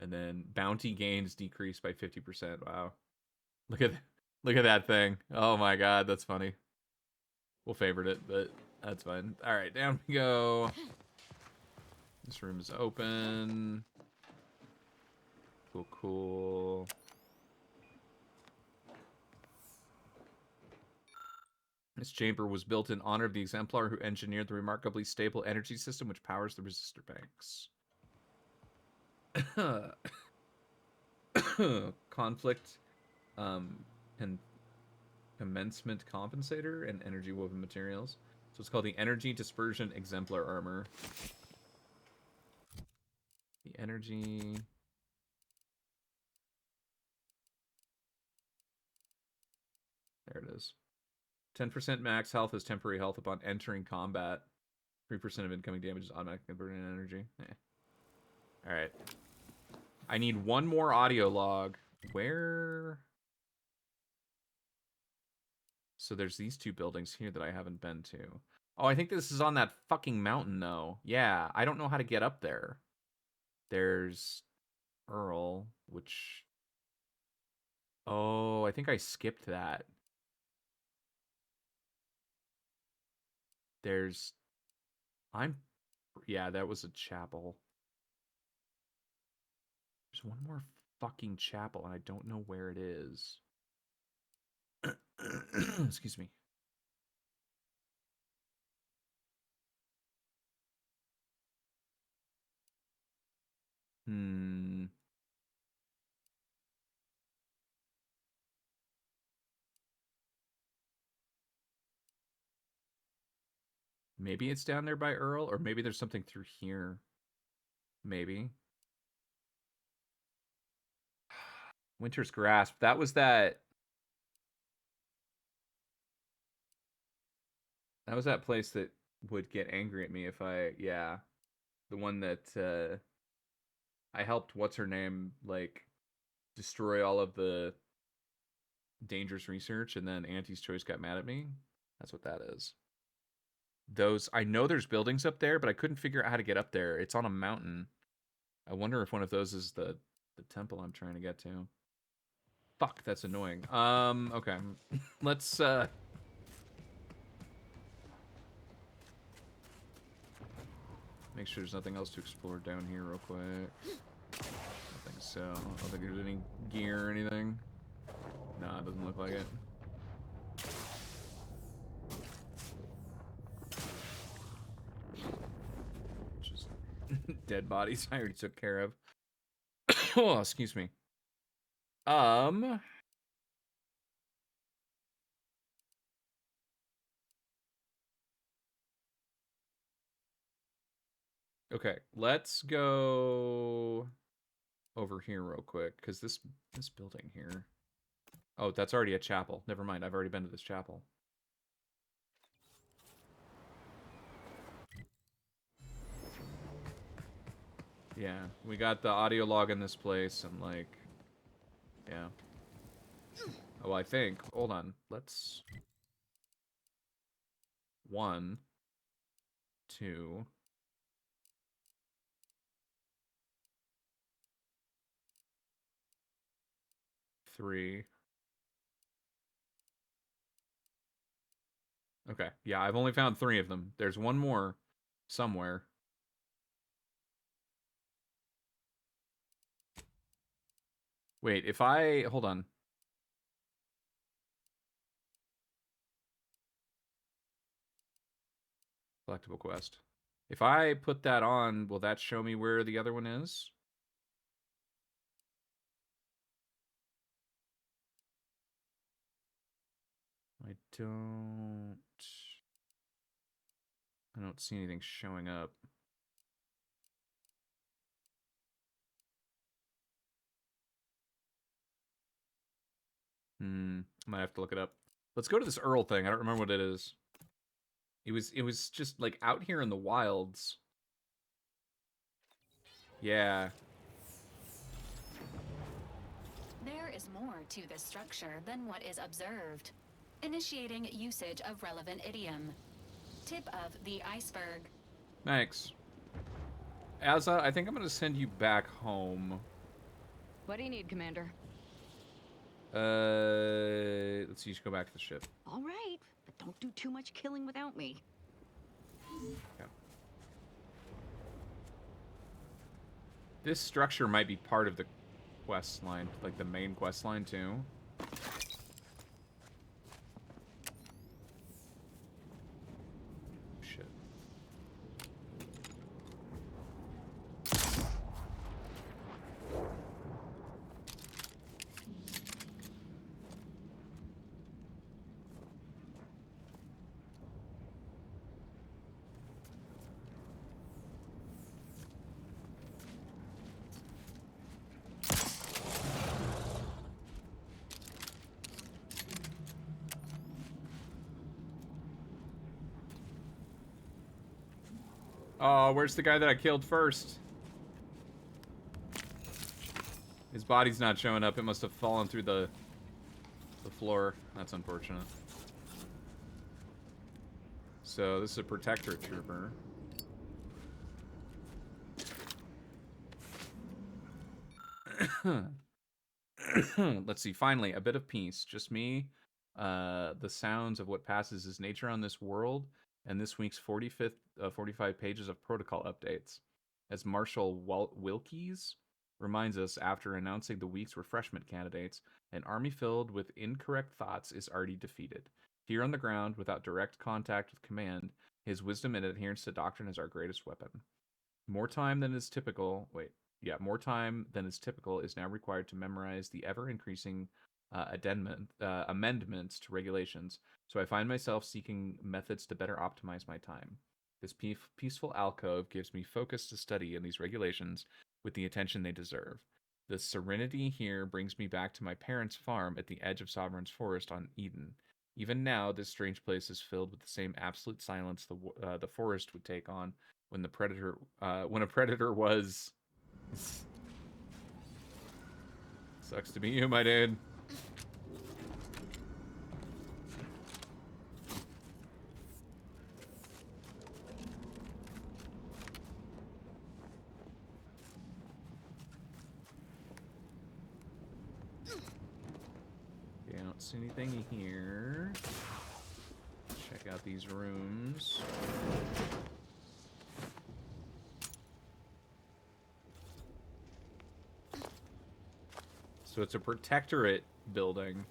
And then bounty gains decrease by 50%. Wow. Look at that thing. Oh my god, that's funny. We'll favorite it, but that's fine. Alright, down we go. This room is open. Cool, cool. This chamber was built in honor of the Exemplar who engineered the remarkably stable energy system which powers the resistor banks. Conflict and commencement compensator and energy woven materials. So it's called the Energy Dispersion Exemplar Armor. The energy... There it is. 10% max health is temporary health upon entering combat. 3% of incoming damage is automatically converted into energy. Alright. I need one more audio log. Where? So there's these two buildings here that I haven't been to. Oh, I think this is on that fucking mountain, though. Yeah, I don't know how to get up there. There's Earl, which... Oh, I think I skipped that. There's... Yeah, that was a chapel. There's one more fucking chapel, and I don't know where it is. Excuse me. Maybe it's down there by Earl, or maybe there's something through here. Maybe. Winter's Grasp. That was that... That was that place that would get angry at me if I... Yeah. The one that... I helped, what's-her-name, like, destroy all of the dangerous research, and then Auntie's Choice got mad at me. That's what that is. Those... I know there's buildings up there, but I couldn't figure out how to get up there. It's on a mountain. I wonder if one of those is the temple I'm trying to get to. Fuck, that's annoying. Okay. Let's, make sure there's nothing else to explore down here real quick. I think so. I don't think there's any gear or anything. Nah, it doesn't look like it. Dead bodies I already took care of. Oh, excuse me. Okay, let's go over here real quick, because this building here. Oh, that's already a chapel. Never mind, I've already been to this chapel. Yeah, we got the audio log in this place, and like, yeah. Oh, I think. Hold on. Let's. 1, 2. 3. Okay, yeah, I've only found 3 of them. There's one more somewhere. Wait, if I... Hold on. Collectible quest. If I put that on, will that show me where the other one is? I don't see anything showing up. I might have to look it up. Let's go to this Earl thing. I don't remember what it is. It was just like out here in the wilds. Yeah. There is more to this structure than what is observed. Initiating usage of relevant idiom. Tip of the iceberg. Thanks. Azza, I think I'm going to send you back home. What do you need, Commander? Let's see, you should go back to the ship. All right, but don't do too much killing without me. Okay. This structure might be part of the quest line, like the main quest line too. Shit. Oh, where's the guy that I killed first? His body's not showing up. It must have fallen through the floor. That's unfortunate. So this is a Protectorate trooper. Let's see. Finally, a bit of peace. Just me. The sounds of what passes as nature on this world, and this week's 45 pages of protocol updates. As Marshal Wilkes reminds us after announcing the week's refreshment candidates, an army filled with incorrect thoughts is already defeated. Here on the ground, without direct contact with command, his wisdom and adherence to doctrine is our greatest weapon. More time than is typical is now required to memorize the ever-increasing amendments to regulations, so I find myself seeking methods to better optimize my time. This peaceful alcove gives me focus to study in these regulations with the attention they deserve. The serenity here brings me back to my parents' farm at the edge of Sovereign's Forest on Eden. Even now, this strange place is filled with the same absolute silence the forest would take on when a predator was. Sucks to be you, my dude. Okay, I don't see anything here. Check out these rooms. So it's a Protectorate building.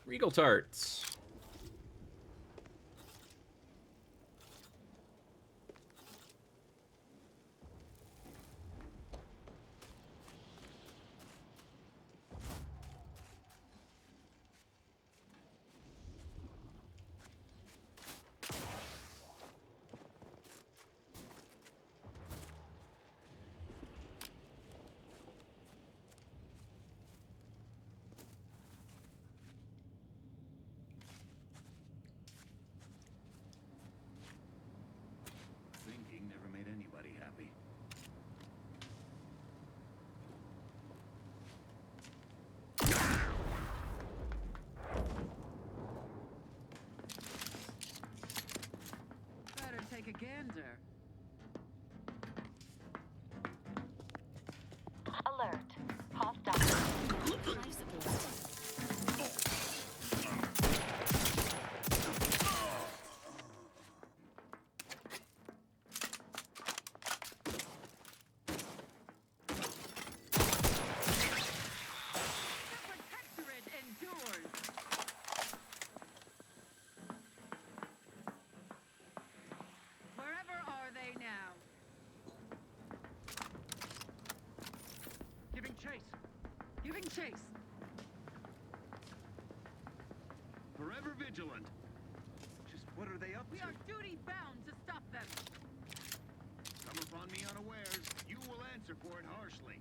Regal tarts. Thinking never made anybody happy. Better take a gander. Alert. Hostile. Life support. Protectorate endures. Wherever are they now? Giving chase. Giving chase. Forever vigilant. Just what are they up We to? are duty bound to stop them. Come upon me unawares. You will answer for it harshly.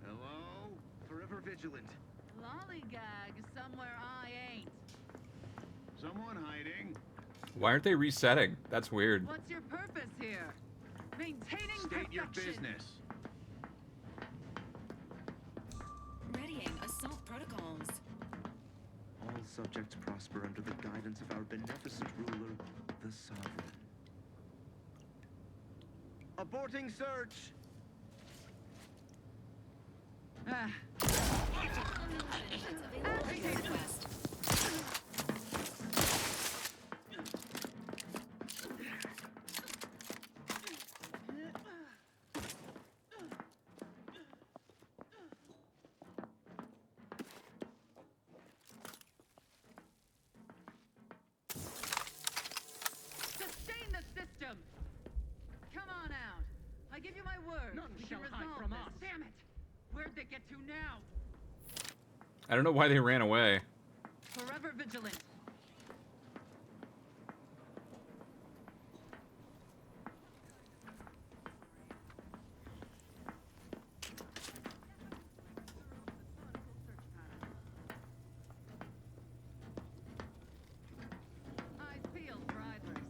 Hello? Forever vigilant. Lollygag somewhere I ain't. Someone hiding. Why aren't they resetting? That's weird. What's your purpose here? Maintaining State your perfection. business. Readying assault protocols. All subjects prosper under the guidance of our beneficent ruler, the Sovereign. Aborting search. Ah. Request. Sustain the system. Come on out. I give you my word. None We shall can hide resolve from this. us. Damn it. Where'd they get to now? I don't know why they ran away. Forever vigilant. Eyes peeled for idlers.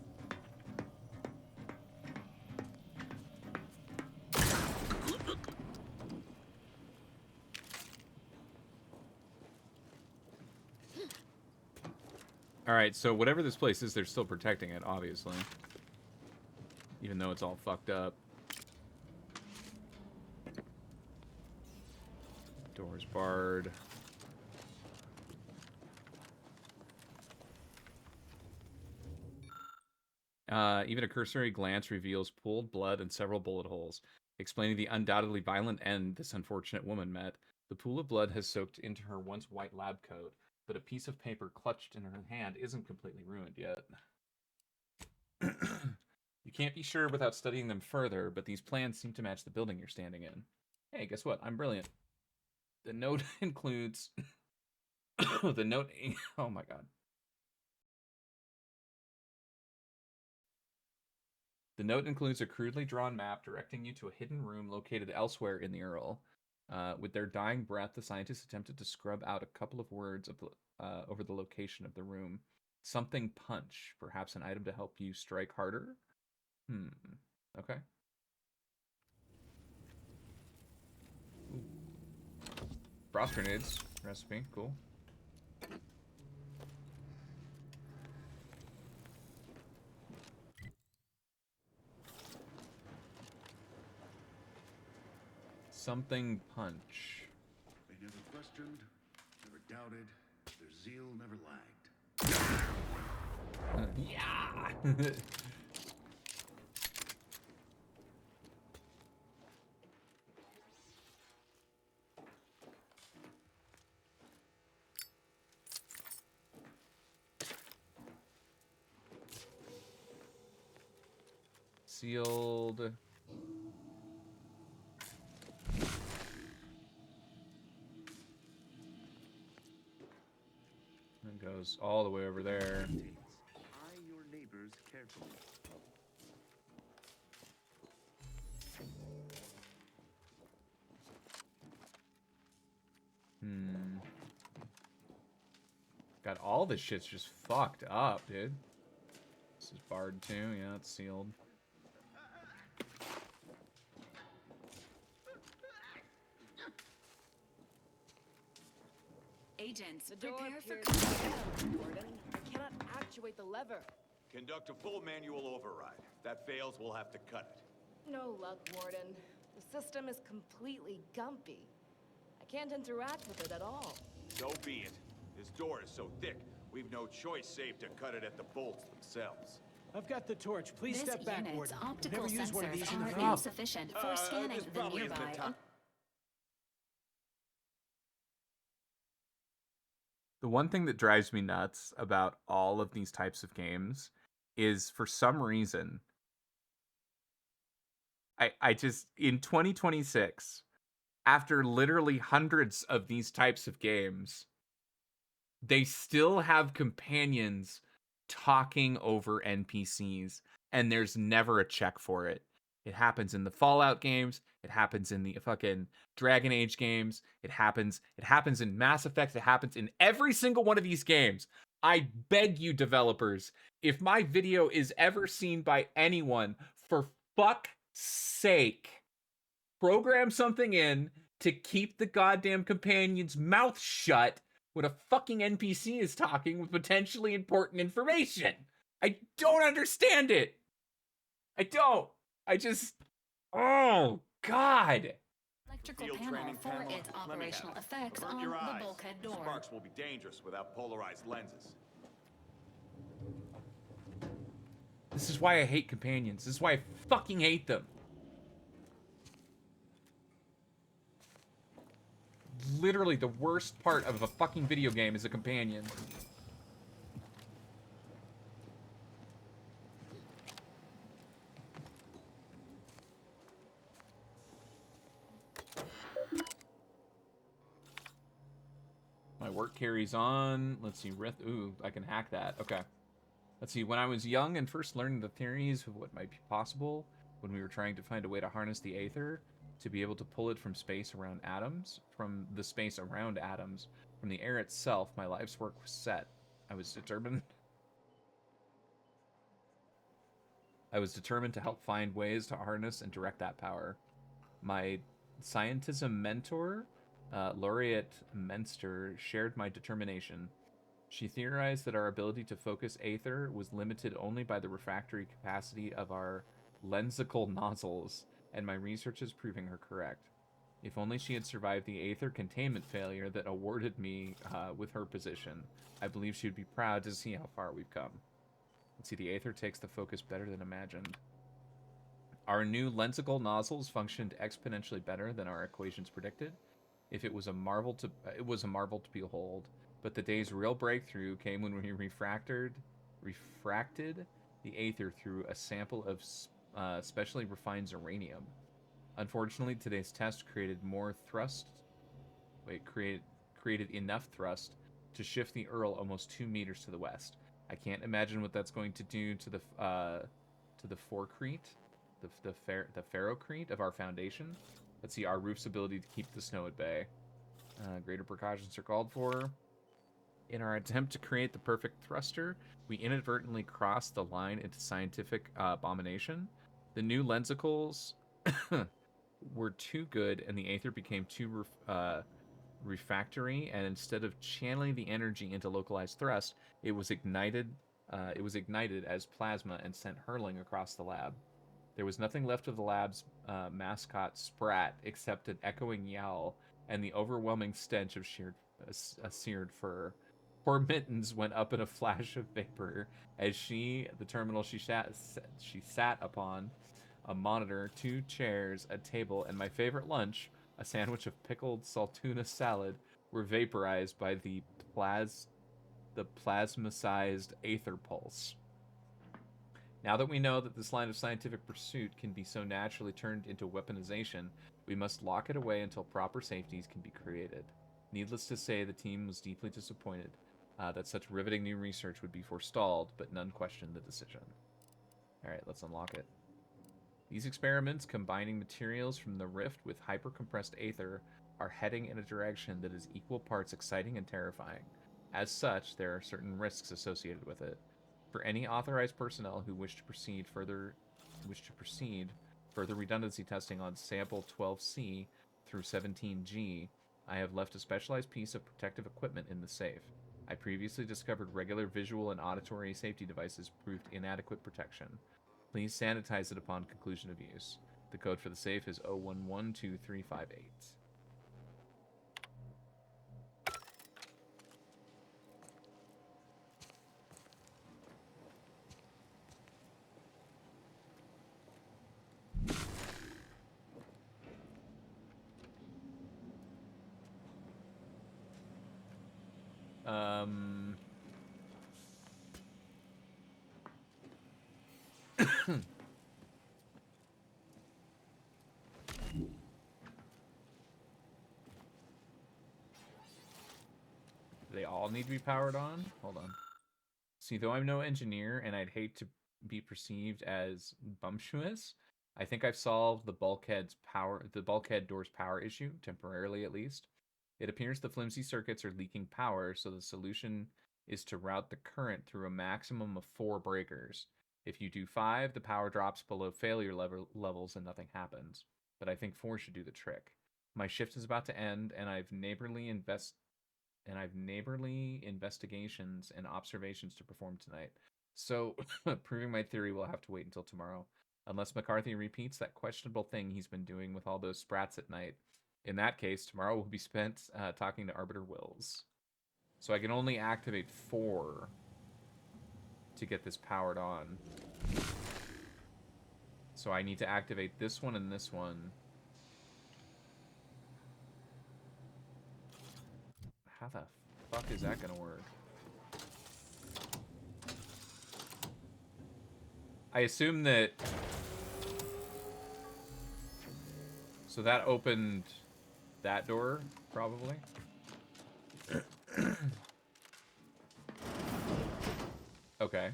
Alright, so whatever this place is, they're still protecting it, obviously. Even though it's all fucked up. Doors barred. Even a cursory glance reveals pooled blood and several bullet holes, explaining the undoubtedly violent end this unfortunate woman met. The pool of blood has soaked into her once white lab coat, but a piece of paper clutched in her hand isn't completely ruined yet. You can't be sure without studying them further, but these plans seem to match the building you're standing in. Hey, guess what? I'm brilliant. The note includes... the note... Oh my god. The note includes a crudely drawn map directing you to a hidden room located elsewhere in the Earl. With their dying breath, the scientists attempted to scrub out a couple of words of over the location of the room. Something punch, perhaps an item to help you strike harder? Okay. Ooh. Frost grenades recipe, cool. Something punch. They never questioned, never doubted. Their zeal never lagged. Yeah! sealed. It goes all the way over there. Eye your neighbors carefully. God, all this shit's just fucked up, dude. This is barred too. Yeah, it's sealed. Agents, The door prepare for appears to be down, Warden. I cannot actuate the lever. Conduct a full manual override. If that fails, we'll have to cut it. No luck, Warden. The system is completely gumpy. I can't interact with it at all. So be it. This door is so thick, we've no choice save to cut it at the bolts themselves. I've got the torch. Please this step back, unit's Warden. optical Never used one of these in the sensors field. are insufficient for scanning this the probably isn't nearby. the time. The one thing that drives me nuts about all of these types of games is, for some reason, I just, in 2026, after literally hundreds of these types of games, they still have companions talking over NPCs, and there's never a check for it. It happens in the Fallout games. It happens in the fucking Dragon Age games. It happens in Mass Effect. It happens in every single one of these games. I beg you, developers, if my video is ever seen by anyone, for fuck's sake, program something in to keep the goddamn companion's mouth shut when a fucking NPC is talking with potentially important information. I don't understand it. I don't. I just... Oh, God. Electrical Field panel training for panel. its Let me operational have it. effects Avert on your the eyes. bulkhead door. Sparks will be dangerous without polarized lenses. This is why I hate companions. This is why I fucking hate them. Literally the worst part of a fucking video game is a companion. My work carries on. Let's see, ooh, I can hack that. Okay. Let's see, when I was young and first learning the theories of what might be possible, when we were trying to find a way to harness the Aether, to be able to pull it from space around atoms, from the space around atoms, from the air itself, my life's work was set. I was determined to help find ways to harness and direct that power. My scientism mentor, Laureate Menster, shared my determination. She theorized that our ability to focus Aether was limited only by the refractory capacity of our lensical nozzles, and my research is proving her correct. If only she had survived the Aether containment failure that awarded me with her position, I believe she would be proud to see how far we've come. Let's see, the Aether takes the focus better than imagined. Our new lensical nozzles functioned exponentially better than our equations predicted. It was a marvel to behold. But the day's real breakthrough came when we refracted the Aether through a sample of specially refined uranium. Unfortunately, today's test created enough thrust to shift the Earl almost 2 meters to the west. I can't imagine what that's going to do to the forecrete, the ferrocrete of our foundation. Let's see, our roof's ability to keep the snow at bay. Greater precautions are called for. In our attempt to create the perfect thruster, we inadvertently crossed the line into scientific abomination. The new lensicles were too good, and the Aether became too refractory, and instead of channeling the energy into localized thrust, it was ignited as plasma and sent hurling across the lab. There was nothing left of the lab's mascot, Sprat, except an echoing yowl and the overwhelming stench of seared fur. Poor Mittens went up in a flash of vapor as the terminal she sat upon, a monitor, 2 chairs, a table, and my favorite lunch, a sandwich of pickled saltuna salad, were vaporized by the plasma-sized Aether pulse. Now that we know that this line of scientific pursuit can be so naturally turned into weaponization, we must lock it away until proper safeties can be created. Needless to say, the team was deeply disappointed that such riveting new research would be forestalled, but none questioned the decision. Alright, let's unlock it. These experiments, combining materials from the rift with hyper-compressed aether, are heading in a direction that is equal parts exciting and terrifying. As such, there are certain risks associated with it. For any authorized personnel who wish to proceed further redundancy testing on sample 12C through 17G, I have left a specialized piece of protective equipment in the safe. I previously discovered regular visual and auditory safety devices proved inadequate protection. Please sanitize it upon conclusion of use. The code for the safe is 01123558. They all need to be powered on? Hold on. See, though I'm no engineer and I'd hate to be perceived as bumptious, I think I've solved the bulkhead door's power issue, temporarily at least. It appears the flimsy circuits are leaking power, so the solution is to route the current through a maximum of 4 breakers. If you do 5, the power drops below failure levels and nothing happens. But I think 4 should do the trick. My shift is about to end, and I've neighborly investigations and observations to perform tonight. So, proving my theory will have to wait until tomorrow. Unless McCarthy repeats that questionable thing he's been doing with all those sprats at night. In that case, tomorrow will be spent talking to Arbiter Wills. So I can only activate 4 to get this powered on. So I need to activate this one and this one. How the fuck is that gonna work? I assume that... So that opened that door, probably. Okay.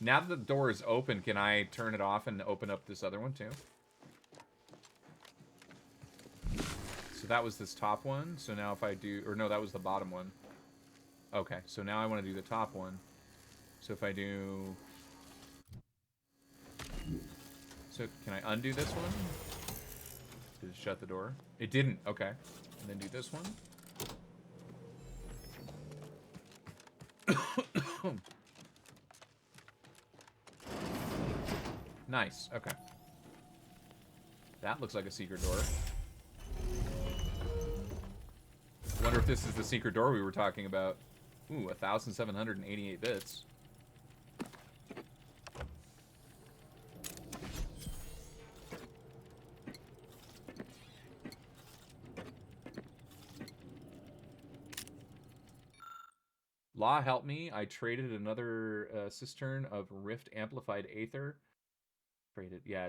Now that the door is open, can I turn it off and open up this other one too? So that was this top one. So now if I do... Or no, that was the bottom one. Okay, so now I want to do the top one. So if I do... So can I undo this one? Did it shut the door? It didn't. Okay. And then do this one. Nice. Okay. That looks like a secret door. Wonder if this is the secret door we were talking about. Ooh, 1,788 bits. Law help me. I traded another cistern of Rift Amplified Aether.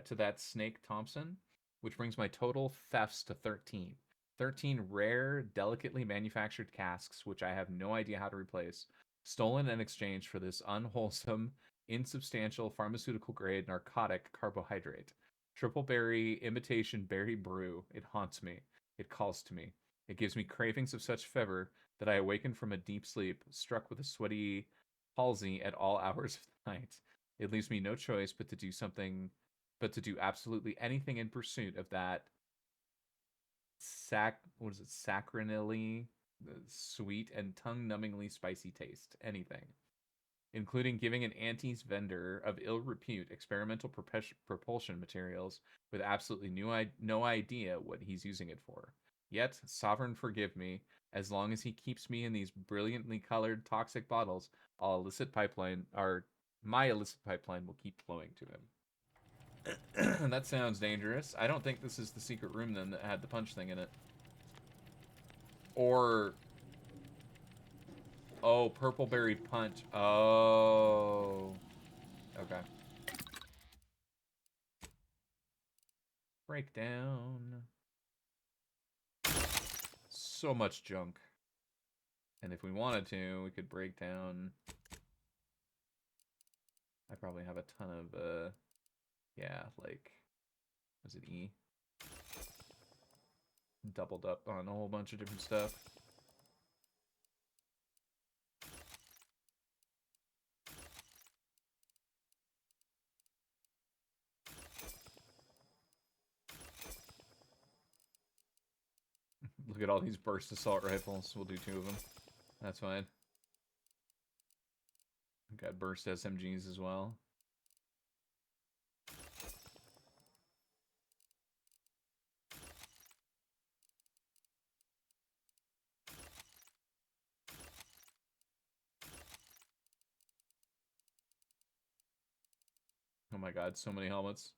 To that Snake Thompson, which brings my total thefts to 13. 13 rare, delicately manufactured casks, which I have no idea how to replace, stolen in exchange for this unwholesome, insubstantial pharmaceutical-grade narcotic carbohydrate. Triple berry imitation berry brew. It haunts me. It calls to me. It gives me cravings of such fervor that I awaken from a deep sleep, struck with a sweaty palsy at all hours of the night. It leaves me no choice but to do absolutely anything in pursuit of that saccharinely sweet and tongue-numbingly spicy taste. Anything. Including giving an Auntie's vendor of ill repute experimental propulsion materials with absolutely no idea what he's using it for. Yet, sovereign forgive me, as long as he keeps me in these brilliantly colored toxic bottles, my illicit pipeline will keep flowing to him. That sounds dangerous. I don't think this is the secret room then that had the punch thing in it. Or Oh, Purpleberry Punch. Oh. Okay. Breakdown. So much junk. And if we wanted to, we could break down... I probably have a ton of, yeah, like... Was it E? Doubled up on a whole bunch of different stuff. Look at all these burst assault rifles. We'll do 2 of them. That's fine. Got burst SMGs as well. Oh my god, so many helmets.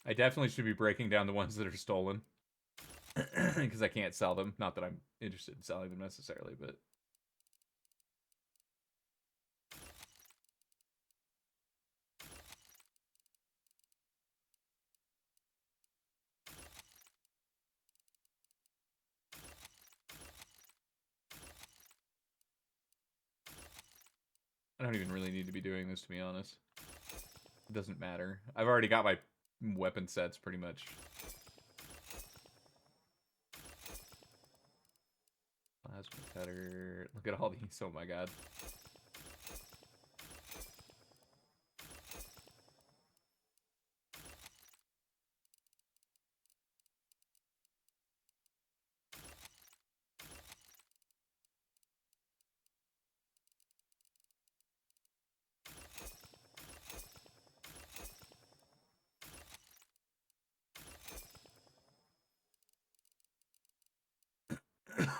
I definitely should be breaking down the ones that are stolen. Because I can't sell them. Not that I'm interested in selling them necessarily, but... I don't even really need to be doing this, to be honest. It doesn't matter. I've already got my weapon sets, pretty much. Plasma cutter. Look at all these. Oh my god.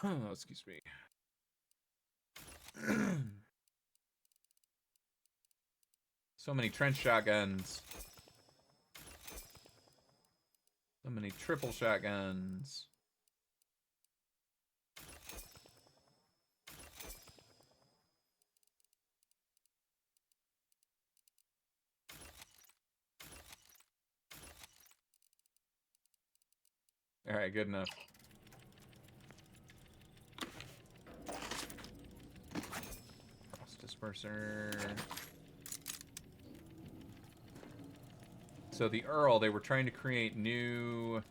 Oh, excuse me. So many trench shotguns. So many triple shotguns. All right, good enough. Disperser. So the Earl, they were trying to create new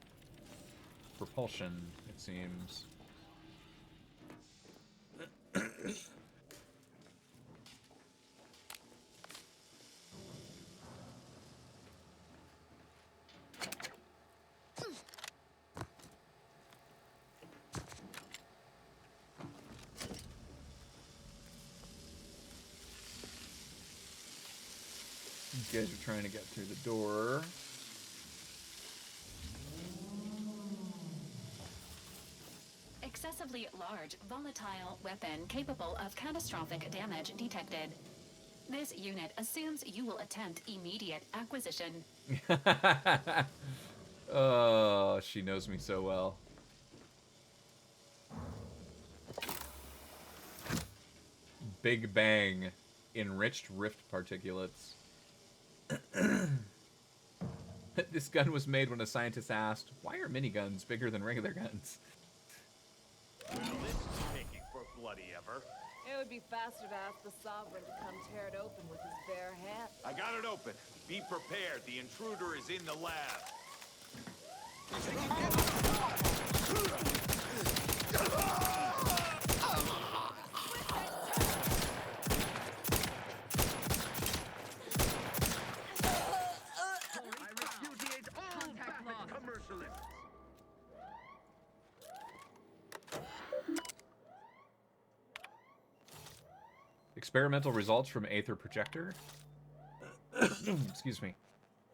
propulsion, it seems. You guys are trying to get through the door. Excessively large, volatile weapon capable of catastrophic damage detected. This unit assumes you will attempt immediate acquisition. Oh, she knows me so well. Big Bang. Enriched rift particulates. This gun was made when a scientist asked, why are miniguns bigger than regular guns? Well, this is taking for bloody ever. It would be faster to ask the Sovereign to come tear it open with his bare hands. I got it open. Be prepared. The intruder is in the lab. Experimental results from Aether Projector. Excuse me.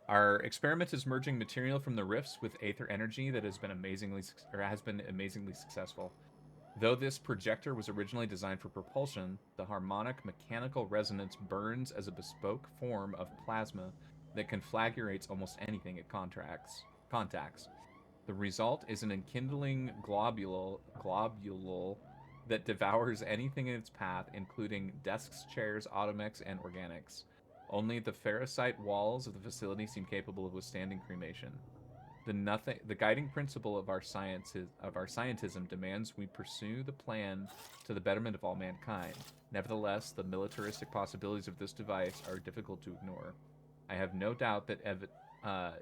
Our experiment is merging material from the rifts with Aether energy that has been amazingly successful. Though this projector was originally designed for propulsion, the harmonic mechanical resonance burns as a bespoke form of plasma that conflagrates almost anything it contacts. The result is an enkindling globule that devours anything in its path, including desks, chairs, automechs, and organics. Only the ferrocite walls of the facility seem capable of withstanding cremation. The guiding principle of our scientism demands we pursue the plan to the betterment of all mankind. Nevertheless, the militaristic possibilities of this device are difficult to ignore. I have no doubt that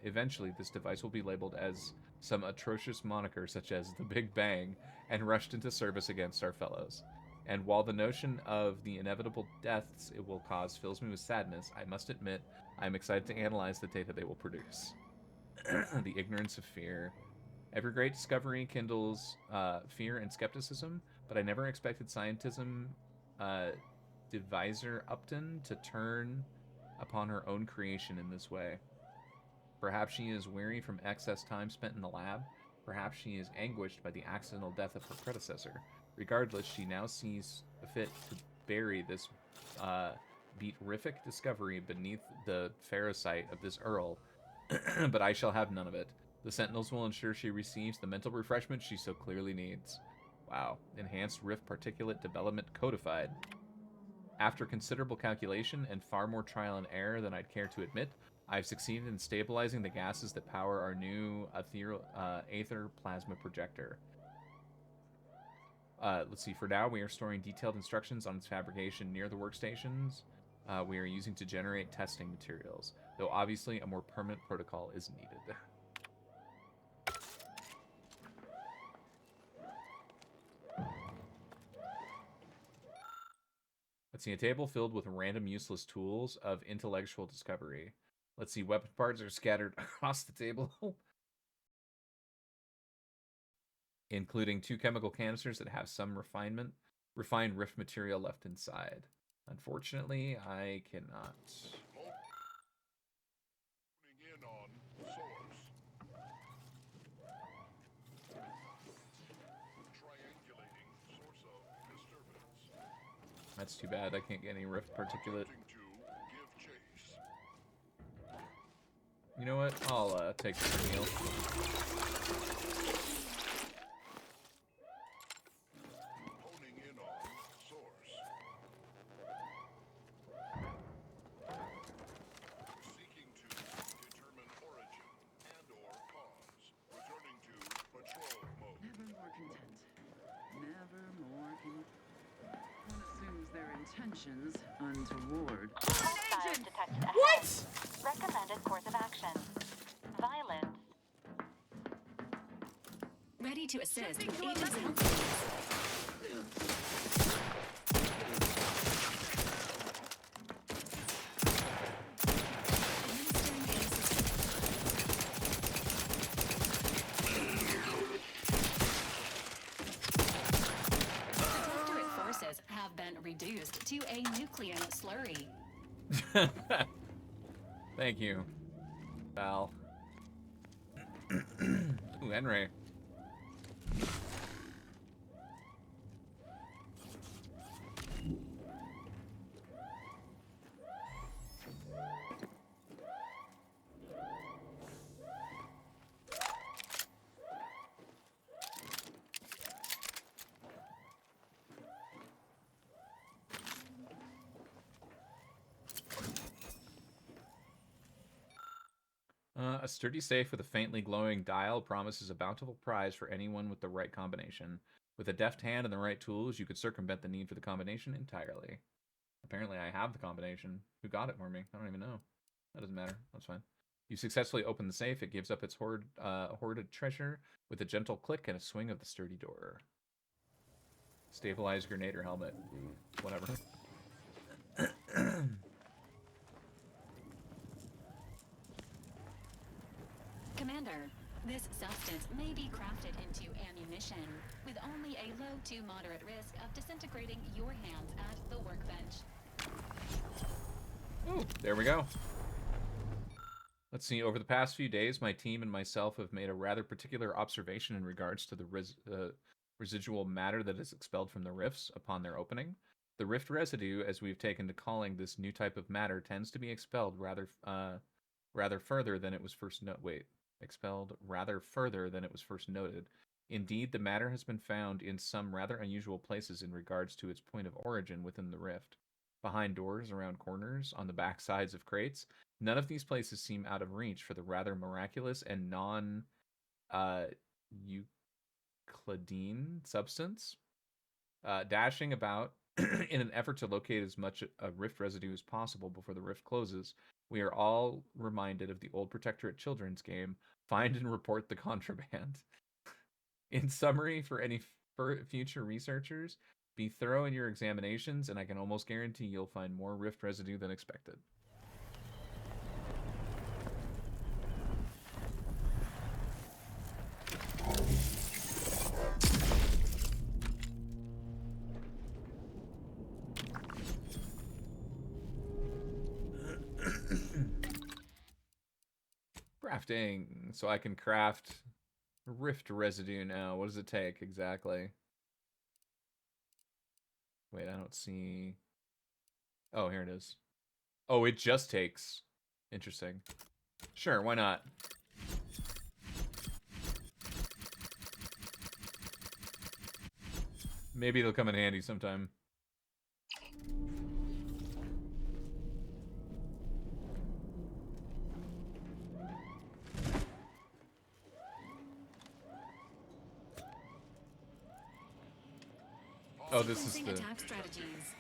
eventually this device will be labeled as some atrocious moniker such as the Big Bang and rushed into service against our fellows. And while the notion of the inevitable deaths it will cause fills me with sadness, I must admit I am excited to analyze the data they will produce. The ignorance of fear. Every great discovery kindles fear and skepticism, but I never expected scientism deviser Upton to turn upon her own creation in this way. Perhaps she is weary from excess time spent in the lab. Perhaps she is anguished by the accidental death of her predecessor. Regardless, she now sees fit to bury this beatrific discovery beneath the ferrocite of this Earl, but I shall have none of it. The Sentinels will ensure she receives the mental refreshment she so clearly needs. Wow. Enhanced rift particulate development codified. After considerable calculation and far more trial and error than I'd care to admit, I've succeeded in stabilizing the gases that power our new Aether plasma projector. Let's see, for now we are storing detailed instructions on its fabrication near the workstations we are using to generate testing materials, though obviously a more permanent protocol is needed. Let's see, a table filled with random useless tools of intellectual discovery. Let's see, weapon parts are scattered across the table. Including 2 chemical canisters that have some refined rift material left inside. Unfortunately, I cannot. In on source. Triangulating source of disturbance. That's too bad. I can't get any rift particulate. You know what? I'll take this meal. Honing in on source. Seeking to determine origin and/or cause. Returning to patrol mode. Never more content. Never more content. One assumes their intentions untoward. Agent detected ahead. What? Recommended course of action. Violence. Ready to assist with to agents and Protectorate forces have been reduced to a nuclear slurry. Thank you, Val. Ooh, Henry. A sturdy safe with a faintly glowing dial promises a bountiful prize for anyone with the right combination. With a deft hand and the right tools, you could circumvent the need for the combination entirely. Apparently I have the combination. Who got it for me? I don't even know. That doesn't matter. That's fine. You successfully open the safe. It gives up its hoarded treasure with a gentle click and a swing of the sturdy door. Stabilized Grenader helmet. Whatever. Commander, This substance may be crafted into ammunition, with only a low to moderate risk of disintegrating your hands at the workbench. Ooh, there we go. Let's see, over the past few days, my team and myself have made a rather particular observation in regards to the residual matter that is expelled from the rifts upon their opening. The rift residue, as we've taken to calling this new type of matter, tends to be expelled rather further than it was first expelled rather further than it was first noted. Indeed, the matter has been found in some rather unusual places in regards to its point of origin within the rift. Behind doors, around corners, on the back sides of crates. None of these places seem out of reach for the rather miraculous and non-Euclidean substance. Dashing about in an effort to locate as much rift residue as possible before the rift closes, we are all reminded of the old Protectorate children's game, Find and Report the Contraband. In summary, for any future researchers, be thorough in your examinations, and I can almost guarantee you'll find more rift residue than expected. Crafting. So I can craft rift residue now. What does it take exactly? Wait, I don't see... Oh, here it is. Oh, it just takes... Interesting. Sure, why not? Maybe it'll come in handy sometime. Oh, this is the... attack strategies.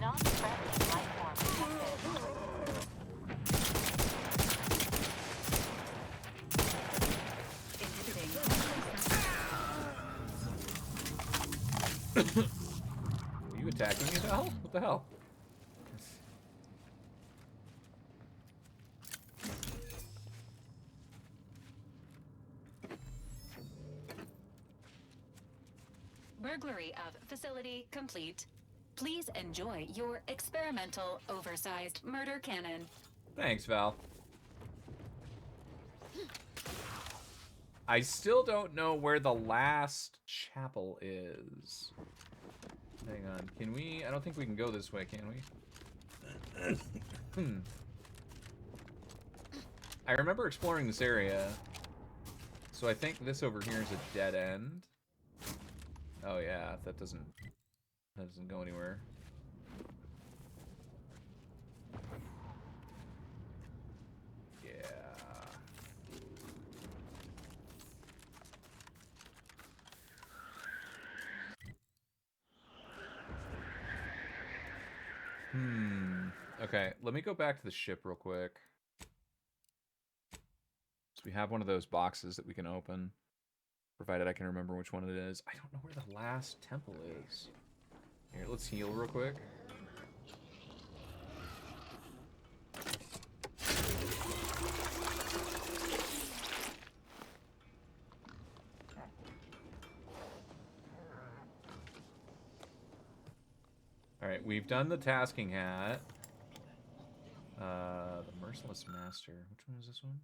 Non-friendly life form Are you attacking it, Al? What the hell? Burglary of facility complete. Please enjoy your experimental oversized murder cannon. Thanks, Val. I still don't know where the last chapel is. Hang on, can we? I don't think we can go this way, can we? I remember exploring this area, so I think this over here is a dead end. Oh yeah, that doesn't go anywhere. Okay, let me go back to the ship real quick. So we have one of those boxes that we can open, provided I can remember which one it is. I don't know where the last temple is. Here, let's heal real quick. Alright, we've done the tasking hat. The Merciless Master. Which one is this one?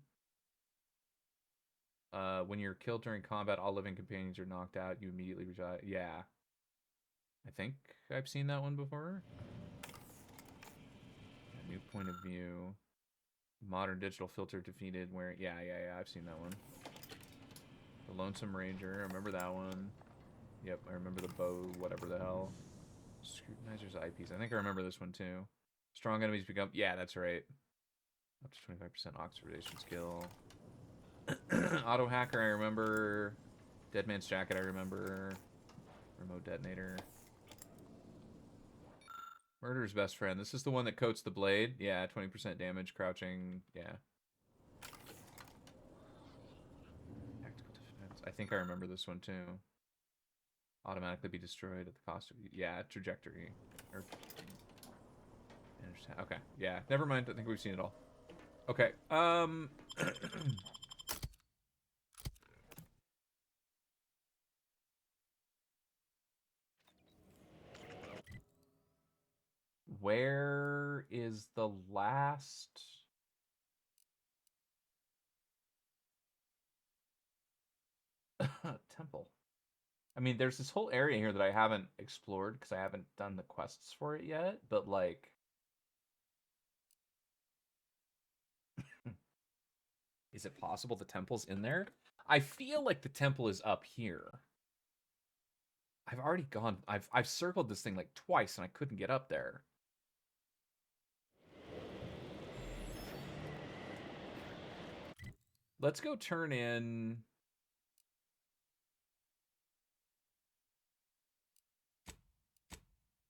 When you're killed during combat, all living companions are knocked out. You immediately retire. Yeah. I think I've seen that one before. A new point of view. Modern digital filter defeated. Where? Yeah. I've seen that one. The Lonesome Ranger. I remember that one. Yep, I remember the bow. Whatever the hell. Scrutinizer's eyepiece. I think I remember this one too. Strong enemies become... Yeah, that's right. Up to 25% oxidation skill. Auto hacker, I remember. Dead Man's Jacket, I remember. Remote detonator. Murder's best friend. This is the one that coats the blade. Yeah, 20% damage, crouching. Yeah. Tactical defense. I think I remember this one too. Automatically be destroyed at the cost of... Yeah, trajectory. Or... Okay, yeah. Never mind. I think we've seen it all. Okay. Where is the last... temple? I mean, there's this whole area here that I haven't explored because I haven't done the quests for it yet, but like... Is it possible the temple's in there? I feel like the temple is up here. I've already gone... I've circled this thing like twice and I couldn't get up there. Let's go turn in...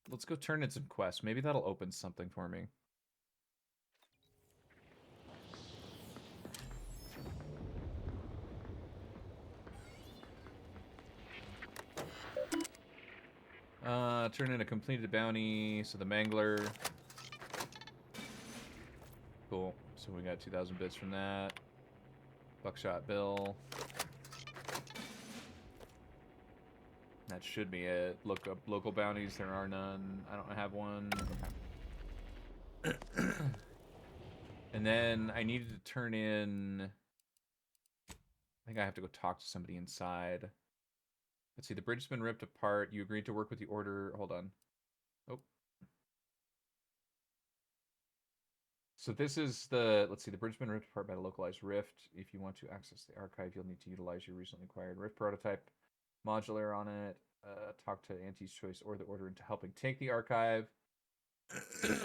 Let's go turn in some quests. Maybe that'll open something for me. Turn in a completed bounty. So the Mangler. Cool. So we got 2,000 bits from that. Buckshot Bill. That should be it. Look up local bounties. There are none. I don't have one. Okay. And then I needed to turn in... I think I have to go talk to somebody inside. Let's see. The bridge's been ripped apart. You agreed to work with the Order. Hold on. Oh. So this is the... Let's see. The bridge's been ripped apart by the localized rift. If you want to access the archive, you'll need to utilize your recently acquired rift prototype modular on it. Talk to Auntie's Choice or the Order into helping take the archive.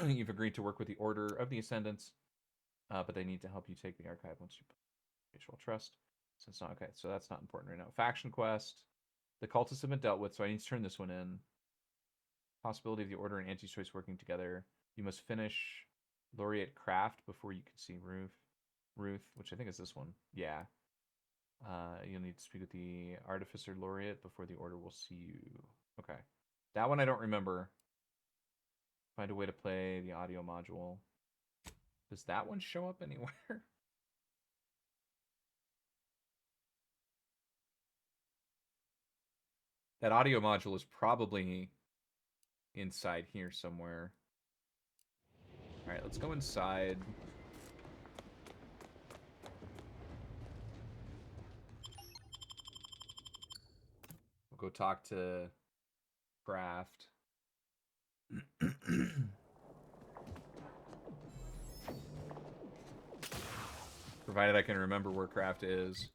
You've agreed to work with the Order of the Ascendants, but they need to help you take the archive once you put mutual trust. So it's not okay. So that's not important right now. Faction quest. The cultists have been dealt with, so I need to turn this one in. Possibility of the Order and Auntie's Choice working together. You must finish Laureate Craft before you can see Ruth, which I think is this one. Yeah. You'll need to speak with the Artificer Laureate before the Order will see you. Okay. That one I don't remember. Find a way to play the audio module. Does that one show up anywhere? That audio module is probably inside here somewhere. Alright, let's go inside. We'll go talk to Craft. Provided I can remember where Craft is.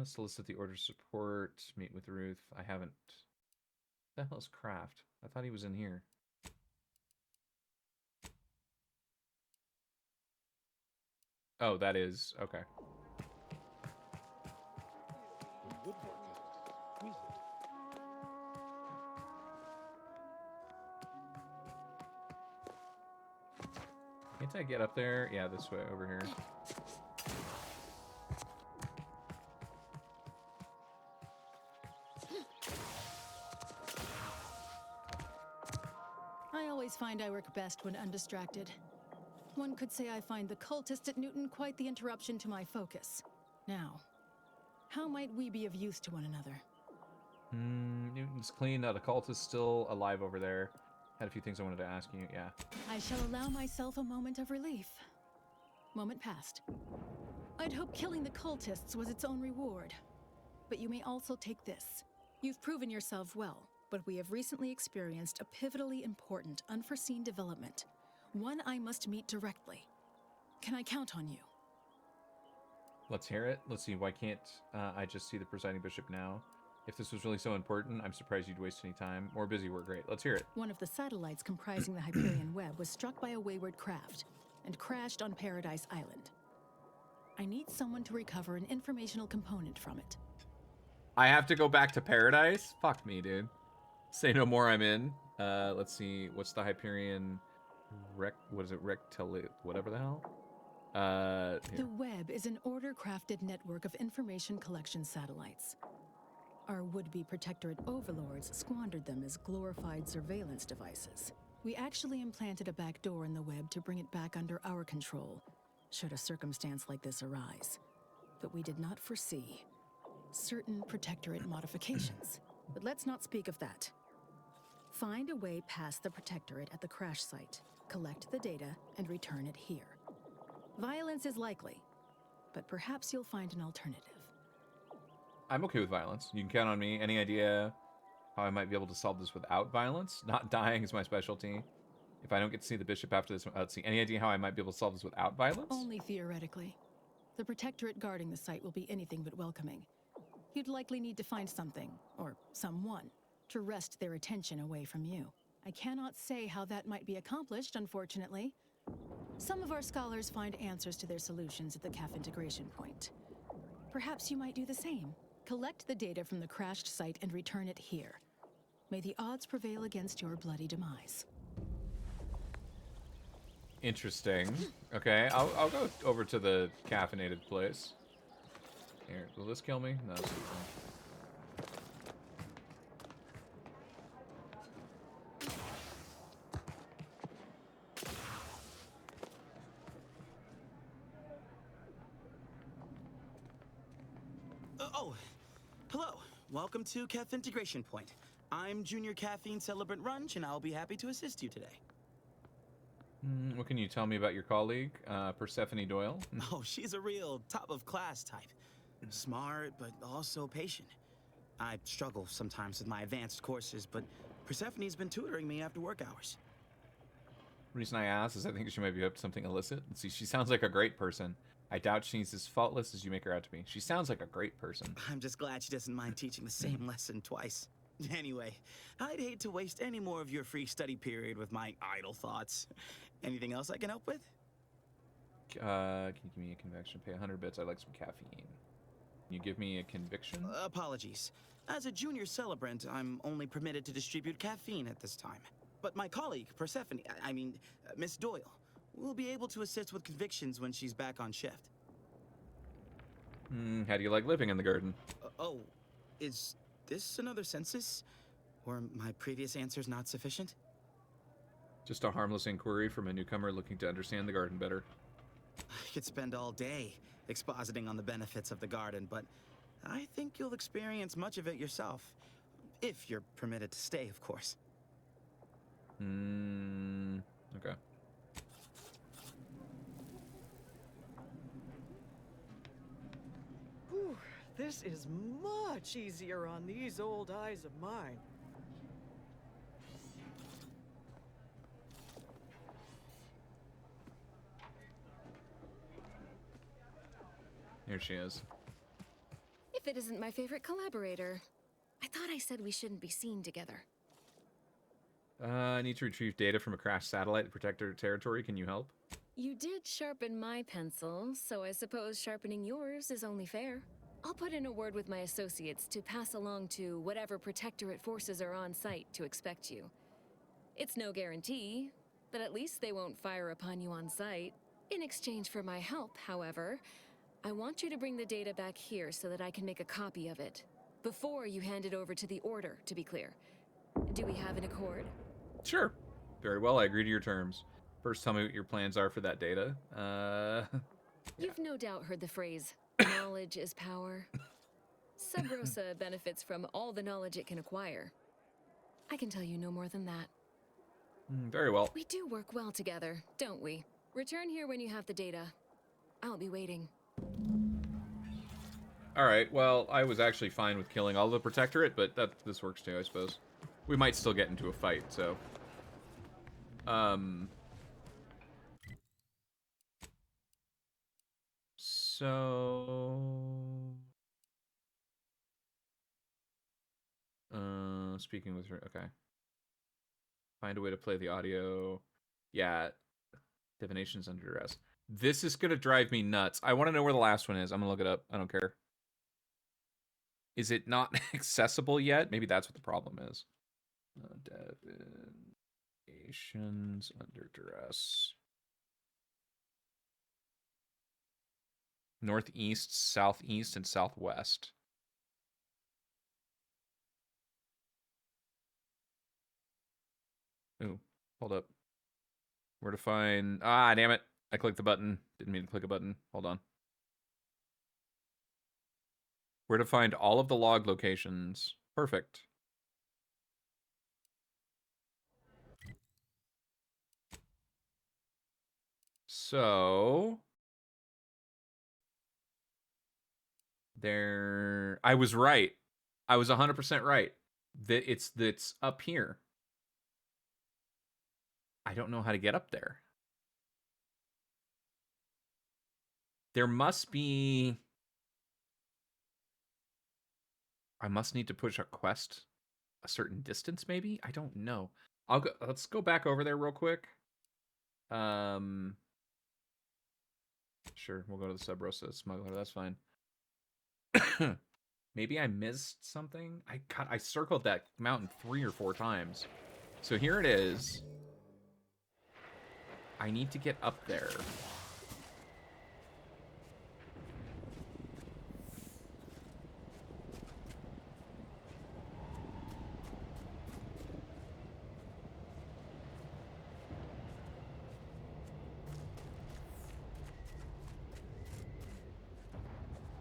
Solicit the Order support. Meet with Ruth. I haven't... What the hell is Craft? I thought he was in here. Oh, that is... Okay. Can't I get up there? Yeah, this way, over here. I always find I work best when undistracted. One could say I find the cultists at Newton quite the interruption to my focus. Now, how might we be of use to one another? Newton's clean. The cultist's still alive over there. Had a few things I wanted to ask you, yeah. I shall allow myself a moment of relief. Moment passed. I'd hoped killing the cultists was its own reward. But you may also take this. You've proven yourself well, but we have recently experienced a pivotally important, unforeseen development. One I must meet directly. Can I count on you? Let's hear it. Let's see, why can't I just see the presiding bishop now? If this was really so important, I'm surprised you'd waste any time. More busy work, great. Let's hear it. One of the satellites comprising the Hyperion Web was struck by a wayward craft and crashed on Paradise Island. I need someone to recover an informational component from it. I have to go back to Paradise? Fuck me, dude. Say no more, I'm in. Let's see, what's the Hyperion... what is it? Rectili... whatever the hell? The Here. web is an order-crafted network of information collection satellites. Our would-be protectorate overlords squandered them as glorified surveillance devices. We actually implanted a back door in the web to bring it back under our control, should a circumstance like this arise. But we did not foresee certain protectorate modifications. But let's not speak of that. Find a way past the protectorate at the crash site, collect the data, and return it here. Violence is likely, but perhaps you'll find an alternative. I'm okay with violence. You can count on me. Any idea how I might be able to solve this without violence? Not dying is my specialty. If I don't get to see the bishop after this, let's see. Any idea how I might be able to solve this without violence? Only theoretically. The protectorate guarding the site will be anything but welcoming. You'd likely need to find something, or someone, to wrest their attention away from you. I cannot say how that might be accomplished, unfortunately. Some of our scholars find answers to their solutions at the CAF integration point. Perhaps you might do the same. Collect the data from the crashed site and return it here. May the odds prevail against your bloody demise. Interesting. Okay, I'll go over to the caffeinated place. Here, will this kill me? No, this will Oh, hello. Welcome to CAF Integration Point. I'm Junior Caffeine Celebrant Runge, and I'll be happy to assist you today. What can you tell me about your colleague, Persephone Doyle? Oh, she's a real top-of-class type. Smart, but also patient. I struggle sometimes with my advanced courses, but Persephone's been tutoring me after work hours. The reason I ask is I think she might be up to something illicit. See, she sounds like a great person. I doubt she's as faultless as you make her out to be. She sounds like a great person. I'm just glad she doesn't mind teaching the same lesson twice. Anyway, I'd hate to waste any more of your free study period with my idle thoughts. Anything else I can help with? Can you give me a conviction? Pay 100 bits. I'd like some caffeine. Can you give me a conviction? Apologies. As a junior celebrant, I'm only permitted to distribute caffeine at this time. But my colleague, Persephone, Miss Doyle, will be able to assist with convictions when she's back on shift. How do you like living in the garden? Oh, is this another census? Or my previous answers not sufficient? Just a harmless inquiry from a newcomer looking to understand the garden better. I could spend all day expositing on the benefits of the garden, but I think you'll experience much of it yourself. If you're permitted to stay, of course. Okay. Whew, this is much easier on these old eyes of mine. Here she is. If it isn't my favorite collaborator. I thought I said we shouldn't be seen together. I need to retrieve data from a crashed satellite to protect our territory. Can you help? You did sharpen my pencil, so I suppose sharpening yours is only fair. I'll put in a word with my associates to pass along to whatever protectorate forces are on site to expect you. It's no guarantee, but at least they won't fire upon you on site. In exchange for my help, however, I want you to bring the data back here so that I can make a copy of it. Before you hand it over to the Order, to be clear. Do we have an accord? Sure. Very well, I agree to your terms. First, tell me what your plans are for that data. You've no doubt heard the phrase, knowledge is power. Sub Rosa benefits from all the knowledge it can acquire. I can tell you no more than that. Very well. We do work well together, don't we? Return here when you have the data. I'll be waiting. Alright, well, I was actually fine with killing all the Protectorate, but this works too, I suppose. We might still get into a fight, so... Speaking with her, okay. Find a way to play the audio. Yeah, divination's under duress. This is gonna drive me nuts. I want to know where the last one is. I'm gonna look it up. I don't care. Is it not accessible yet? Maybe that's what the problem is. Divinations under duress. Northeast, southeast, and southwest. Ooh, hold up. Where to find... Ah, damn it. I clicked the button. Didn't mean to click a button. Hold on. Where to find all of the log locations. Perfect. So... There... I was right. I was 100% right. It's up here. I don't know how to get up there. There must be... I must need to push a quest a certain distance, maybe? I don't know. Let's go back over there real quick. Sure, we'll go to the Sub Rosa Smuggler. That's fine. Maybe I missed something? I circled that mountain 3 or 4 times. So here it is. I need to get up there.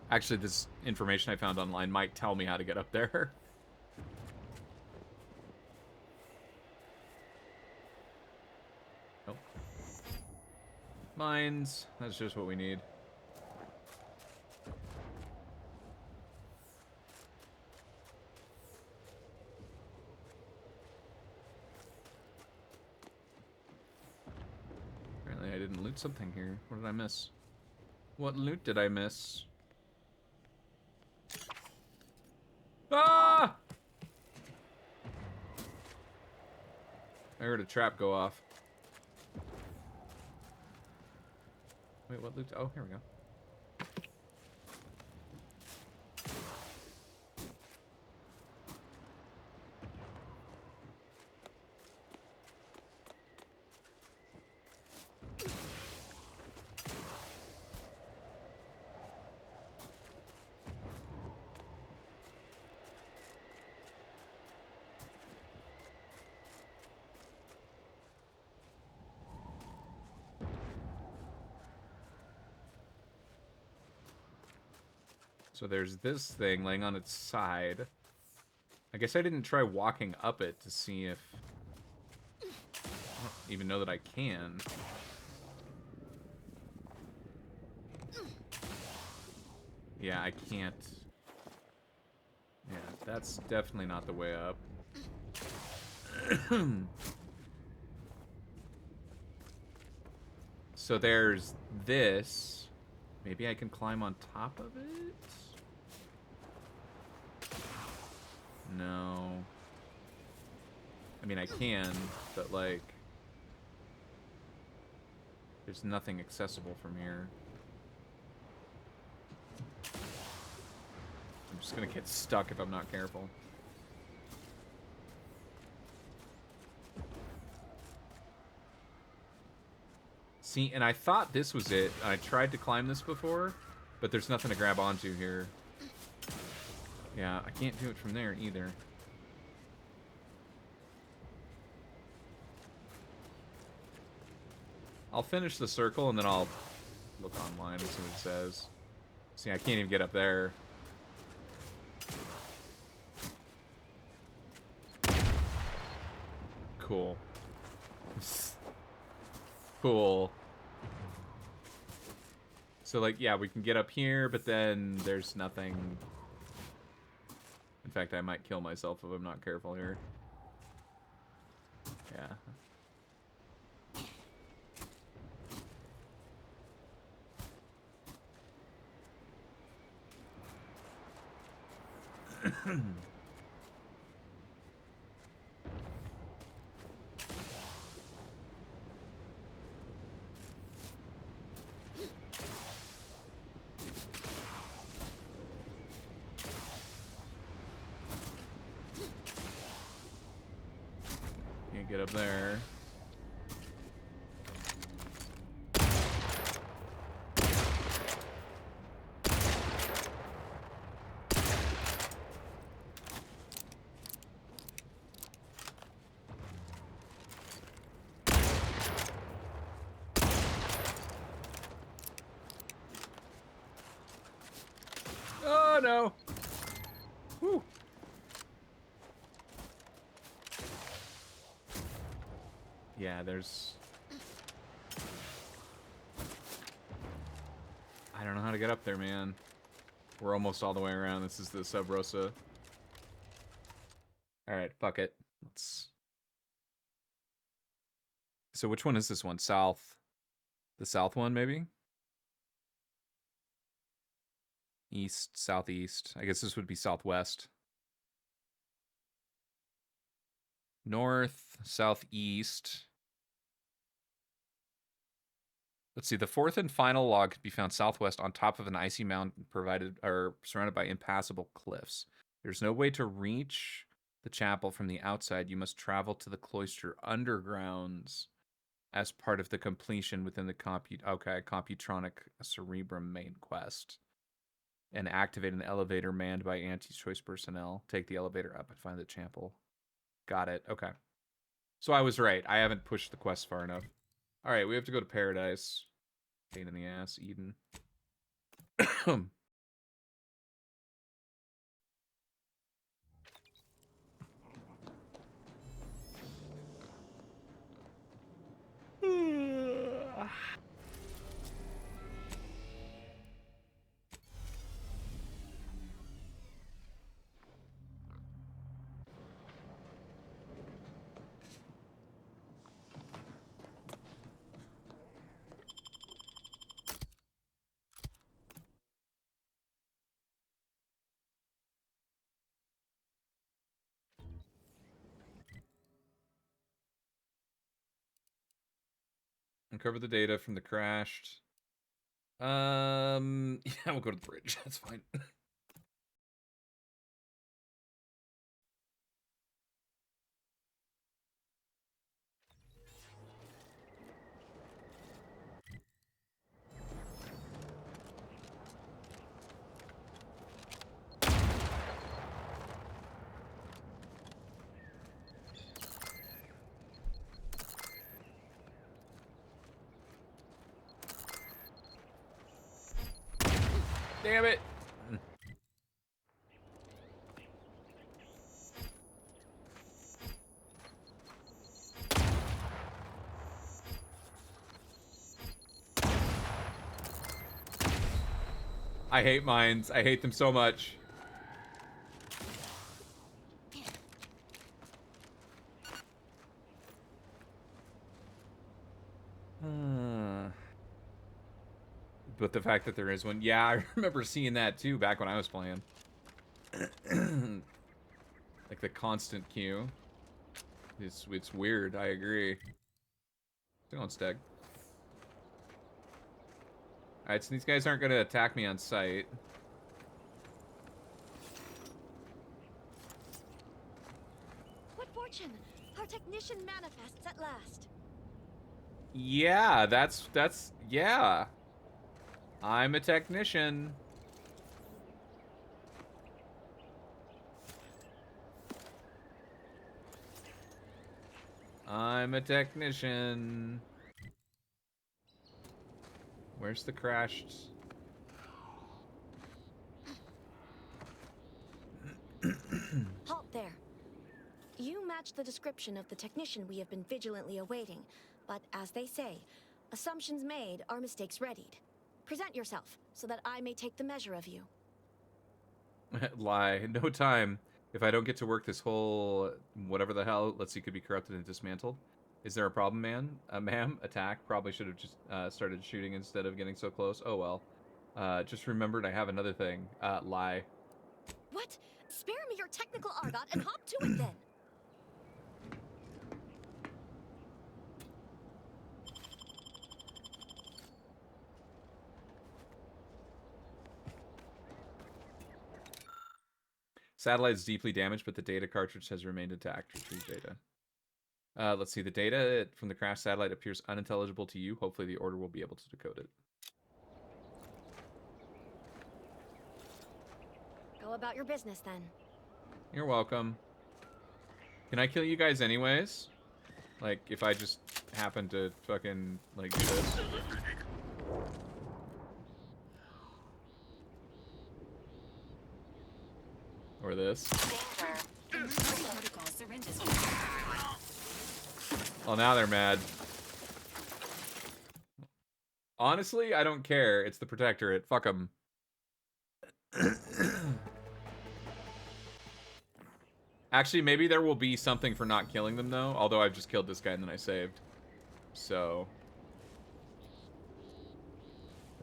Actually, this information I found online might tell me how to get up there. Nope. Mines. That's just what we need. Apparently I didn't loot something here. What did I miss? What loot did I miss? Ah! I heard a trap go off. Wait, what loot? Oh, here we go. So there's this thing laying on its side. I guess I didn't try walking up it to see if... I don't even know that I can. Yeah, I can't. Yeah, that's definitely not the way up. So there's this. Maybe I can climb on top of it? No. I mean, I can, but like... There's nothing accessible from here. I'm just gonna get stuck if I'm not careful. See, and I thought this was it. I tried to climb this before, but there's nothing to grab onto here. Yeah, I can't do it from there either. I'll finish the circle and then I'll look online and see what it says. See, I can't even get up there. Cool. Cool. So, like, yeah, we can get up here, but then there's nothing. In fact, I might kill myself if I'm not careful here. Yeah. Can't get up there. Oh no. Whew. Yeah, there's... I don't know how to get up there, man. We're almost all the way around. This is the Sub Rosa. Alright, fuck it. Let's... So which one is this one? South? The south one, maybe? East, southeast. I guess this would be southwest. North, southeast. Let's see. The fourth and final log can be found southwest on top of an icy mountain surrounded by impassable cliffs. There's no way to reach the chapel from the outside. You must travel to the cloister undergrounds as part of the completion within the Computronic Cerebrum main quest. And activate an elevator manned by anti-choice personnel. Take the elevator up and find the chapel. Got it. Okay. So I was right. I haven't pushed the quest far enough. Alright, we have to go to Paradise. Pain in the ass, Eden. Uncover the data from the crashed. Yeah, we'll go to the bridge. That's fine. Damn it. I hate mines. I hate them so much. But the fact that there is one, yeah, I remember seeing that too back when I was playing. Like the constant queue. It's weird. I agree. Don't stag. All right, so these guys aren't gonna attack me on sight. What fortune! Our technician manifests at last. Yeah, that's yeah. I'm a technician. I'm a technician. Where's the crashed? Halt there. You match the description of the technician we have been vigilantly awaiting, but as they say, assumptions made are mistakes readied. Present yourself, so that I may take the measure of you. Lie. No time. If I don't get to work this whole whatever the hell, let's see, could be corrupted and dismantled. Is there a problem, man? Ma'am? Attack? Probably should have just started shooting instead of getting so close. Oh well. Just remembered I have another thing. Lie. What? Spare me your technical argot and hop to it then. Satellite is deeply damaged, but the data cartridge has remained intact. Retrieve data. Let's see. The data from the crashed satellite appears unintelligible to you. Hopefully the order will be able to decode it. Go about your business then. You're welcome. Can I kill you guys anyways? Like, if I just happen to fucking, like, do this? Or this. Protocol syringes. Well, now they're mad. Honestly, I don't care. It's the Protectorate. Fuck them. Actually, maybe there will be something for not killing them, though. Although I've just killed this guy and then I saved. So...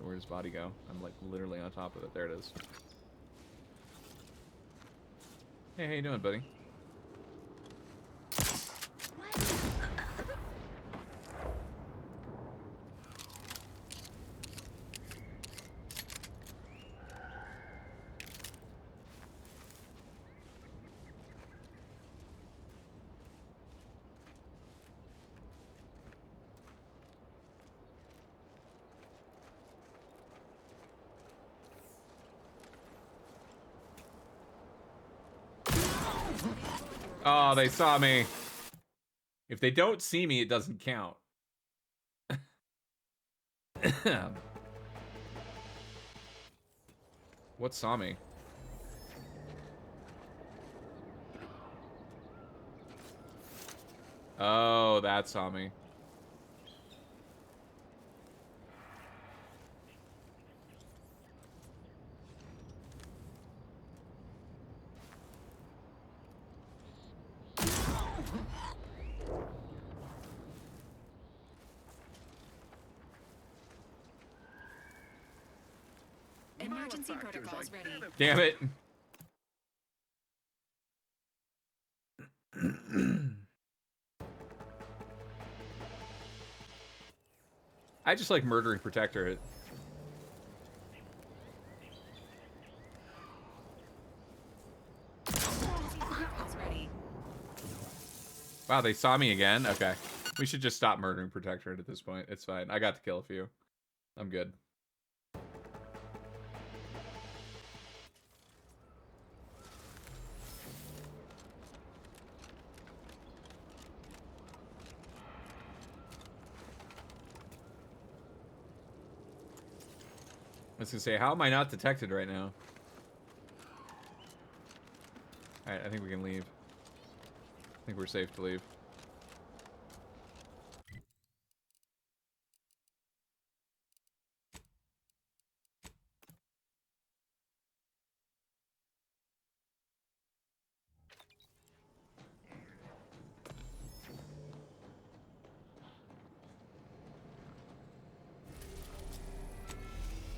where'd his body go? I'm, like, literally on top of it. There it is. Hey, how you doing, buddy? Oh, they saw me. If they don't see me, it doesn't count. What saw me? Oh, that saw me. Emergency protocols ready. Damn it. I just like murdering Protectorate. Wow, they saw me again? Okay. We should just stop murdering Protectorate at this point. It's fine. I got to kill a few. I'm good. I was gonna say, how am I not detected right now? Alright, I think we can leave. I think we're safe to leave.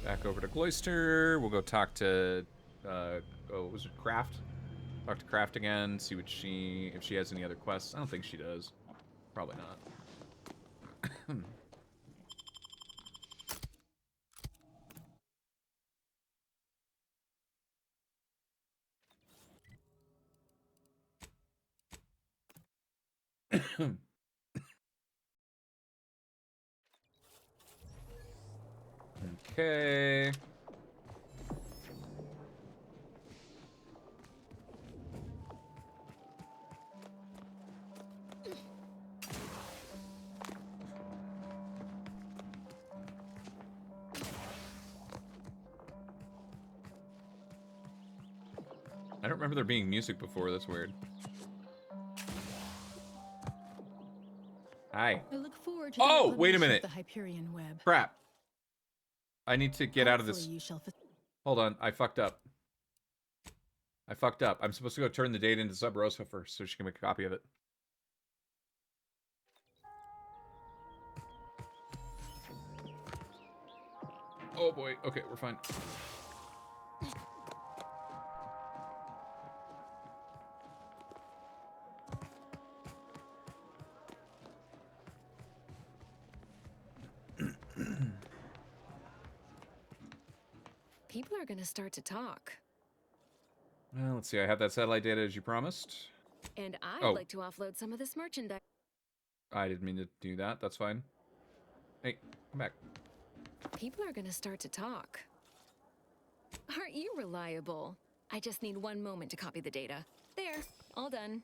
Back over to Cloister. We'll go talk to, what was it, Craft? Talk to Craft again, see what if she has any other quests. I don't think she does. Probably not. Okay. I don't remember there being music before. That's weird. Hi. I look forward to Oh, the wait a publication minute. of the Hyperion web. Crap. I need to get out of this. Hopefully you shall Hold on. I fucked up. I'm supposed to go turn the data into Sub Rosa first so she can make a copy of it. Oh boy. Okay, we're fine. People are gonna start to talk. Well, let's see. I have that satellite data as you promised. And I'd Oh. like to offload some of this merchandise. I didn't mean to do that. That's fine. Hey, come back. People are gonna start to talk. Aren't you reliable? I just need one moment to copy the data. There, all done.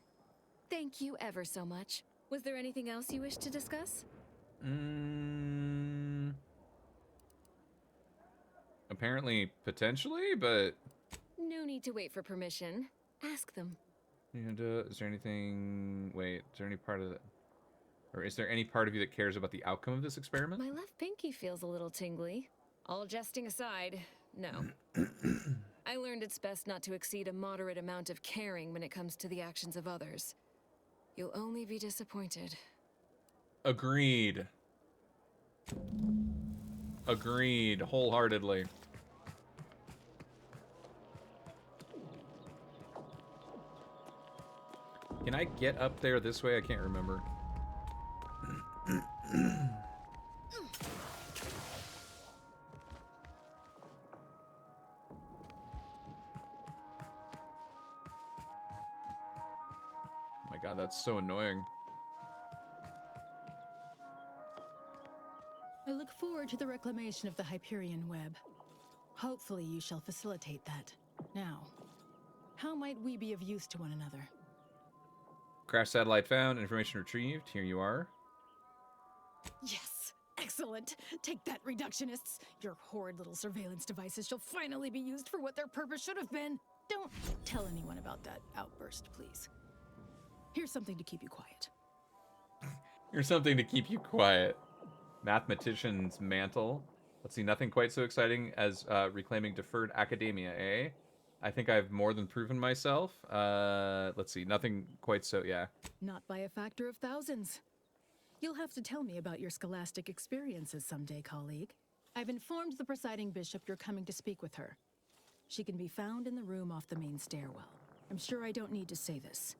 Thank you ever so much. Was there anything else you wish to discuss? Apparently, potentially, but... No need to wait for permission. Ask them. And is there anything? Wait, is there any part of the, or is there any part of you that cares about the outcome of this experiment? My left pinky feels a little tingly. All jesting aside, no. I learned it's best not to exceed a moderate amount of caring when it comes to the actions of others. You'll only be disappointed. Agreed. Agreed, wholeheartedly. Can I get up there this way? I can't remember. Oh my god, that's so annoying. I look forward to the reclamation of the Hyperion web. Hopefully you shall facilitate that. Now, how might we be of use to one another? Crash satellite found, information retrieved. Here you are. Yes! Excellent! Take that, reductionists! Your horrid little surveillance devices shall finally be used for what their purpose should have been! Don't tell anyone about that outburst, please. Here's something to keep you quiet. Here's something to keep you quiet. Mathematician's mantle. Let's see, nothing quite so exciting as reclaiming deferred academia, eh? I think I've more than proven myself. Let's see, nothing quite so, yeah. Not by a factor of thousands. You'll have to tell me about your scholastic experiences someday, colleague. I've informed the presiding bishop you're coming to speak with her. She can be found in the room off the main stairwell. I'm sure I don't need to say this.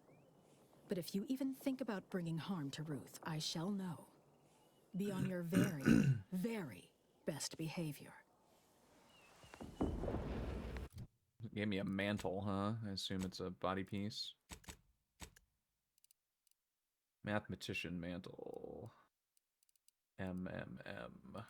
But if you even think about bringing harm to Ruth, I shall know. Be on your very, very best behavior. Gave me a mantle, huh? I assume it's a body piece. Mathematician mantle. MMM.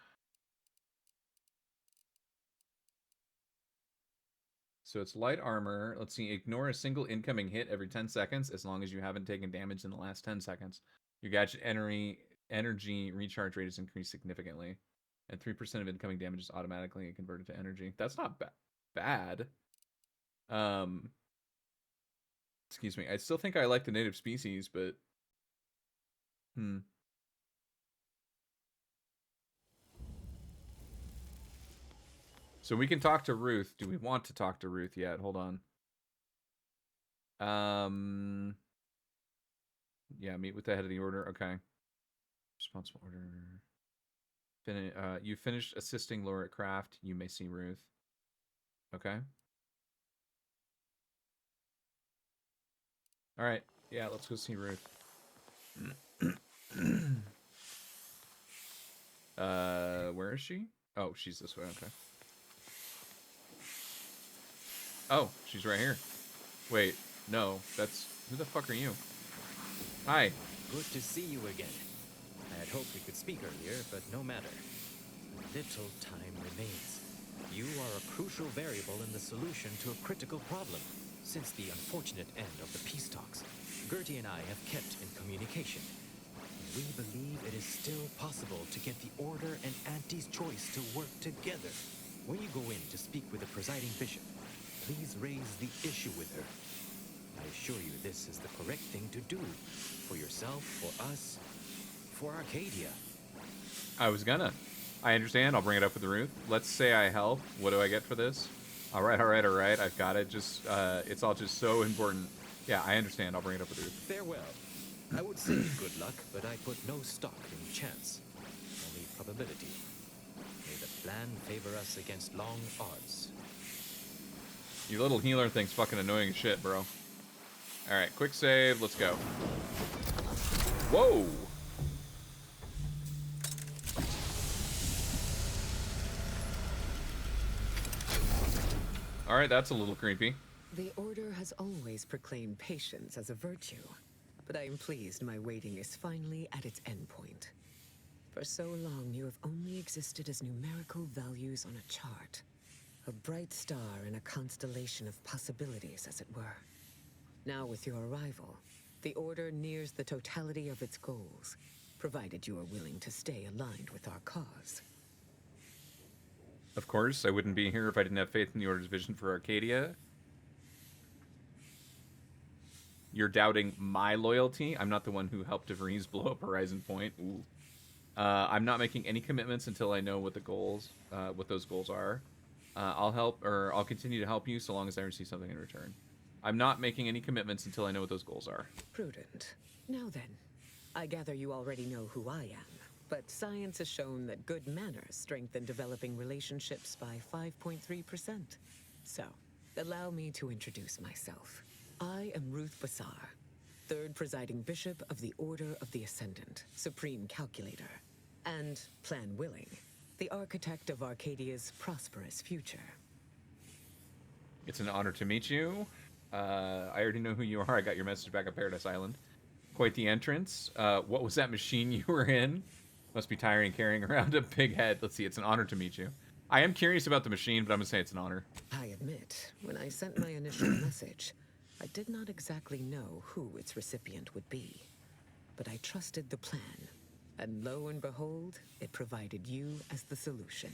So it's light armor. Let's see. Ignore a single incoming hit every 10 seconds as long as you haven't taken damage in the last 10 seconds. Your gadget energy recharge rate is increased significantly. And 3% of incoming damage is automatically converted to energy. That's not bad. Excuse me. I still think I like the native species, but So we can talk to Ruth. Do we want to talk to Ruth yet? Hold on. Yeah, meet with the head of the order. Okay. Responsible order. You finished assisting Laura at craft. You may see Ruth. Okay. All right. Yeah, let's go see Ruth. Where is she? Oh, she's this way. Okay. Oh, she's right here. Wait, no, that's... Who the fuck are you? Hi. Good to see you again. I had hoped we could speak earlier, but no matter. Little time remains. You are a crucial variable in the solution to a critical problem. Since the unfortunate end of the peace talks, Gertie and I have kept in communication. We believe it is still possible to get the Order and Auntie's Choice to work together. When you go in to speak with the presiding bishop, please raise the issue with her. I assure you this is the correct thing to do. For yourself, for us, for Arcadia. I was gonna. I understand. I'll bring it up with Ruth. Let's say I help. What do I get for this? All right. I've got it. Just, it's all just so important. Yeah, I understand. I'll bring it up with Ruth. Farewell. I would say good luck, but I put no stock in chance. Only probability. May the plan favor us against long odds. Your little healer thing's fucking annoying as shit, bro. Alright, quick save. Let's go. Whoa! Alright, that's a little creepy. The Order has always proclaimed patience as a virtue, but I am pleased my waiting is finally at its endpoint. For so long, you have only existed as numerical values on a chart. A bright star in a constellation of possibilities, as it were. Now, with your arrival, the Order nears the totality of its goals, provided you are willing to stay aligned with our cause. Of course, I wouldn't be here if I didn't have faith in the Order's vision for Arcadia. You're doubting my loyalty. I'm not the one who helped DeVries blow up Horizon Point. Ooh. I'm not making any commitments until I know what the goals, what those goals are. I'll continue to help you so long as I receive something in return. I'm not making any commitments until I know what those goals are. Prudent. Now then, I gather you already know who I am, but science has shown that good manners strengthen developing relationships by 5.3%. So, allow me to introduce myself. I am Ruth Bassar, third presiding bishop of the Order of the Ascendant, Supreme Calculator, and, plan willing, the architect of Arcadia's prosperous future. It's an honor to meet you. I already know who you are. I got your message back at Paradise Island. Quite the entrance. What was that machine you were in? Must be tiring carrying around a big head. Let's see, it's an honor to meet you. I am curious about the machine, but I'm gonna say it's an honor. I admit, when I sent my initial message, I did not exactly know who its recipient would be. But I trusted the plan. And lo and behold, it provided you as the solution.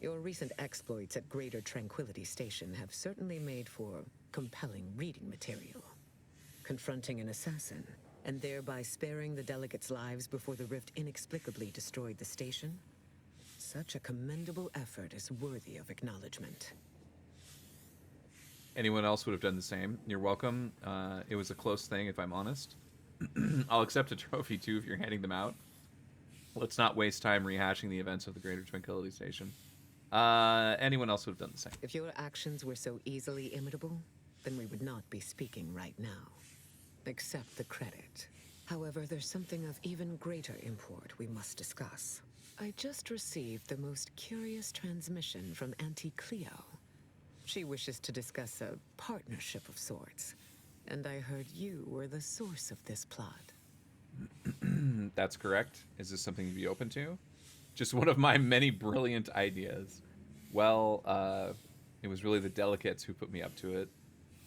Your recent exploits at Greater Tranquility Station have certainly made for compelling reading material. Confronting an assassin, and thereby sparing the delegates' lives before the rift inexplicably destroyed the station? Such a commendable effort is worthy of acknowledgement. Anyone else would have done the same. You're welcome. It was a close thing, if I'm honest. I'll accept a trophy, too, if you're handing them out. Let's not waste time rehashing the events of the Greater Tranquility Station. Anyone else would have done the same. If your actions were so easily imitable, then we would not be speaking right now. Accept the credit. However, there's something of even greater import we must discuss. I just received the most curious transmission from Auntie Cleo. She wishes to discuss a partnership of sorts, and I heard you were the source of this plot. That's correct. Is this something you'd be open to? Just one of my many brilliant ideas. Well, it was really the delegates who put me up to it.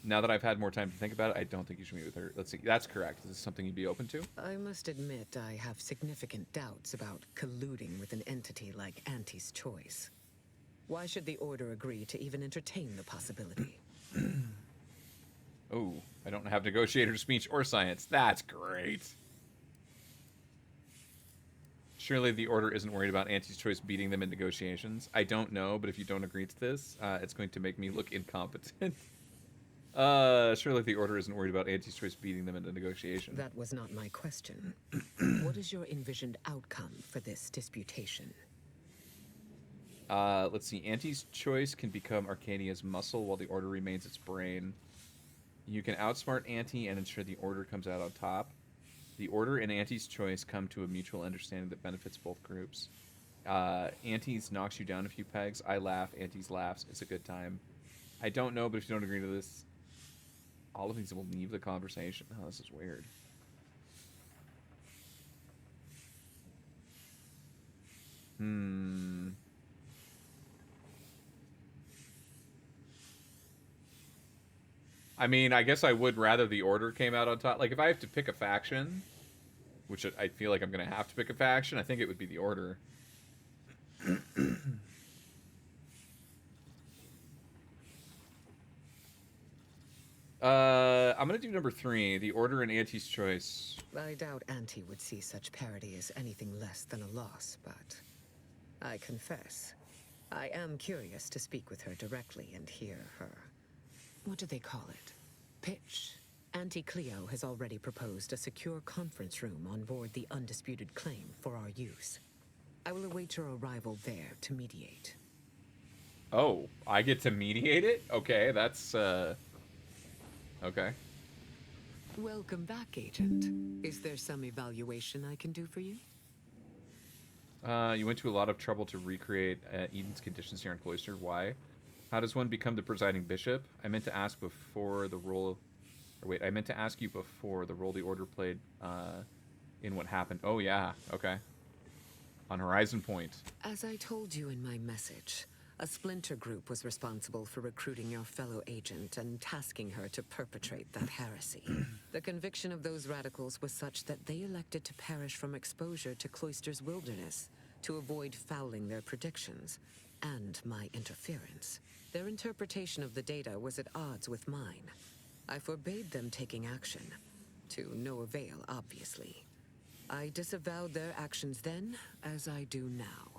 Now that I've had more time to think about it, I don't think you should meet with her. Let's see. That's correct. Is this something you'd be open to? I must admit I have significant doubts about colluding with an entity like Auntie's Choice. Why should the Order agree to even entertain the possibility? Oh, I don't have negotiator speech or science. That's great. Surely the Order isn't worried about Auntie's Choice beating them in negotiations. I don't know, but if you don't agree to this, it's going to make me look incompetent. Surely the Order isn't worried about Auntie's Choice beating them in the negotiation. That was not my question. What is your envisioned outcome for this disputation? Let's see. Auntie's Choice can become Arcadia's muscle while the Order remains its brain. You can outsmart Auntie and ensure the Order comes out on top. The Order and Auntie's Choice come to a mutual understanding that benefits both groups. Auntie's knocks you down a few pegs. I laugh. Auntie's laughs. It's a good time. I don't know, but if you don't agree to this, all of these will leave the conversation. Oh, this is weird. I mean, I guess I would rather the Order came out on top. Like, if I have to pick a faction, which I feel like I'm going to have to pick a faction, I think it would be the Order. I'm going to do number 3, the Order and Auntie's Choice. I doubt Auntie would see such parity as anything less than a loss, but I confess, I am curious to speak with her directly and hear her, what do they call it? Pitch. Auntie Cleo has already proposed a secure conference room on board the Undisputed Claim for our use. I will await your arrival there to mediate. Oh, I get to mediate it? Okay, that's, okay. Welcome back, Agent. Is there some evaluation I can do for you? You went to a lot of trouble to recreate Eden's conditions here in Cloister. Why? How does one become the presiding bishop? I meant to ask before the role... Or wait, I meant to ask you before the role the Order played in what happened. Oh, yeah. Okay. On Horizon Point. As I told you in my message, a splinter group was responsible for recruiting your fellow agent and tasking her to perpetrate that heresy. The conviction of those radicals was such that they elected to perish from exposure to Cloister's wilderness to avoid fouling their predictions and my interference. Their interpretation of the data was at odds with mine. I forbade them taking action. To no avail, obviously. I disavowed their actions then, as I do now.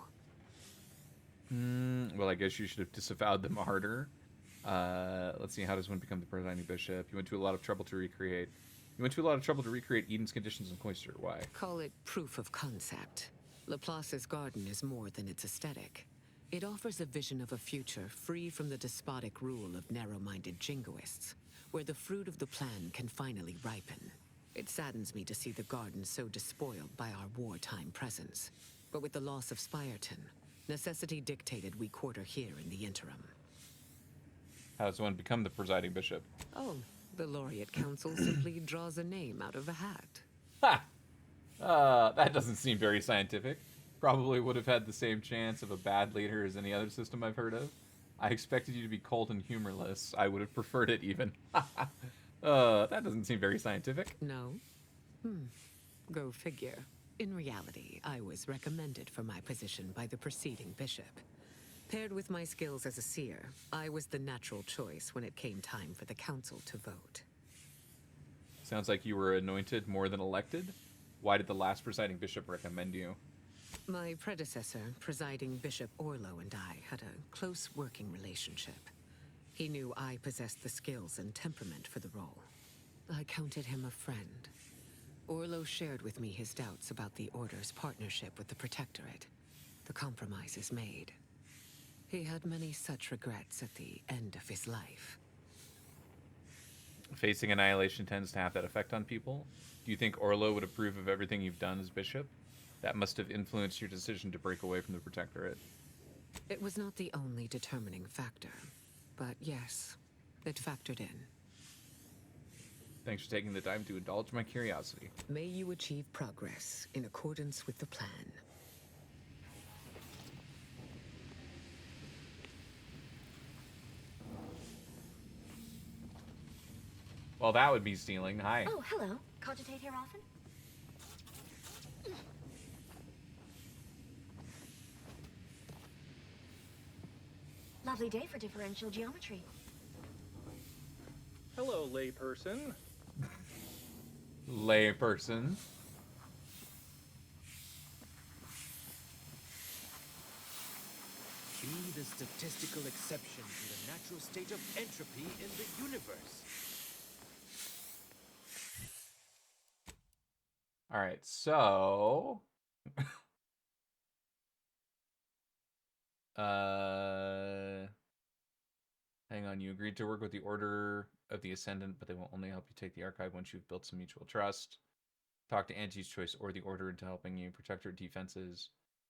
Well, I guess you should have disavowed them harder. Let's see, how does one become the presiding bishop? You went to a lot of trouble to recreate. Eden's conditions in Cloister. Why? Call it proof of concept. Laplace's garden is more than its aesthetic. It offers a vision of a future free from the despotic rule of narrow-minded jingoists, where the fruit of the plan can finally ripen. It saddens me to see the garden so despoiled by our wartime presence. But with the loss of Spirton, necessity dictated we quarter here in the interim. How does one become the presiding bishop? Oh, the Laureate Council simply draws a name out of a hat. Ha! That doesn't seem very scientific. Probably would have had the same chance of a bad leader as any other system I've heard of. I expected you to be cold and humorless. I would have preferred it even. That doesn't seem very scientific. No? Go figure. In reality, I was recommended for my position by the preceding bishop. Paired with my skills as a seer, I was the natural choice when it came time for the council to vote. Sounds like you were anointed more than elected. Why did the last presiding bishop recommend you? My predecessor, presiding Bishop Orlo, and I had a close working relationship. He knew I possessed the skills and temperament for the role. I counted him a friend. Orlo shared with me his doubts about the Order's partnership with the Protectorate. The compromises made. He had many such regrets at the end of his life. Facing annihilation tends to have that effect on people. Do you think Orlo would approve of everything you've done as bishop? That must have influenced your decision to break away from the Protectorate. It was not the only determining factor, but yes, it factored in. Thanks for taking the time to indulge my curiosity. May you achieve progress in accordance with the plan. Well, that would be stealing. Hi. Oh, hello. Cogitate here often? Lovely day for differential geometry. Hello, layperson. Layperson. Be the statistical exception to the natural state of entropy in the universe. All right, so hang on, you agreed to work with the Order of the Ascendant, but they will only help you take the archive once you've built some mutual trust. Talk to Auntie's Choice or the Order into helping you protect your defenses.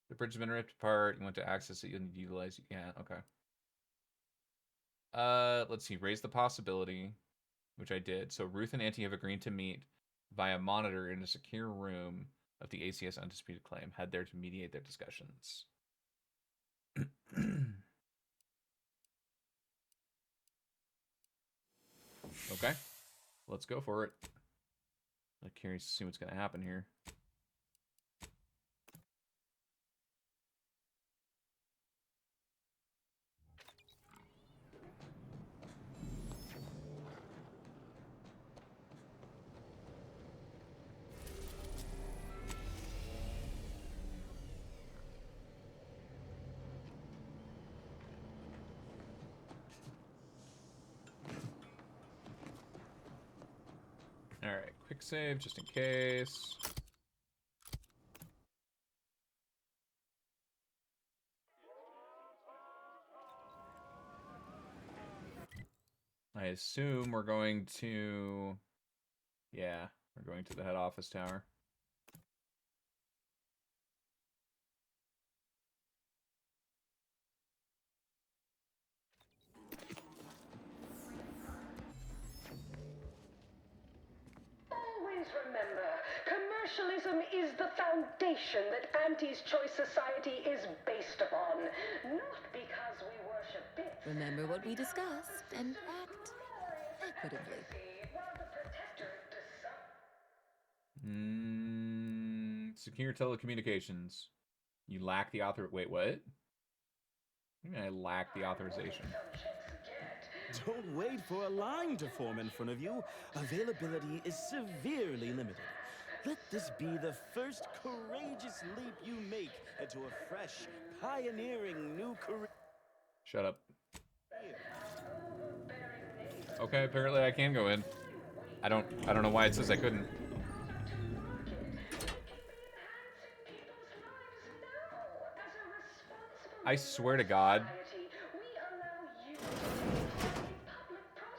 The bridge has been ripped apart. You want to access it, you'll need to utilize it. Yeah, okay. Let's see, raise the possibility, which I did. So Ruth and Auntie have agreed to meet via monitor in a secure room of the ACS Undisputed Claim. Head there to mediate their discussions. Okay, let's go for it. I'm curious to see what's going to happen here. Alright, quick save just in case. I assume we're going to... Yeah, we're going to the head office tower. Always remember, commercialism is the foundation that Auntie's Choice Society is based upon. Not because we worship bits. Remember what we discussed and act equitably. Secure telecommunications. You lack the author... Wait, what? I lack the authorization. Don't wait for a line to form in front of you. Availability is severely limited. Let this be the first courageous leap you make into a fresh, pioneering new career. Shut up. Okay, apparently I can go in. I don't know why it says I couldn't. I swear to God.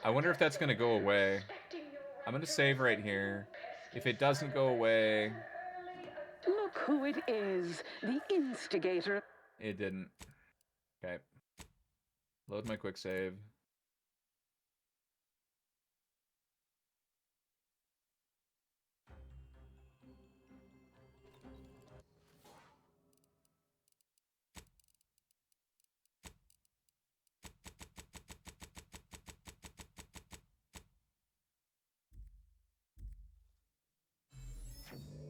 I wonder if that's gonna go away. I'm gonna save right here. If it doesn't go away... Look who it is, the instigator. It didn't. Okay. Load my quick save.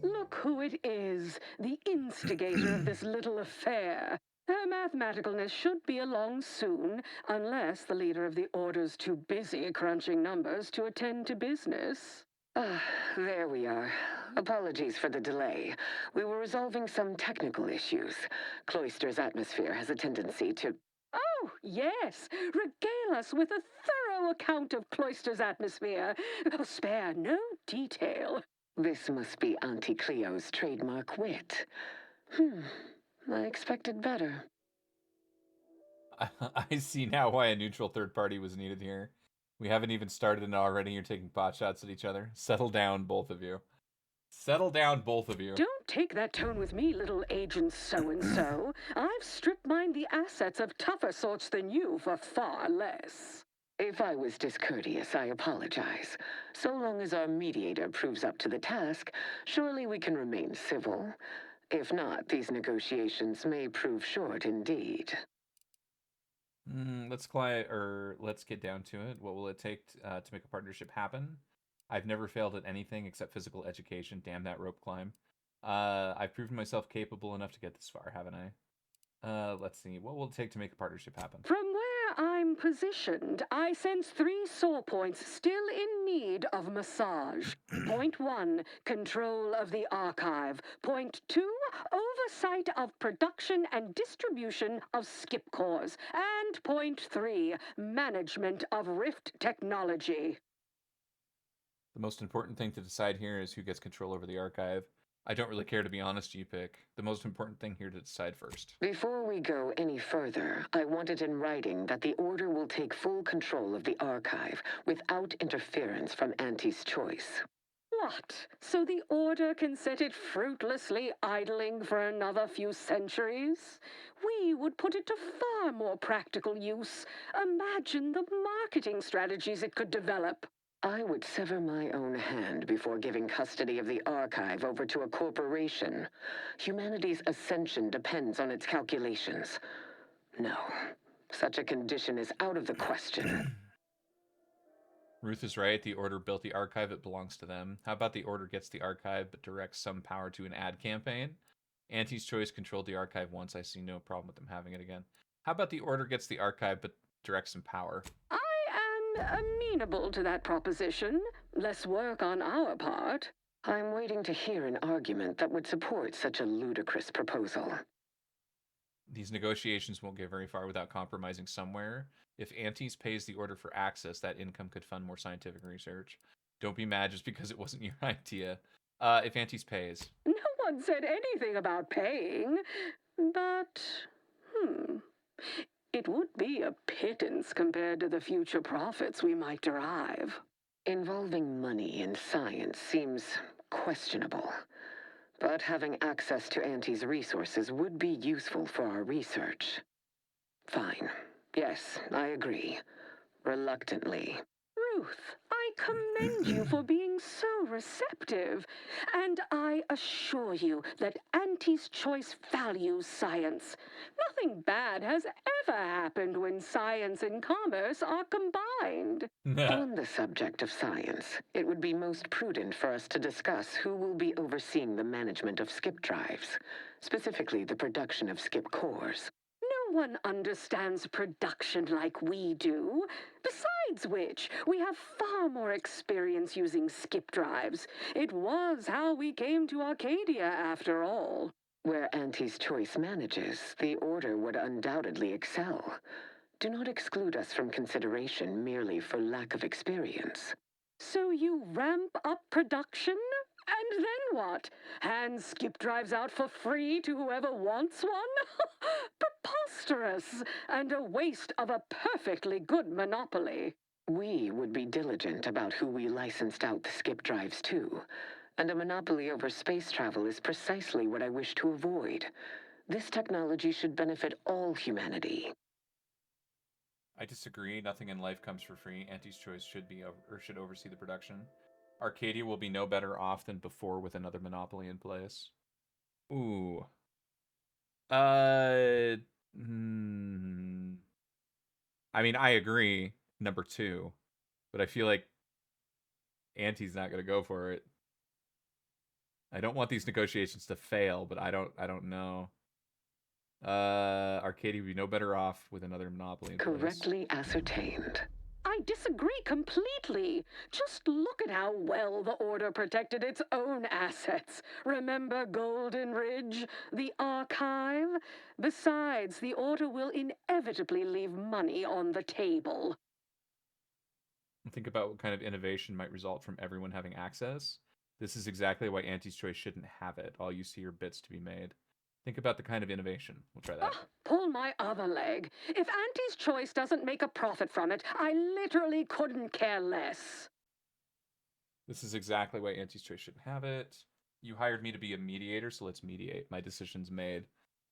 Look who it is, the instigator of this little affair. Her mathematicalness should be along soon, unless the leader of the Order's too busy crunching numbers to attend to business. There we are. Apologies for the delay. We were resolving some technical issues. Cloister's atmosphere has a tendency to... Oh, yes. Regale us with a thorough account of Cloister's atmosphere. Spare no detail. This must be Auntie Cleo's trademark wit. I expected better. I see now why a neutral third party was needed here. We haven't even started and already you're taking pot shots at each other. Settle down, both of you. Settle down, both of you. Don't take that tone with me, little agent so-and-so. I've strip-mined the assets of tougher sorts than you for far less. If I was discourteous, I apologize. So long as our mediator proves up to the task, surely we can remain civil. If not, these negotiations may prove short indeed. Let's get down to it. What will it take to make a partnership happen? I've never failed at anything except physical education. Damn that rope climb. I've proven myself capable enough to get this far, haven't I? Let's see. What will it take to make a partnership happen? From where I'm positioned, I sense 3 sore points still in need of massage. Point 1, control of the archive. Point 2, oversight of production and distribution of skip cores. And point 3, management of Rift technology. The most important thing to decide here is who gets control over the archive. I don't really care, to be honest, you pick. The most important thing here to decide first. Before we go any further, I want it in writing that the Order will take full control of the archive without interference from Auntie's choice. What? So the Order can set it fruitlessly idling for another few centuries? We would put it to far more practical use. Imagine the marketing strategies it could develop. I would sever my own hand before giving custody of the archive over to a corporation. Humanity's ascension depends on its calculations. No, such a condition is out of the question. Ruth is right. The Order built the archive. It belongs to them. How about the Order gets the archive but directs some power to an ad campaign? Auntie's Choice controlled the archive once. I see no problem with them having it again. How about the Order gets the archive but directs some power? Amenable to that proposition. Less work on our part. I'm waiting to hear an argument that would support such a ludicrous proposal. These negotiations won't get very far without compromising somewhere. If Antes pays the Order for access, that income could fund more scientific research. Don't be mad just because it wasn't your idea. If Antes pays. No one said anything about paying, but... It would be a pittance compared to the future profits we might derive. Involving money in science seems questionable, but having access to Auntie's resources would be useful for our research. Fine. Yes, I agree. Reluctantly. Ruth, I commend you for being so receptive, and I assure you that Auntie's Choice values science. Nothing bad has ever happened when science and commerce are combined. On the subject of science, it would be most prudent for us to discuss who will be overseeing the management of skip drives, specifically the production of skip cores. one understands production like we do. Besides which, we have far more experience using skip drives. It was how we came to Arcadia, after all. Where Auntie's Choice manages, the Order would undoubtedly excel. Do not exclude us from consideration merely for lack of experience. So you ramp up production? And then what? Hand skip drives out for free to whoever wants one? Preposterous, and a waste of a perfectly good monopoly. We would be diligent about who we licensed out the skip drives to, and a monopoly over space travel is precisely what I wish to avoid. This technology should benefit all humanity. I disagree. Nothing in life comes for free. Auntie's Choice should oversee the production. Arcadia will be no better off than before with another monopoly in place. Ooh. I mean, I agree, number 2, but I feel like Auntie's not going to go for it. I don't want these negotiations to fail, but I don't know. Arcadia would be no better off with another monopoly in place. Correctly ascertained. I disagree completely. Just look at how well the Order protected its own assets. Remember Golden Ridge, the Archive? Besides, the Order will inevitably leave money on the table. Think about what kind of innovation might result from everyone having access. This is exactly why Auntie's Choice shouldn't have it. All you see are bits to be made. Think about the kind of innovation. We'll try that. Pull my other leg. If Auntie's Choice doesn't make a profit from it, I literally couldn't care less. This is exactly why Auntie's Choice shouldn't have it. You hired me to be a mediator, so let's mediate. My decision's made.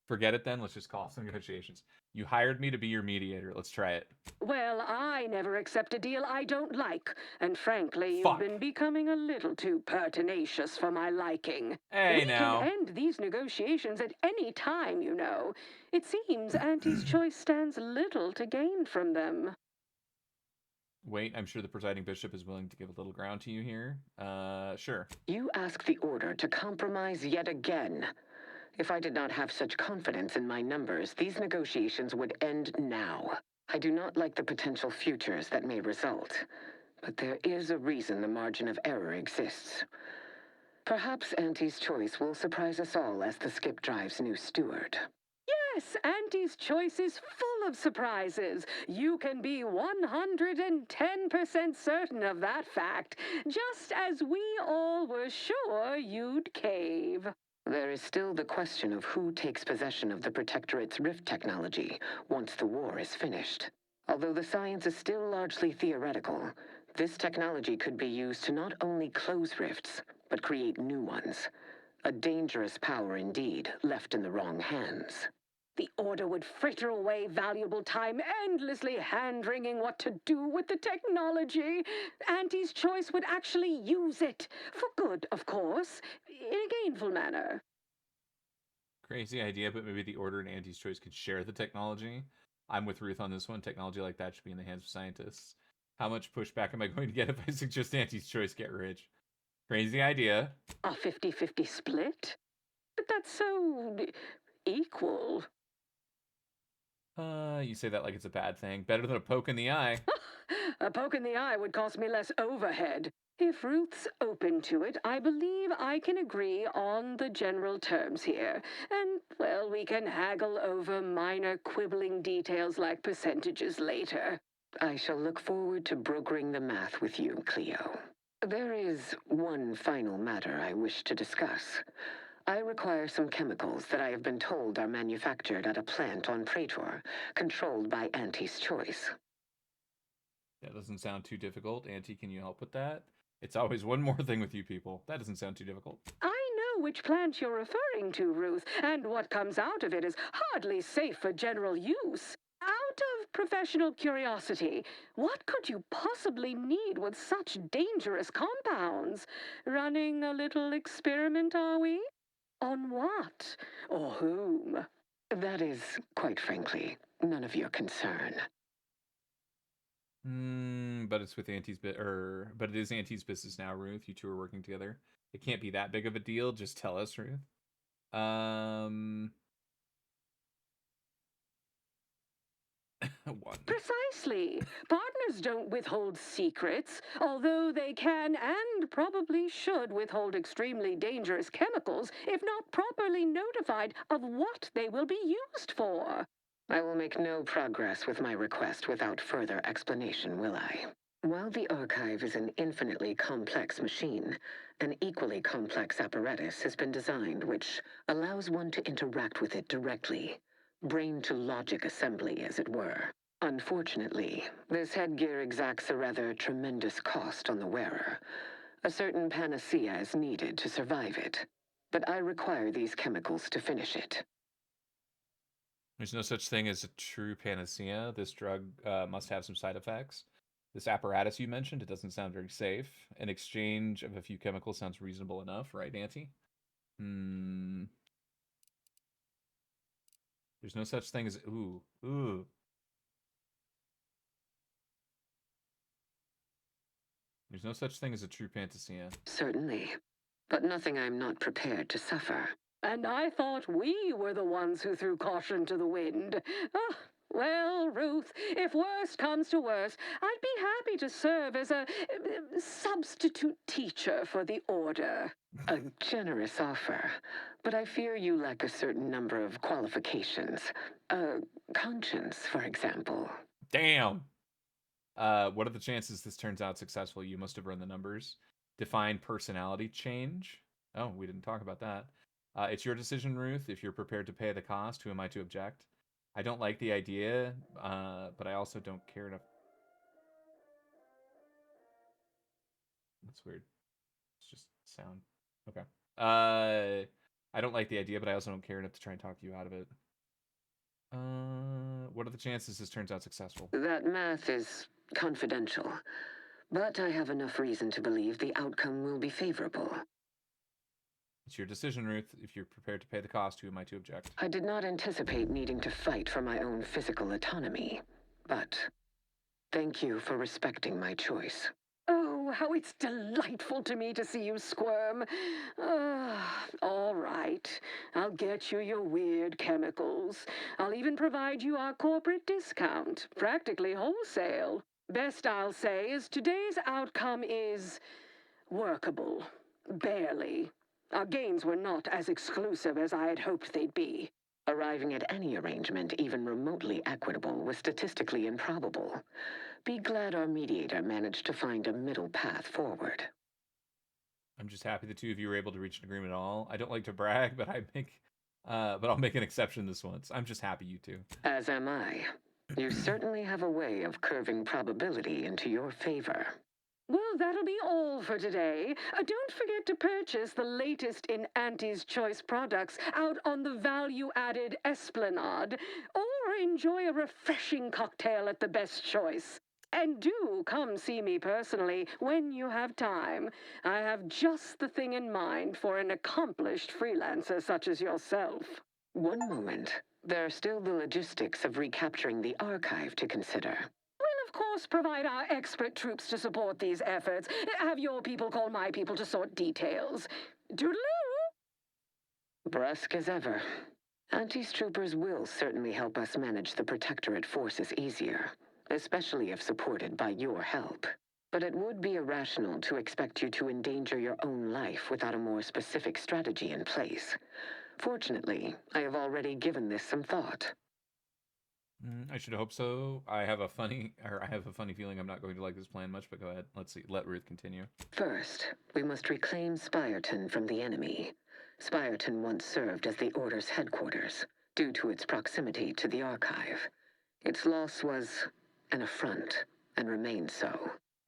Forget it then, let's just call some negotiations. You hired me to be your mediator, let's try it. Well, I never accept a deal I don't like, and frankly, you've been becoming a little too pertinacious for my liking. Hey, we now. can end these negotiations at any time, you know. It seems Auntie's Choice stands little to gain from them. Wait, I'm sure the presiding bishop is willing to give a little ground to you here. Sure. You ask the Order to compromise yet again. If I did not have such confidence in my numbers, these negotiations would end now. I do not like the potential futures that may result, but there is a reason the margin of error exists. Perhaps Auntie's Choice will surprise us all as the skip drive's new steward. Yes, Auntie's Choice is full of surprises. You can be 110% certain of that fact, just as we all were sure you'd cave. There is still the question of who takes possession of the Protectorate's rift technology once the war is finished. Although the science is still largely theoretical, this technology could be used to not only close rifts, but create new ones. A dangerous power indeed, left in the wrong hands. The Order would fritter away valuable time endlessly hand-wringing what to do with the technology. Auntie's Choice would actually use it. For good, of course. In a gainful manner. Crazy idea, but maybe the Order and Auntie's Choice could share the technology. I'm with Ruth on this one. Technology like that should be in the hands of scientists. How much pushback am I going to get if I suggest Auntie's Choice get rich? Crazy idea. A 50-50 split? But that's so equal. You say that like it's a bad thing. Better than a poke in the eye. A poke in the eye would cost me less overhead. If Ruth's open to it, I believe I can agree on the general terms here. And, well, we can haggle over minor quibbling details like percentages later. I shall look forward to brokering the math with you, Cleo. There is one final matter I wish to discuss. I require some chemicals that I have been told are manufactured at a plant on Praetor, controlled by Auntie's Choice. That doesn't sound too difficult. Auntie, can you help with that? It's always one more thing with you people. That doesn't sound too difficult. I know which plant you're referring to, Ruth, and what comes out of it is hardly safe for general use. Out of professional curiosity, what could you possibly need with such dangerous compounds? Running a little experiment, are we? On what? Or whom? That is, quite frankly, none of your concern. But it's with Auntie's but it is Auntie's business now, Ruth. You two are working together. It can't be that big of a deal. Just tell us, Ruth. One. Precisely. Partners don't withhold secrets, although they can and probably should withhold extremely dangerous chemicals if not properly notified of what they will be used for. I will make no progress with my request without further explanation, will I? While the Archive is an infinitely complex machine, an equally complex apparatus has been designed which allows one to interact with it directly. Brain-to-logic assembly, as it were. Unfortunately, this headgear exacts a rather tremendous cost on the wearer. A certain panacea is needed to survive it, but I require these chemicals to finish it. There's no such thing as a true panacea. This drug must have some side effects. This apparatus you mentioned, it doesn't sound very safe. An exchange of a few chemicals sounds reasonable enough, right, Auntie? There's no such thing as... Ooh. There's no such thing as a true panacea. Certainly, but nothing I'm not prepared to suffer. And I thought we were the ones who threw caution to the wind. Ah, well, Ruth, if worst comes to worst, I'd be happy to serve as a substitute teacher for the Order. A generous offer, but I fear you lack a certain number of qualifications. Conscience, for example. Damn! What are the chances this turns out successful? You must have run the numbers. Define personality change. Oh, we didn't talk about that. It's your decision, Ruth. If you're prepared to pay the cost, who am I to object? I don't like the idea, but I also don't care enough. That's weird. It's just sound. Okay. I don't like the idea, but I also don't care enough to try and talk you out of it. What are the chances this turns out successful? That math is confidential, but I have enough reason to believe the outcome will be favorable. It's your decision, Ruth. If you're prepared to pay the cost, who am I to object? I did not anticipate needing to fight for my own physical autonomy, but thank you for respecting my choice. Oh, how it's delightful to me to see you squirm. All right. I'll get you your weird chemicals. I'll even provide you our corporate discount, practically wholesale. Best I'll say is today's outcome is workable. Barely. Our gains were not as exclusive as I had hoped they'd be. Arriving at any arrangement even remotely equitable was statistically improbable. Be glad our mediator managed to find a middle path forward. I'm just happy the two of you were able to reach an agreement at all. I don't like to brag, but I'll make an exception this once. I'm just happy you two. As am I. You certainly have a way of curving probability into your favor. Well, that'll be all for today. Don't forget to purchase the latest in Auntie's Choice products out on the value-added Esplanade, or enjoy a refreshing cocktail at the Best Choice. And do come see me personally when you have time. I have just the thing in mind for an accomplished freelancer such as yourself. One moment. There are still the logistics of recapturing the Archive to consider. We'll, of course, provide our expert troops to support these efforts. Have your people call my people to sort details. Toodaloo! Brusque as ever. Auntie's troopers will certainly help us manage the Protectorate forces easier, especially if supported by your help. But it would be irrational to expect you to endanger your own life without a more specific strategy in place. Fortunately, I have already given this some thought. I should hope so. I have a funny feeling I'm not going to like this plan much, but go ahead. Let's see. Let Ruth continue. First, we must reclaim Spireton from the enemy. Spireton once served as the Order's headquarters, due to its proximity to the Archive. Its loss was an affront, and remains so.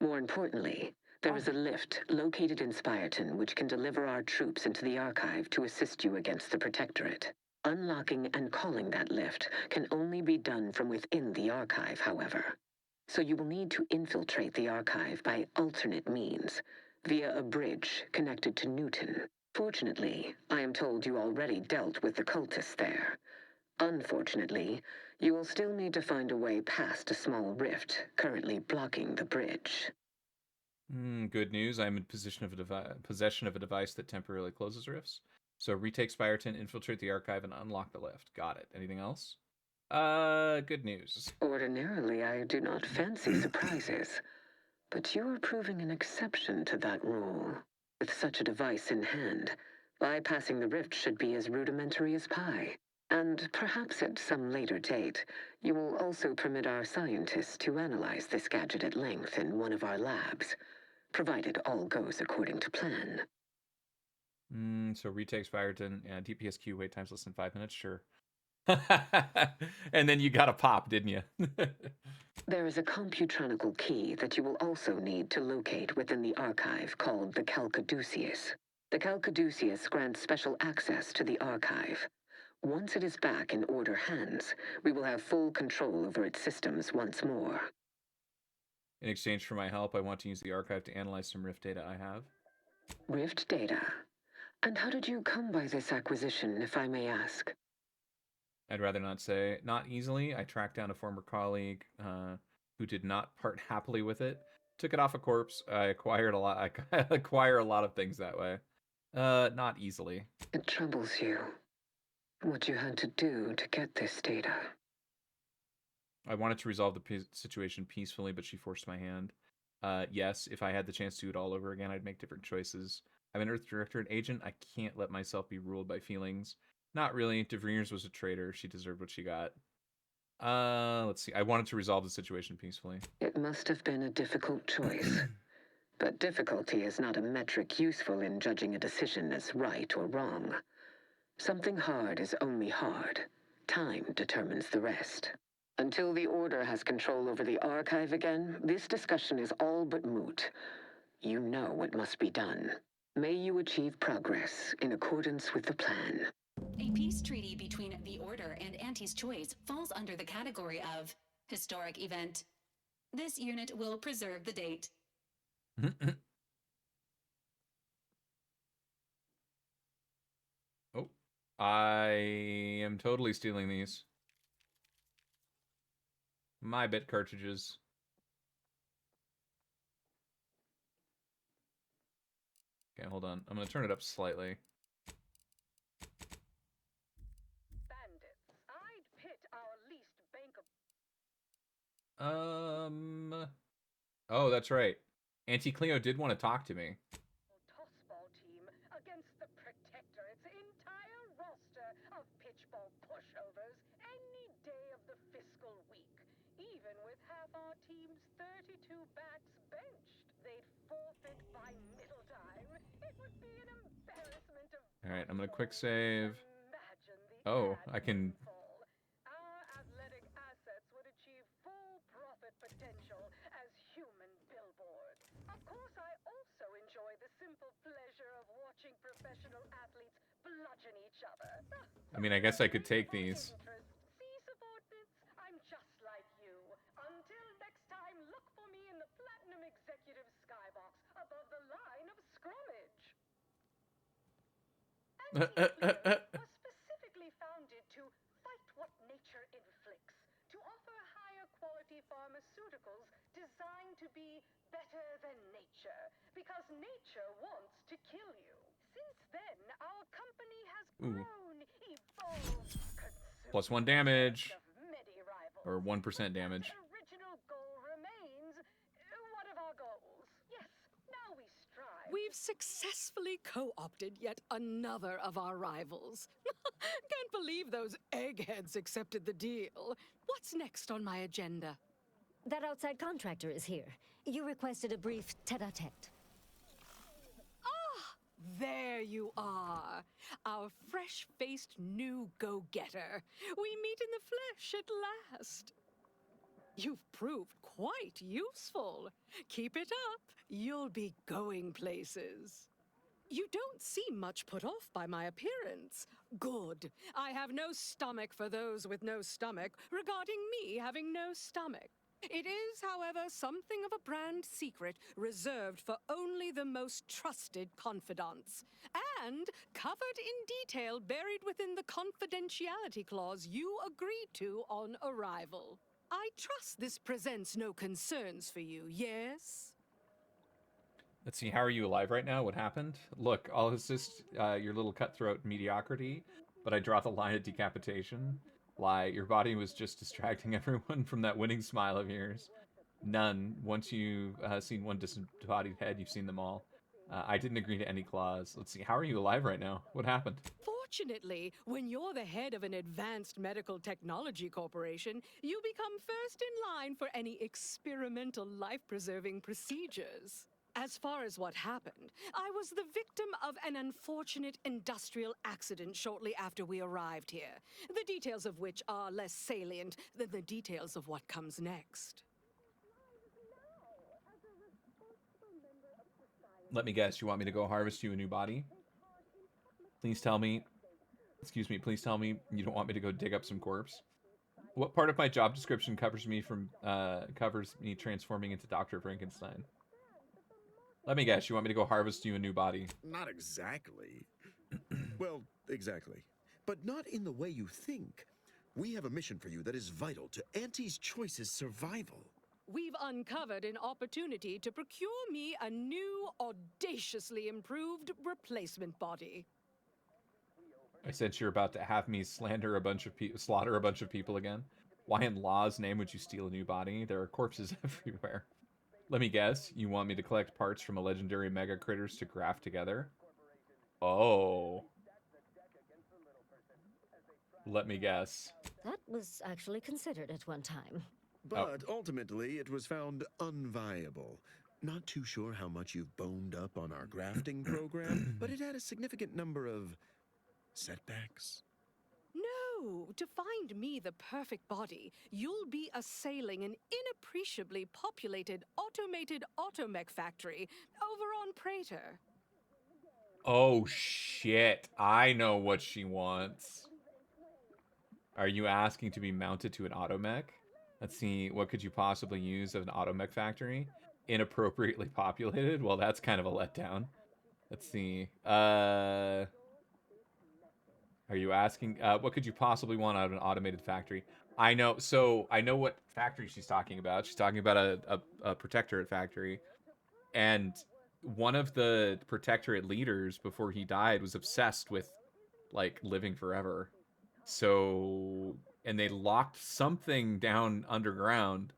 More importantly, there is a lift located in Spireton which can deliver our troops into the Archive to assist you against the Protectorate. Unlocking and calling that lift can only be done from within the Archive, however. So you will need to infiltrate the Archive by alternate means, via a bridge connected to Newton. Fortunately, I am told you already dealt with the cultists there. Unfortunately, you will still need to find a way past a small rift currently blocking the bridge. Good news. I'm in possession of a device that temporarily closes rifts. So retake Spireton, infiltrate the Archive, and unlock the lift. Got it. Anything else? Good news. Ordinarily, I do not fancy surprises, but you are proving an exception to that rule. With such a device in hand, bypassing the rift should be as rudimentary as pie. And perhaps at some later date, you will also permit our scientists to analyze this gadget at length in one of our labs, provided all goes according to plan. So retakes Fireton, yeah, DPSQ wait times less than 5 minutes, sure. And then you got a pop, didn't you? There is a computronical key that you will also need to locate within the archive called the Calcaduceus. The Calcaduceus grants special access to the archive. Once it is back in Order hands, we will have full control over its systems once more. In exchange for my help, I want to use the archive to analyze some Rift data I have. Rift data? And how did you come by this acquisition, if I may ask? I'd rather not say. Not easily. I tracked down a former colleague who did not part happily with it. Took it off a corpse. I acquired a lot. I acquire a lot of things that way. Not easily. It troubles you. What you had to do to get this data. I wanted to resolve the situation peacefully, but she forced my hand. Yes, if I had the chance to do it all over again, I'd make different choices. I'm an Earth Directorate agent. I can't let myself be ruled by feelings. Not really. DeVriers was a traitor. She deserved what she got. Let's see. I wanted to resolve the situation peacefully. It must have been a difficult choice. But difficulty is not a metric useful in judging a decision as right or wrong. Something hard is only hard. Time determines the rest. Until the Order has control over the archive again, this discussion is all but moot. You know what must be done. May you achieve progress in accordance with the plan. A peace treaty between the Order and Auntie's Choice falls under the category of historic event. This unit will preserve the date. Oh, I am totally stealing these. My bit cartridges. Okay, hold on. I'm gonna turn it up slightly. Bandits, I'd pit our least bankable. Oh, that's right. Auntie Cleo did want to talk to me. Tossball team against the Protectorate's entire roster of pitchball pushovers any day of the fiscal week. Even with half our team's 32 bats benched, they'd forfeit by middle time. It would be an embarrassment of... All right, I'm gonna quick save. Oh, I can. Our athletic assets would achieve full profit potential as human billboards. Of course, I also enjoy the simple pleasure of watching professional athletes bludgeon each other. I mean, I guess I could take these. See, subordinates, I'm just like you. Until next time, look for me in the Platinum Executive Skybox above the line of scrummage. Was specifically founded to fight what nature inflicts, to offer higher quality pharmaceuticals designed to be better than nature, because nature wants to kill you. Since then, our company has grown, evolved, +1 damage. Or 1% damage. original goal remains. What of our goals? Yes, now we strive. We've successfully co-opted yet another of our rivals. Can't believe those eggheads accepted the deal. What's next on my agenda? That outside contractor is here. You requested a brief tete-a-tete. Ah, there you are. Our fresh-faced new go-getter. We meet in the flesh at last. You've proved quite useful. Keep it up. You'll be going places. You don't seem much put off by my appearance. Good. I have no stomach for those with no stomach regarding me having no stomach. It is, however, something of a brand secret reserved for only the most trusted confidants, and covered in detail buried within the confidentiality clause you agreed to on arrival. I trust this presents no concerns for you, yes? Let's see, how are you alive right now? What happened? Look, I'll assist your little cutthroat mediocrity, but I draw the line at decapitation. Lie. Your body was just distracting everyone from that winning smile of yours. None. Once you've seen one disembodied head, you've seen them all. I didn't agree to any clause. Let's see. How are you alive right now? What happened? Fortunately, when you're the head of an advanced medical technology corporation, you become first in line for any experimental life-preserving procedures. As far as what happened, I was the victim of an unfortunate industrial accident shortly after we arrived here, the details of which are less salient than the details of what comes next. Let me guess. You want me to go harvest you a new body? Please tell me. Excuse me. Please tell me you don't want me to go dig up some corpse. What part of my job description covers me transforming into Dr. Frankenstein? Let me guess. You want me to go harvest you a new body? Not exactly. Well, exactly. But not in the way you think. We have a mission for you that is vital to Auntie's Choice's survival. We've uncovered an opportunity to procure me a new, audaciously improved replacement body. I sense you're about to have me slaughter a bunch of people again. Why in law's name would you steal a new body? There are corpses everywhere. Let me guess. You want me to collect parts from a legendary mega critters to graft together? Oh. Let me guess. That was actually considered at one time. But ultimately, it was found unviable. Not too sure how much you've boned up on our grafting program, but it had a significant number of setbacks. No, to find me the perfect body, you'll be assailing an inappreciably populated automated automech factory over on Praetor. Oh, shit. I know what she wants. Are you asking to be mounted to an automech? Let's see, what could you possibly use of an automech factory? Inappropriately populated? Well, that's kind of a letdown. Let's see. Are you asking, what could you possibly want out of an automated factory? I know what factory she's talking about. She's talking about a Protectorate factory. And one of the Protectorate leaders, before he died, was obsessed with, like, living forever. So... and they locked something down underground.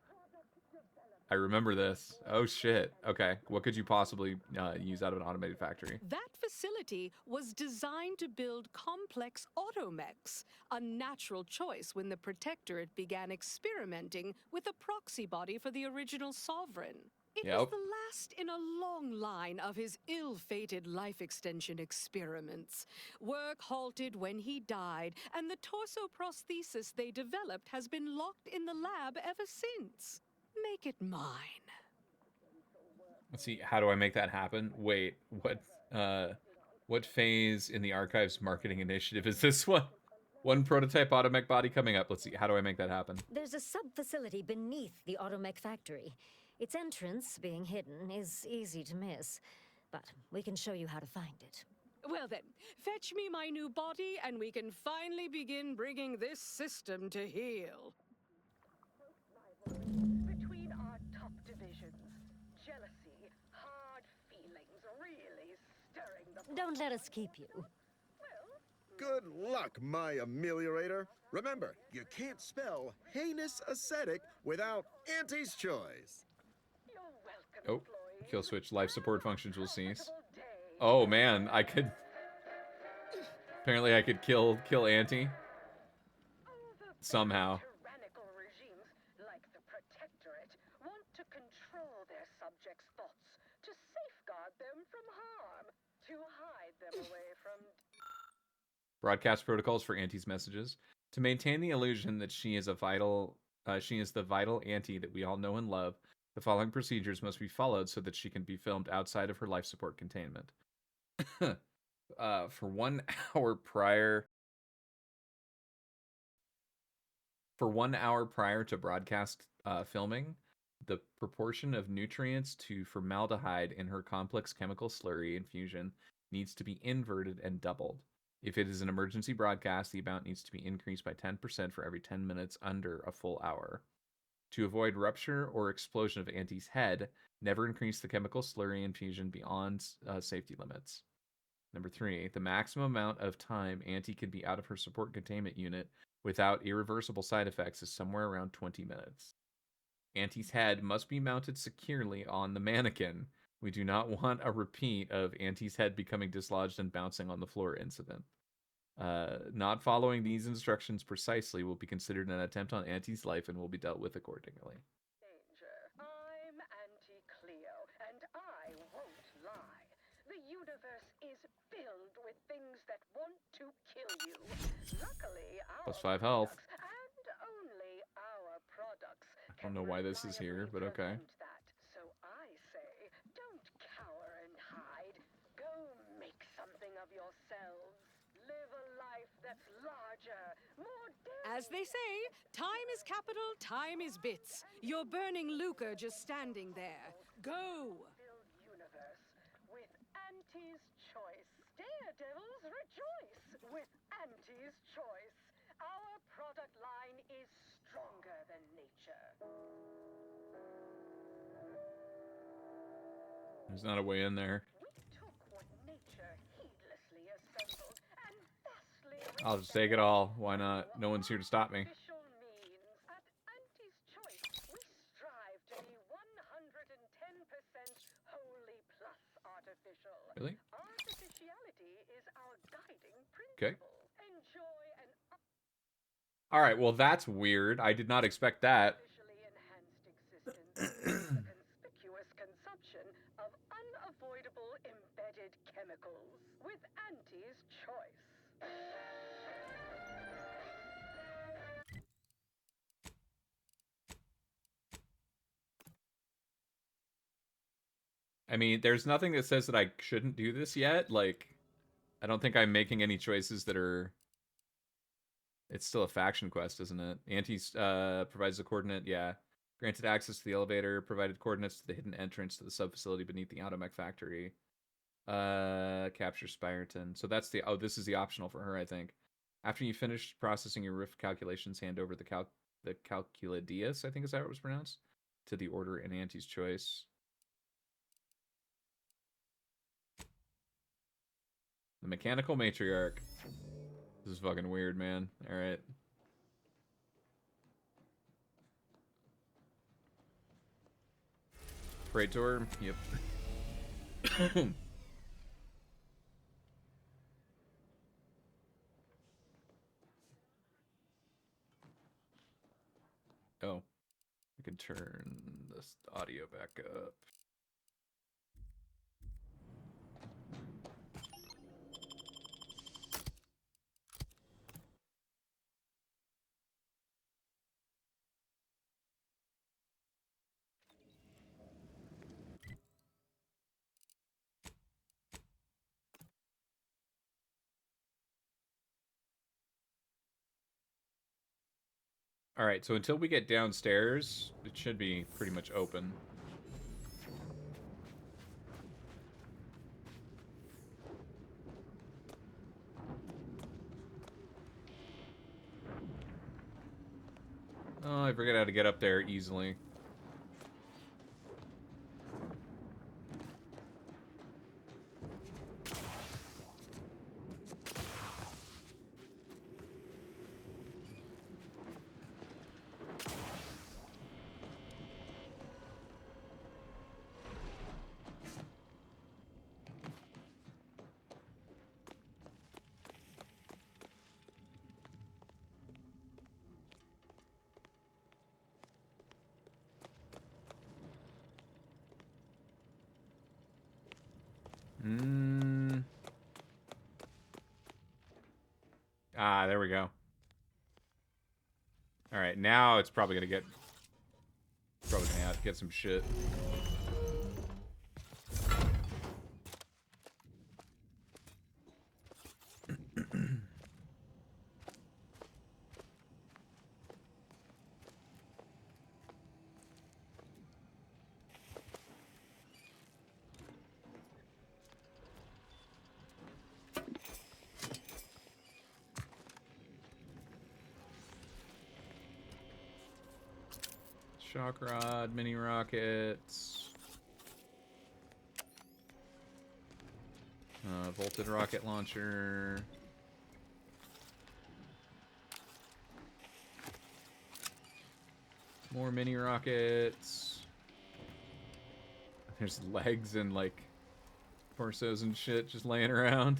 I remember this. Oh, shit. Okay. What could you possibly use out of an automated factory? That facility was designed to build complex automechs, a natural choice when the Protectorate began experimenting with a proxy body for the original sovereign. It was the last in a long line of his ill-fated life extension experiments. Work halted when he died, and the torso prosthesis they developed has been locked in the lab ever since. Make it mine. Let's see, how do I make that happen? Wait, what phase in the Archive's marketing initiative is this one? One prototype automech body coming up. Let's see, how do I make that happen? There's a sub-facility beneath the automech factory. Its entrance, being hidden, is easy to miss, but we can show you how to find it. Well then, fetch me my new body and we can finally begin bringing this system to heel. Between our top divisions, jealousy, hard feelings, really stirring the... Don't let us keep you. Good luck, my ameliorator. Remember, you can't spell heinous ascetic without Auntie's Choice. Oh, kill switch. Life support functions will cease. Oh man, I could... apparently I could kill Auntie. Somehow. Tyrannical regimes like the Protectorate want to control their subjects' thoughts, to safeguard them from harm, to hide them away from... Broadcast protocols for Auntie's messages. To maintain the illusion that she is the vital Auntie that we all know and love, the following procedures must be followed so that she can be filmed outside of her life support containment. For 1 hour prior to broadcast filming, the proportion of nutrients to formaldehyde in her complex chemical slurry infusion needs to be inverted and doubled. If it is an emergency broadcast, the amount needs to be increased by 10% for every 10 minutes under a full hour. To avoid rupture or explosion of Auntie's head, never increase the chemical slurry infusion beyond safety limits. Number 3, the maximum amount of time Auntie can be out of her support containment unit without irreversible side effects is somewhere around 20 minutes. Auntie's head must be mounted securely on the mannequin. We do not want a repeat of Auntie's head becoming dislodged and bouncing on the floor incident. Not following these instructions precisely will be considered an attempt on Auntie's life and will be dealt with accordingly. I'm Auntie Cleo, and I won't lie. The universe is filled with things that want to kill you. Luckily, our +5 health. products, and only our products, I don't know why this is here, but okay. that. So I say, don't cower and hide. Go make something of yourselves. Live a life that's larger, more daring. As they say, time is capital, time is bits. You're burning lucre just standing there. Go! Universe with Auntie's choice. Daredevils rejoice with Auntie's choice. Our product line is stronger than nature. There's not a way in there. Took what nature heedlessly assembled and vastly I'll just take it all. Why not? No one's here to stop me. artificial means. At Auntie's choice, we strive to be 110% wholly plus artificial. Really? Artificiality is our guiding Okay. principle. Enjoy an All right, well, that's weird. I did not expect that. artificially enhanced existence. The conspicuous consumption of unavoidable embedded chemicals with Auntie's choice. I mean, there's nothing that says that I shouldn't do this yet. Like, I don't think I'm making any choices that are... It's still a faction quest, isn't it? Auntie's provides the coordinate, yeah. Granted access to the elevator, provided coordinates to the hidden entrance to the sub-facility beneath the Automech factory. Capture Spyreton. So that's the... Oh, this is the optional for her, I think. After you finish processing your rift calculations, hand over the Calculadius, I think is how it was pronounced, to the Order in Auntie's choice. The Mechanical Matriarch. This is fucking weird, man. Alright. Praetor? Yep. Oh. I can turn this audio back up. Alright, so until we get downstairs, it should be pretty much open. Oh, I forget how to get up there easily. Ah, there we go. Alright, now it's probably gonna get... Probably gonna have to get some shit. Shock rod, mini rockets. Volted rocket launcher. More mini rockets. There's legs and like torsos and shit just laying around.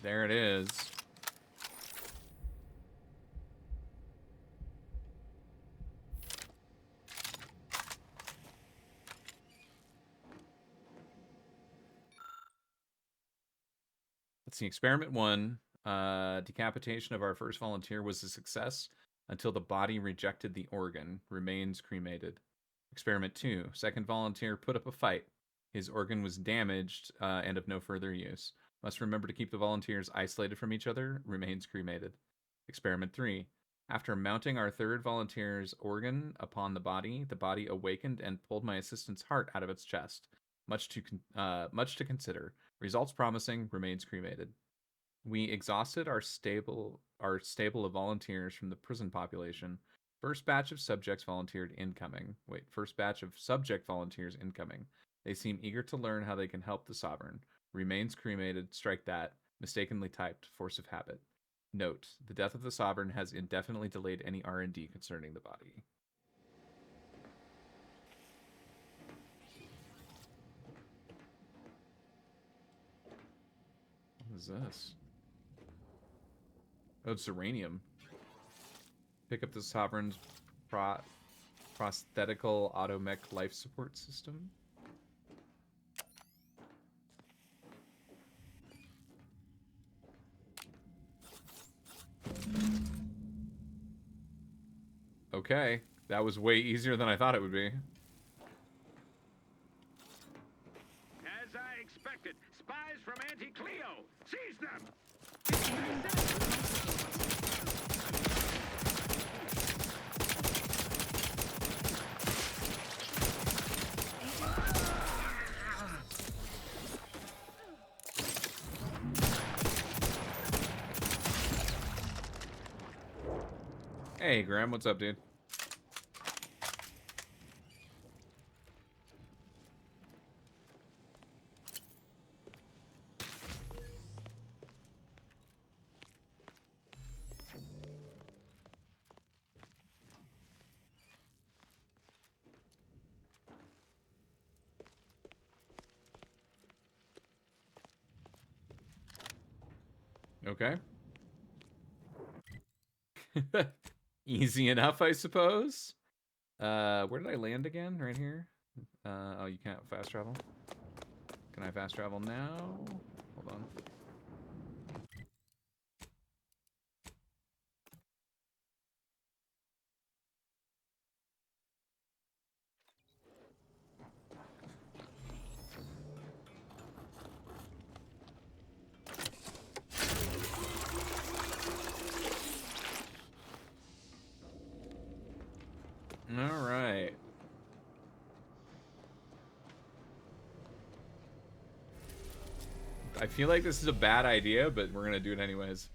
There it is. Let's see. Experiment 1. Decapitation of our first volunteer was a success until the body rejected the organ. Remains cremated. Experiment 2. Second volunteer put up a fight. His organ was damaged and of no further use. Must remember to keep the volunteers isolated from each other. Remains cremated. Experiment 3. After mounting our third volunteer's organ upon the body awakened and pulled my assistant's heart out of its chest. Much to consider. Results promising. Remains cremated. We exhausted our stable of volunteers from the prison population. First batch of subjects volunteered incoming. First batch of subject volunteers incoming. They seem eager to learn how they can help the Sovereign. Remains cremated. Strike that. Mistakenly typed. Force of habit. Note: the death of the Sovereign has indefinitely delayed any R&D concerning the body. What is this? Oh, it's uranium. Pick up the Sovereign's prosthetical automech life support system. Okay, that was way easier than I thought it would be. As I expected, spies from Anti-Cleo! Seize them! Hey, Graham, what's up, dude? Okay. Easy enough, I suppose. Where did I land again? Right here? Oh, you can't fast travel? Can I fast travel now? Hold on. All right. I feel like this is a bad idea, but we're gonna do it anyways.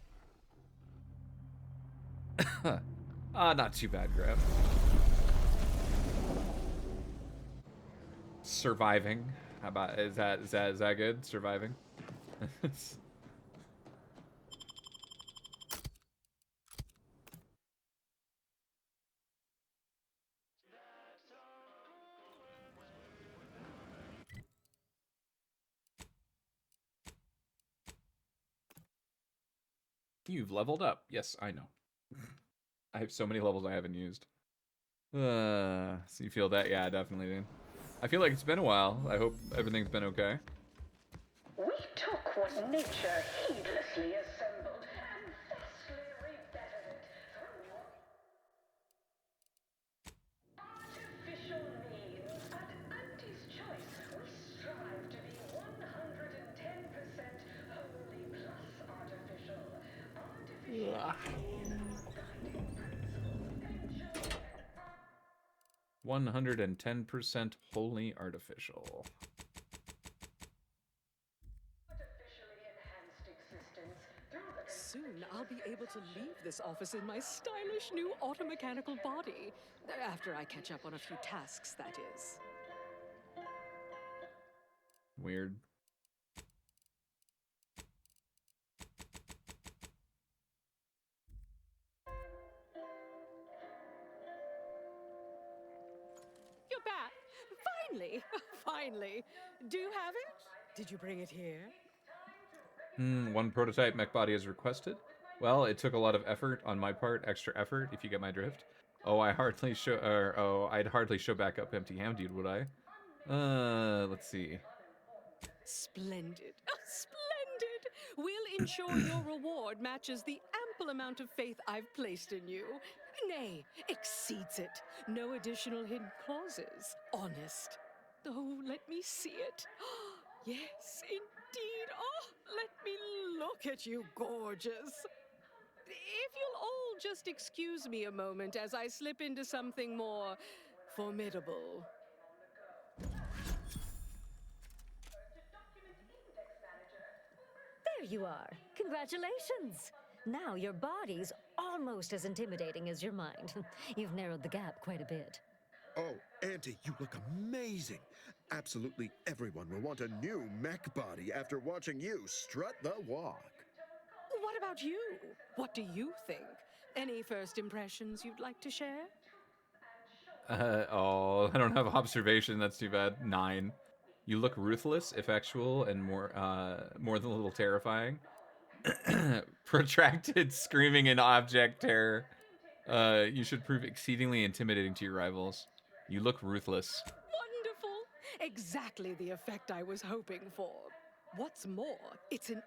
Not too bad, Grab. Surviving. How about is that good? Surviving. You've leveled up. Yes, I know. I have so many levels I haven't used. So you feel that? Yeah, definitely, dude. I feel like it's been a while. I hope everything's been okay. We took took what nature heedlessly assembled and vastly rebettered it through artificial means. At Auntie's Choice, we strive to be 110% wholly plus artificial. Artificial means guiding principles, 110% wholly artificial. Soon I'll be able to leave this office in my stylish new automechanical body. After I catch up on a few tasks, that is. Weird. You're back. Finally. Finally. Do you have it? Did you bring it here? One prototype mech body is requested. Well, it took a lot of effort on my part, extra effort, if you get my drift. I'd hardly show back up empty-handed, would I? Let's see. Splendid. Splendid! We'll ensure your reward matches the ample amount of faith I've placed in you. Nay, exceeds it. No additional hidden clauses. Honest. Oh, let me see it. Yes, indeed. Oh, let me look at you, gorgeous. If you'll all just excuse me a moment as I slip into something more formidable. There you are. Congratulations. Now your body's almost as intimidating as your mind. You've narrowed the gap quite a bit. Oh, Auntie, you look amazing. Absolutely everyone will want a new mech body after watching you strut the walk. What about you? What do you think? Any first impressions you'd like to share? I don't have observation. That's too bad. 9. You look ruthless, if actual, and more than a little terrifying. Protracted screaming and object terror. You should prove exceedingly intimidating to your rivals. You look ruthless. Wonderful! Exactly the effect I was hoping for. What's more, it's an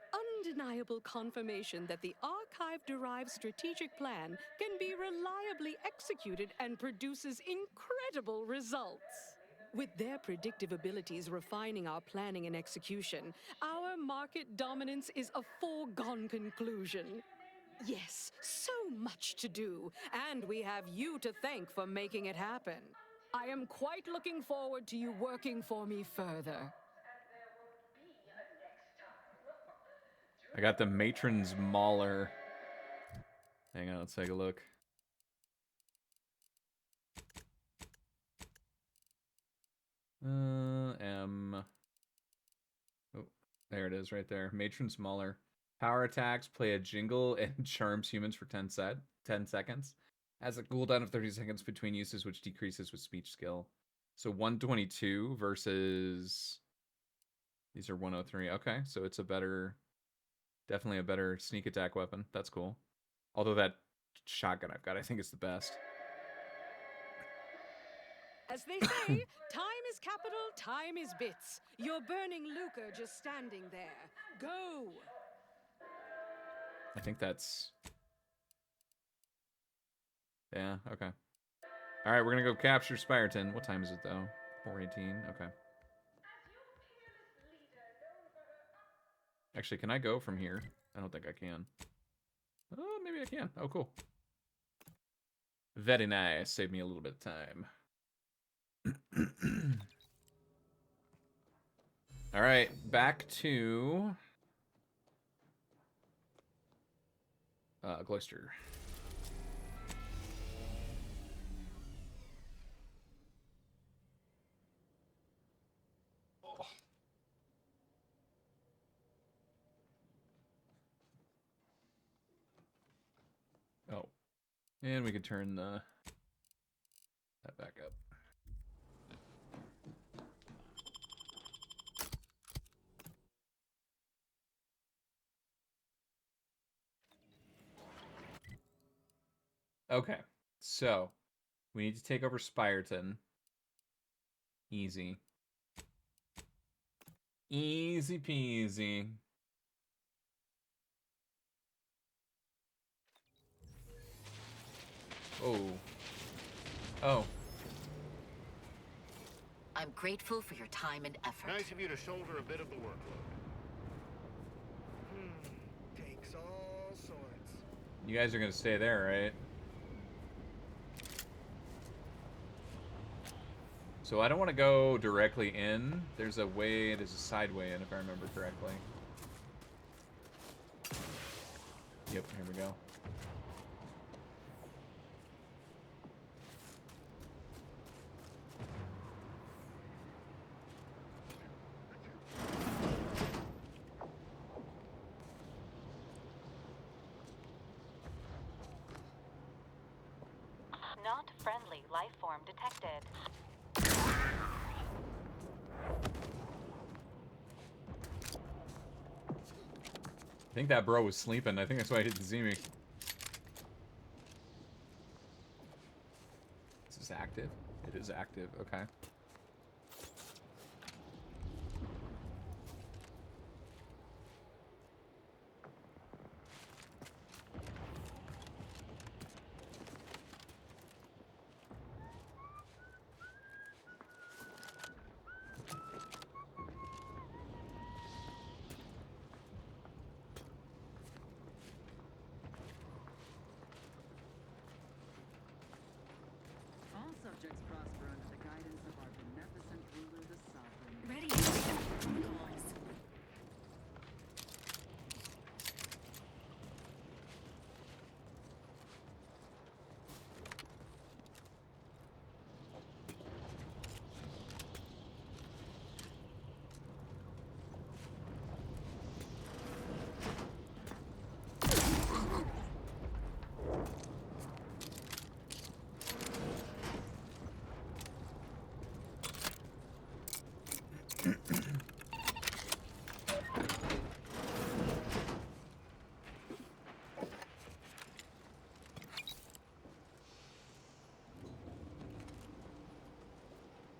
undeniable confirmation that the Archive-derived strategic plan can be reliably executed and produces incredible results. With their predictive abilities refining our planning and execution, our market dominance is a foregone conclusion. Yes, so much to do, and we have you to thank for making it happen. I am quite looking forward to you working for me further. I got the Matron's Mauler. Hang on, let's take a look. Oh, there it is right there. Matron's Mauler. Power attacks, play a jingle, and charms humans for 10 seconds. Has a cooldown of 30 seconds between uses, which decreases with speech skill. So 122 versus... These are 103. Okay, so it's a better... Definitely a better sneak attack weapon. That's cool. Although that shotgun I've got, I think is the best. As they say, time is capital, time is bits. You're burning lucre just standing there. Go! I think that's... Yeah, okay. Alright, we're gonna go capture Spyreton. What time is it, though? 4:18, okay. Actually, can I go from here? I don't think I can. Oh, maybe I can. Oh, cool. Very nice. Saved me a little bit of time. Alright, back to... Gloucester. Oh. And we could turn that back up. Okay, so we need to take over Spyreton. Easy. Easy peasy. Oh. Oh. I'm grateful for your time and effort. Nice of you to shoulder a bit of the workload. Takes all sorts. You guys are gonna stay there, right? So I don't want to go directly in. There's a way, there's a side way in, if I remember correctly. Yep, here we go. Not friendly life form detected. I think that bro was sleeping. I think that's why he didn't see me. This is active. It is active. Okay. All subjects prosper under the guidance of our beneficent ruler, the Sovereign. Ready to pick up protocols.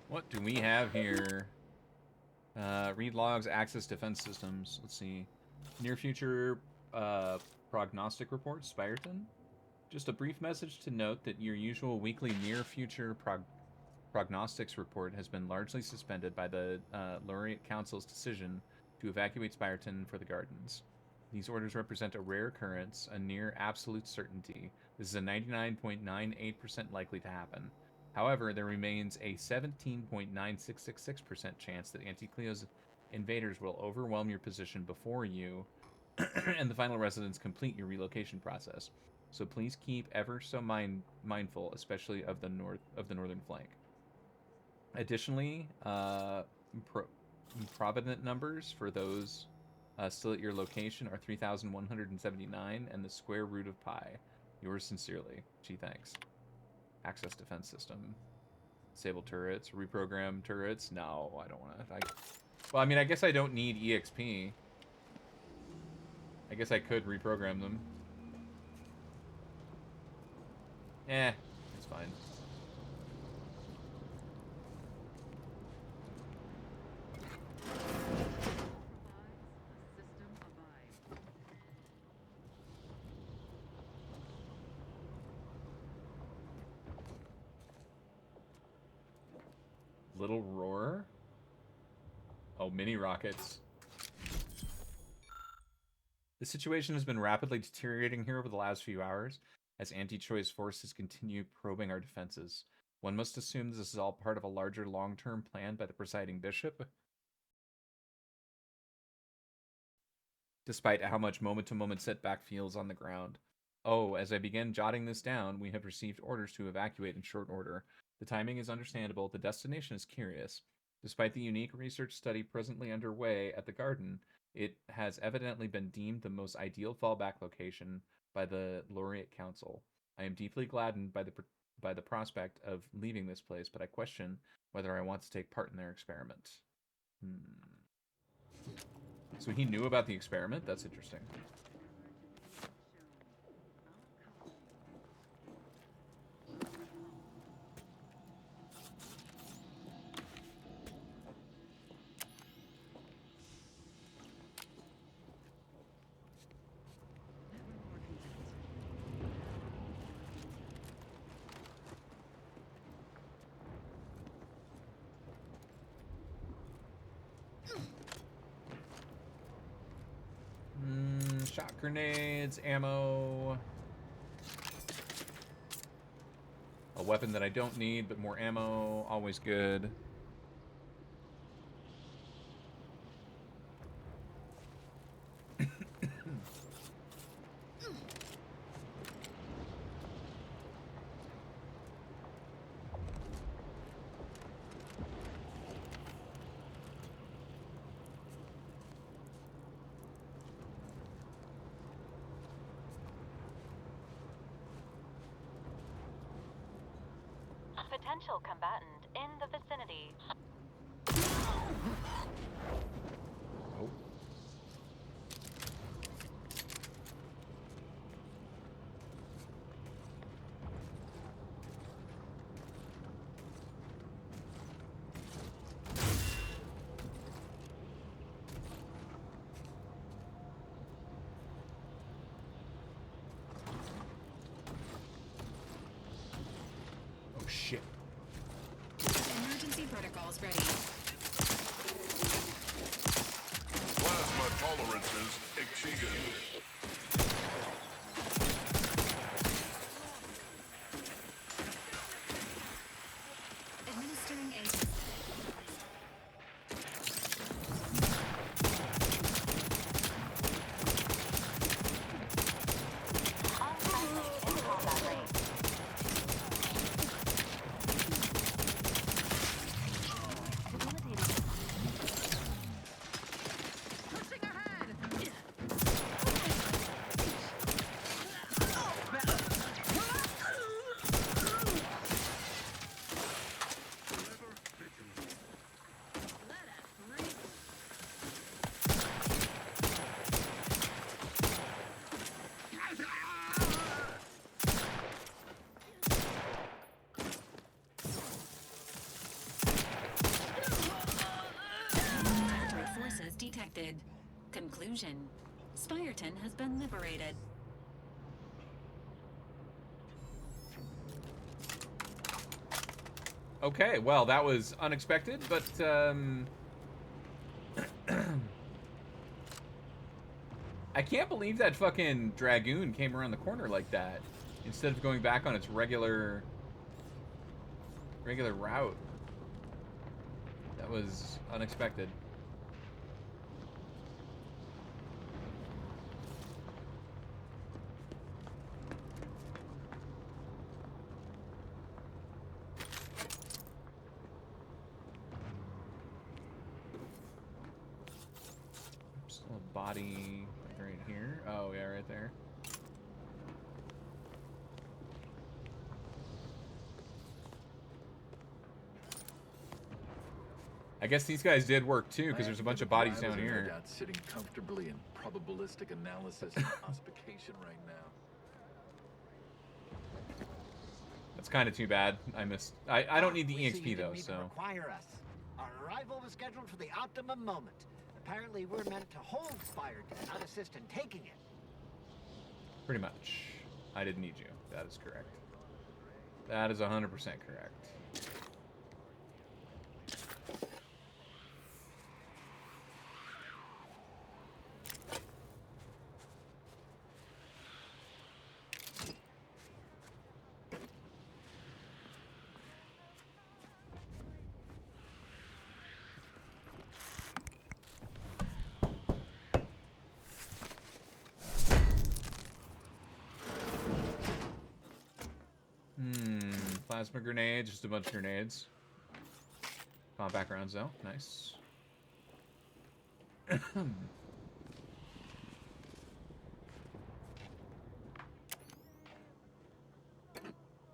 What do we have here? Read logs, access defense systems. Let's see. Near future prognostic report, Spyreton. Just a brief message to note that your usual weekly near future prognostics report has been largely suspended by the Laureate Council's decision to evacuate Spyreton for the Gardens. These orders represent a rare occurrence, a near absolute certainty. This is a 99.98% likely to happen. However, there remains a 17.9666% chance that Anti-Cleo's invaders will overwhelm your position before you and the final residents complete your relocation process. So please keep ever so mindful, especially of the northern flank. Additionally, provident numbers for those still at your location are 3,179 and the square root of pi. Yours sincerely. Gee, thanks. Access defense system. Disable turrets. Reprogram turrets. No, I don't want to. Well, I mean, I guess I don't need EXP. I guess I could reprogram them. It's fine. Little roar? Oh, mini rockets. The situation has been rapidly deteriorating here over the last few hours as anti-choice forces continue probing our defenses. One must assume this is all part of a larger long-term plan by the presiding bishop. Despite how much moment-to-moment setback feels on the ground. Oh, as I began jotting this down, we have received orders to evacuate in short order. The timing is understandable, the destination is curious. Despite the unique research study presently underway at the Garden, it has evidently been deemed the most ideal fallback location by the Laureate Council. I am deeply gladdened by the prospect of leaving this place, but I question whether I want to take part in their experiment. So he knew about the experiment? That's interesting. Grenades, ammo. A weapon that I don't need, but more ammo, always good. Potential combatant in the vicinity. Oh. Oh shit. Emergency protocols ready. Plasma tolerances exceeded. Administering agent. Unfriendly in combat range. Forces detected. Conclusion. Spyerton has been liberated. Okay, well, that was unexpected, but, I can't believe that fucking Dragoon came around the corner like that, instead of going back on its regular route. That was unexpected. Still a body right here. Oh, yeah, right there. I guess these guys did work too, because there's a bunch of bodies down here. Sitting comfortably in probabilistic analysis and ossification right now. That's kind of too bad. I don't need the EXP though, so. Require us. Our arrival was scheduled for the optimum moment. Apparently, we're meant to hold Spyerton, not assist in taking it. Pretty much. I didn't need you. That is correct. That is 100% correct. Plasma grenades, just a bunch of grenades. Found backgrounds though, nice.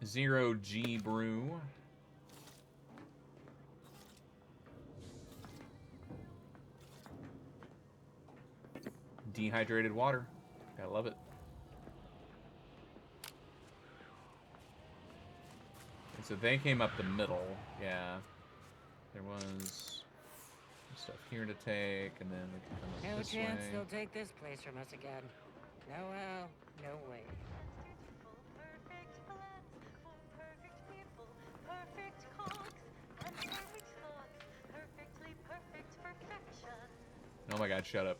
Zero G brew. Dehydrated water. Gotta love it. And so they came up the middle. Yeah. There was stuff here to take, and then we can come up No this chance way. they'll take this place from us again. No how, no way. Oh my god, shut up.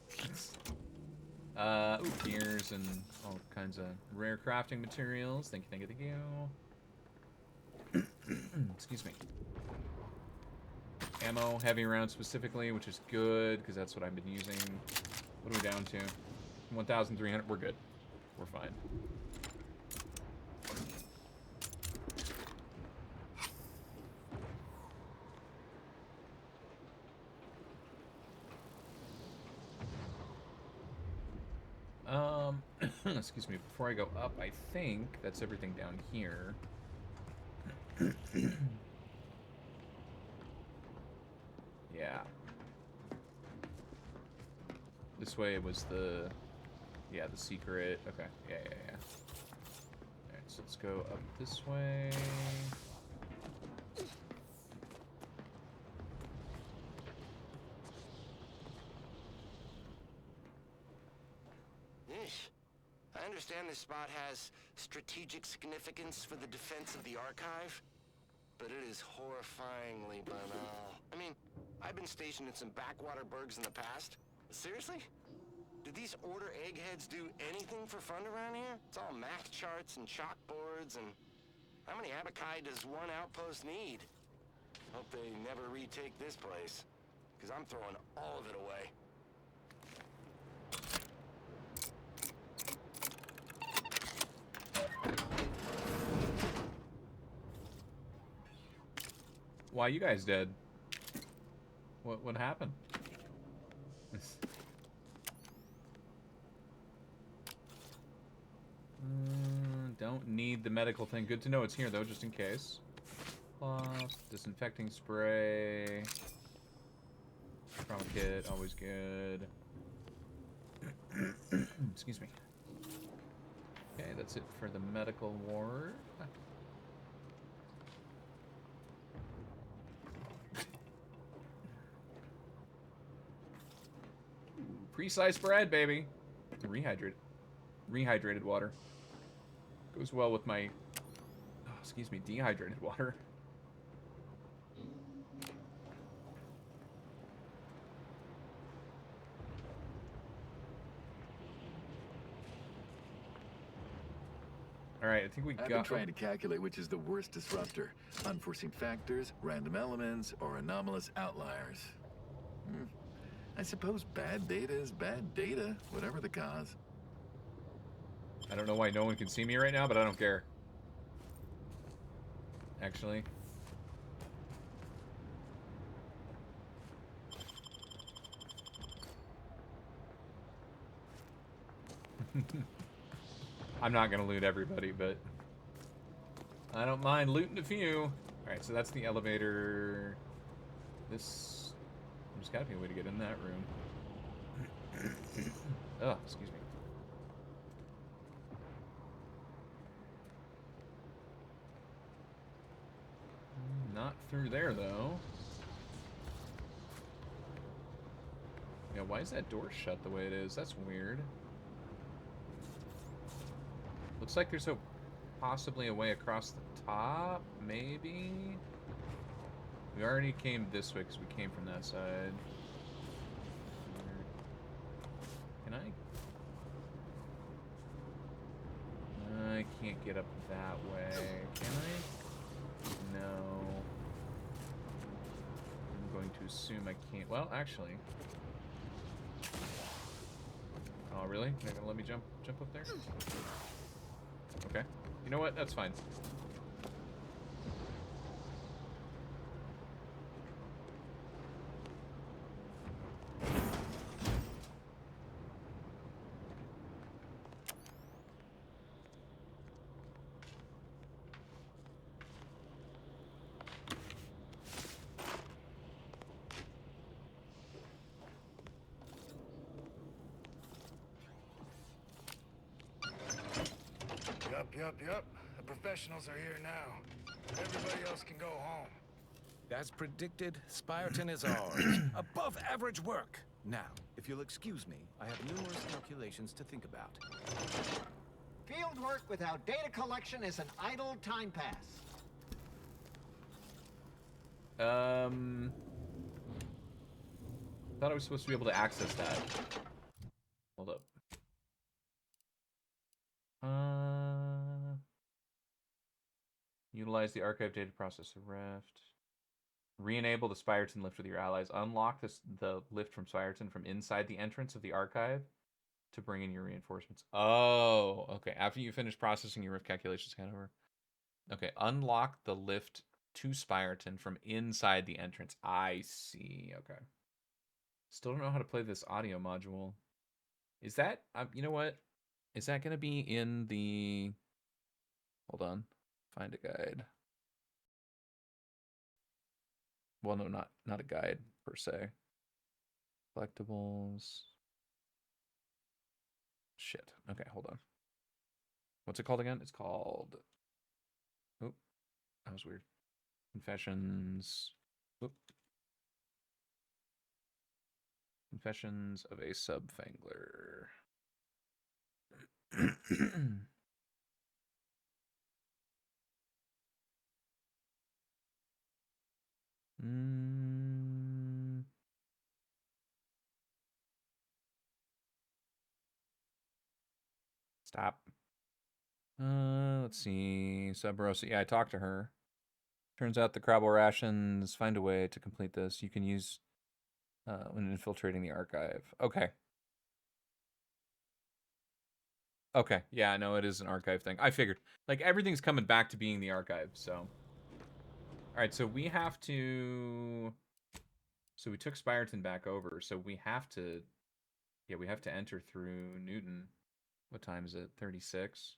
Ooh, gears and all kinds of rare crafting materials. Thank you, thank you, thank you. Excuse me. Ammo, heavy rounds specifically, which is good, because that's what I've been using. What are we down to? 1,300. We're good. We're fine. Excuse me, before I go up, I think that's everything down here. Yeah. This way was the secret. Okay, yeah. Alright, so let's go up this way. I understand this spot has strategic significance for the defense of the archive, but it is horrifyingly banal. I mean, I've been stationed in some backwater burgs in the past. Seriously? Do these Order eggheads do anything for fun around here? It's all math charts and chalkboards, and how many abakai does one outpost need? Hope they never retake this place, because I'm throwing all of it away. Why you guys dead? What happened? Don't need the medical thing. Good to know it's here though, just in case. Disinfecting spray. Trauma kit, always good. Excuse me. Okay, that's it for the medical ward. Pre-sliced bread, baby. Rehydrated water. Goes well with my, excuse me, dehydrated water. Alright, I think we got... I've been trying to calculate which is the worst disruptor. Unforeseen factors, random elements, or anomalous outliers. I suppose bad data is bad data, whatever the cause. I don't know why no one can see me right now, but I don't care. Actually. I'm not gonna loot everybody, but I don't mind looting a few. Alright, so that's the elevator. There's gotta be a way to get in that room. Oh, excuse me. Not through there, though. Yeah, why is that door shut the way it is? That's weird. Looks like there's possibly a way across the top, maybe? We already came this way because we came from that side. Can I can't get up that way. Can I? No. I'm going to assume I can't. Well, actually. Oh, really? They're gonna let me jump up there? Okay. You know what? That's fine. Yup. The professionals are here now. Everybody else can go home. As predicted, Spireton is ours. Above average work. Now, if you'll excuse me, I have numerous calculations to think about. Field work without data collection is an idle time pass. Thought I was supposed to be able to access that. Hold up. Utilize the archive data process the Rift. Re-enable the Spyreton lift with your allies. Unlock the lift from Spyreton from inside the entrance of the archive to bring in your reinforcements. Oh, okay. After you finish processing your Rift calculations, head over. Okay, unlock the lift to Spyreton from inside the entrance. I see. Okay. Still don't know how to play this audio module. Is that, you know what? Is that going to be in the... Hold on. Find a guide. Well, no, not a guide per se. Collectibles. Shit. Okay, hold on. What's it called again? It's called... Oop. That was weird. Confessions. Oop. Confessions of a Subfangler. Stop. Let's see. Sub Rosa. Yeah, I talked to her. Turns out the Crabble rations find a way to complete this. You can use when infiltrating the archive. Okay. Okay. Yeah, no, it is an archive thing. I figured. Like, everything's coming back to being the archive, so. Alright, so we have to... So we took Spyreton back over, so we have to... Yeah, we have to enter through Newton. What time is it? 36?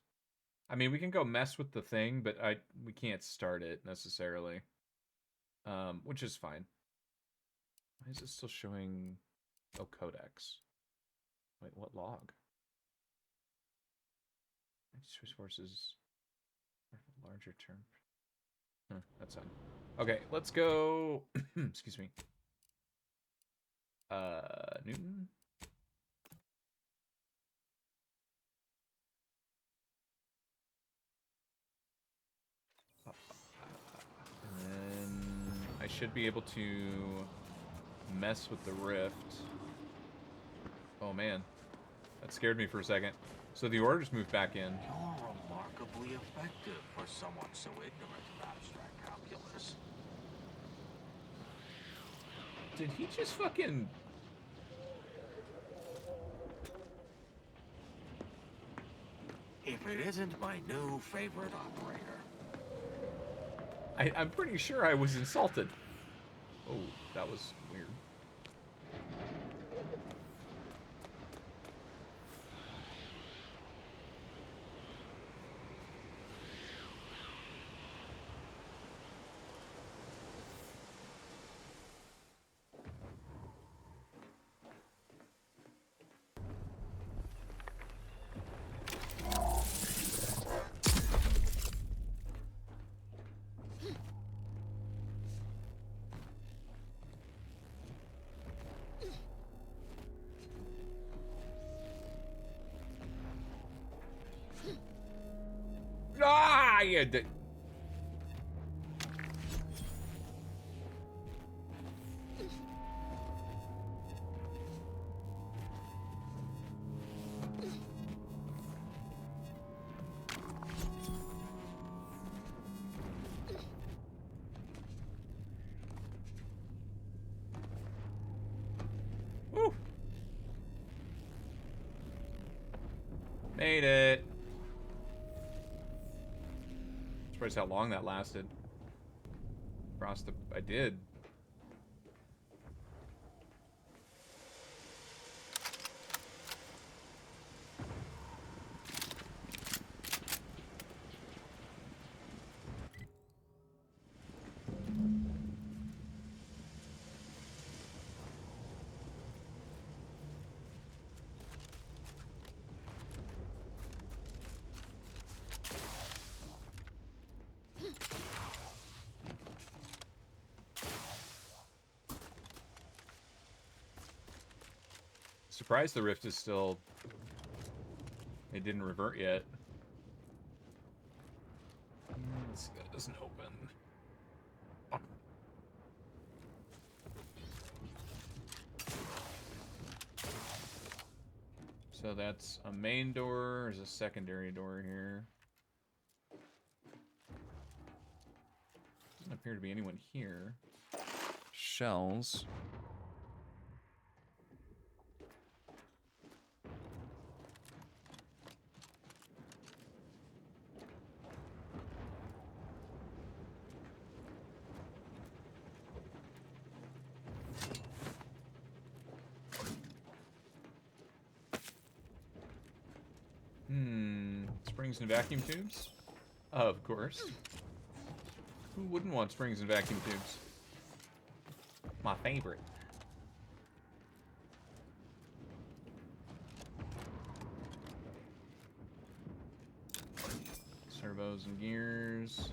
I mean, we can go mess with the thing, but we can't start it, necessarily. Which is fine. Why is it still showing... Oh, Codex. Wait, what log? Choice forces... Larger term. Huh, that's fine. Okay, let's go... Excuse me. Newton? And then I should be able to mess with the Rift. Oh man, that scared me for a second. So the orders moved back in. You're remarkably effective for someone so ignorant of abstract calculus. Did he just fucking... If it isn't my new favorite operator. I'm pretty sure I was insulted. Oh, that was weird. Yeah, Woo. Made it. Surprised how long that lasted. I did. Surprised the Rift is still... It didn't revert yet. Let's see, that doesn't open. So that's a main door. There's a secondary door here. Doesn't appear to be anyone here. Shells. Springs and vacuum tubes? Of course. Who wouldn't want springs and vacuum tubes? My favorite. Servos and gears.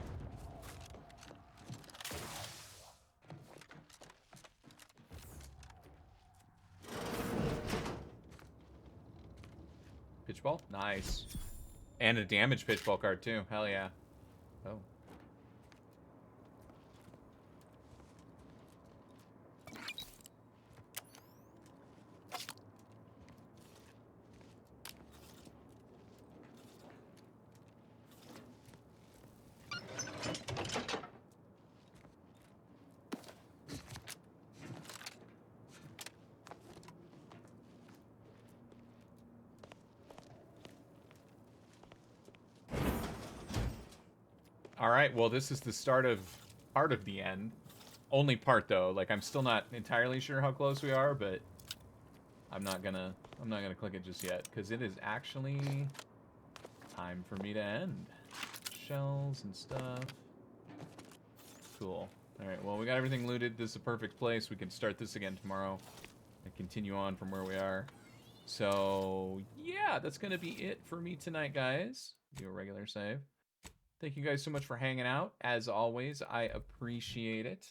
Pitch ball? Nice. And a damaged pitch ball card too. Hell yeah. Oh. Alright, well this is the start of part of the end. Only part though, like I'm still not entirely sure how close we are, but I'm not gonna click it just yet, because it is actually time for me to end. Shells and stuff. Cool. Alright, well we got everything looted. This is a perfect place. We can start this again tomorrow and continue on from where we are. So yeah, that's gonna be it for me tonight, guys. Do a regular save. Thank you guys so much for hanging out. As always, I appreciate it.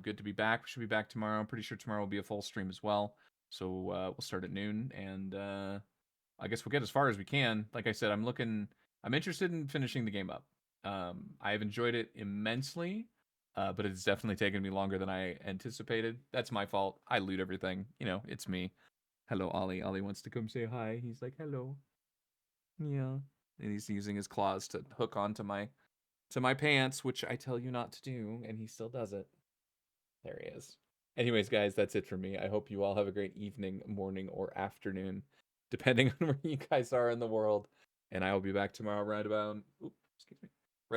Good to be back. We should be back tomorrow. I'm pretty sure tomorrow will be a full stream as well. So we'll start at noon, and I guess we'll get as far as we can. Like I said, I'm interested in finishing the game up. I have enjoyed it immensely, but it's definitely taken me longer than I anticipated. That's my fault. I loot everything. You know, it's me. Hello, Ollie. Ollie wants to come say hi. He's like, hello. Yeah. And he's using his claws to hook onto my pants, which I tell you not to do, and he still does it. There he is. Anyways, guys, that's it for me. I hope you all have a great evening, morning, or afternoon, depending on where you guys are in the world. And I will be back tomorrow right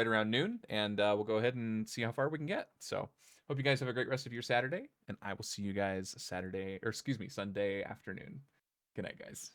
around noon, and we'll go ahead and see how far we can get. So, hope you guys have a great rest of your Saturday, and I will see you guys Sunday afternoon. Good night, guys.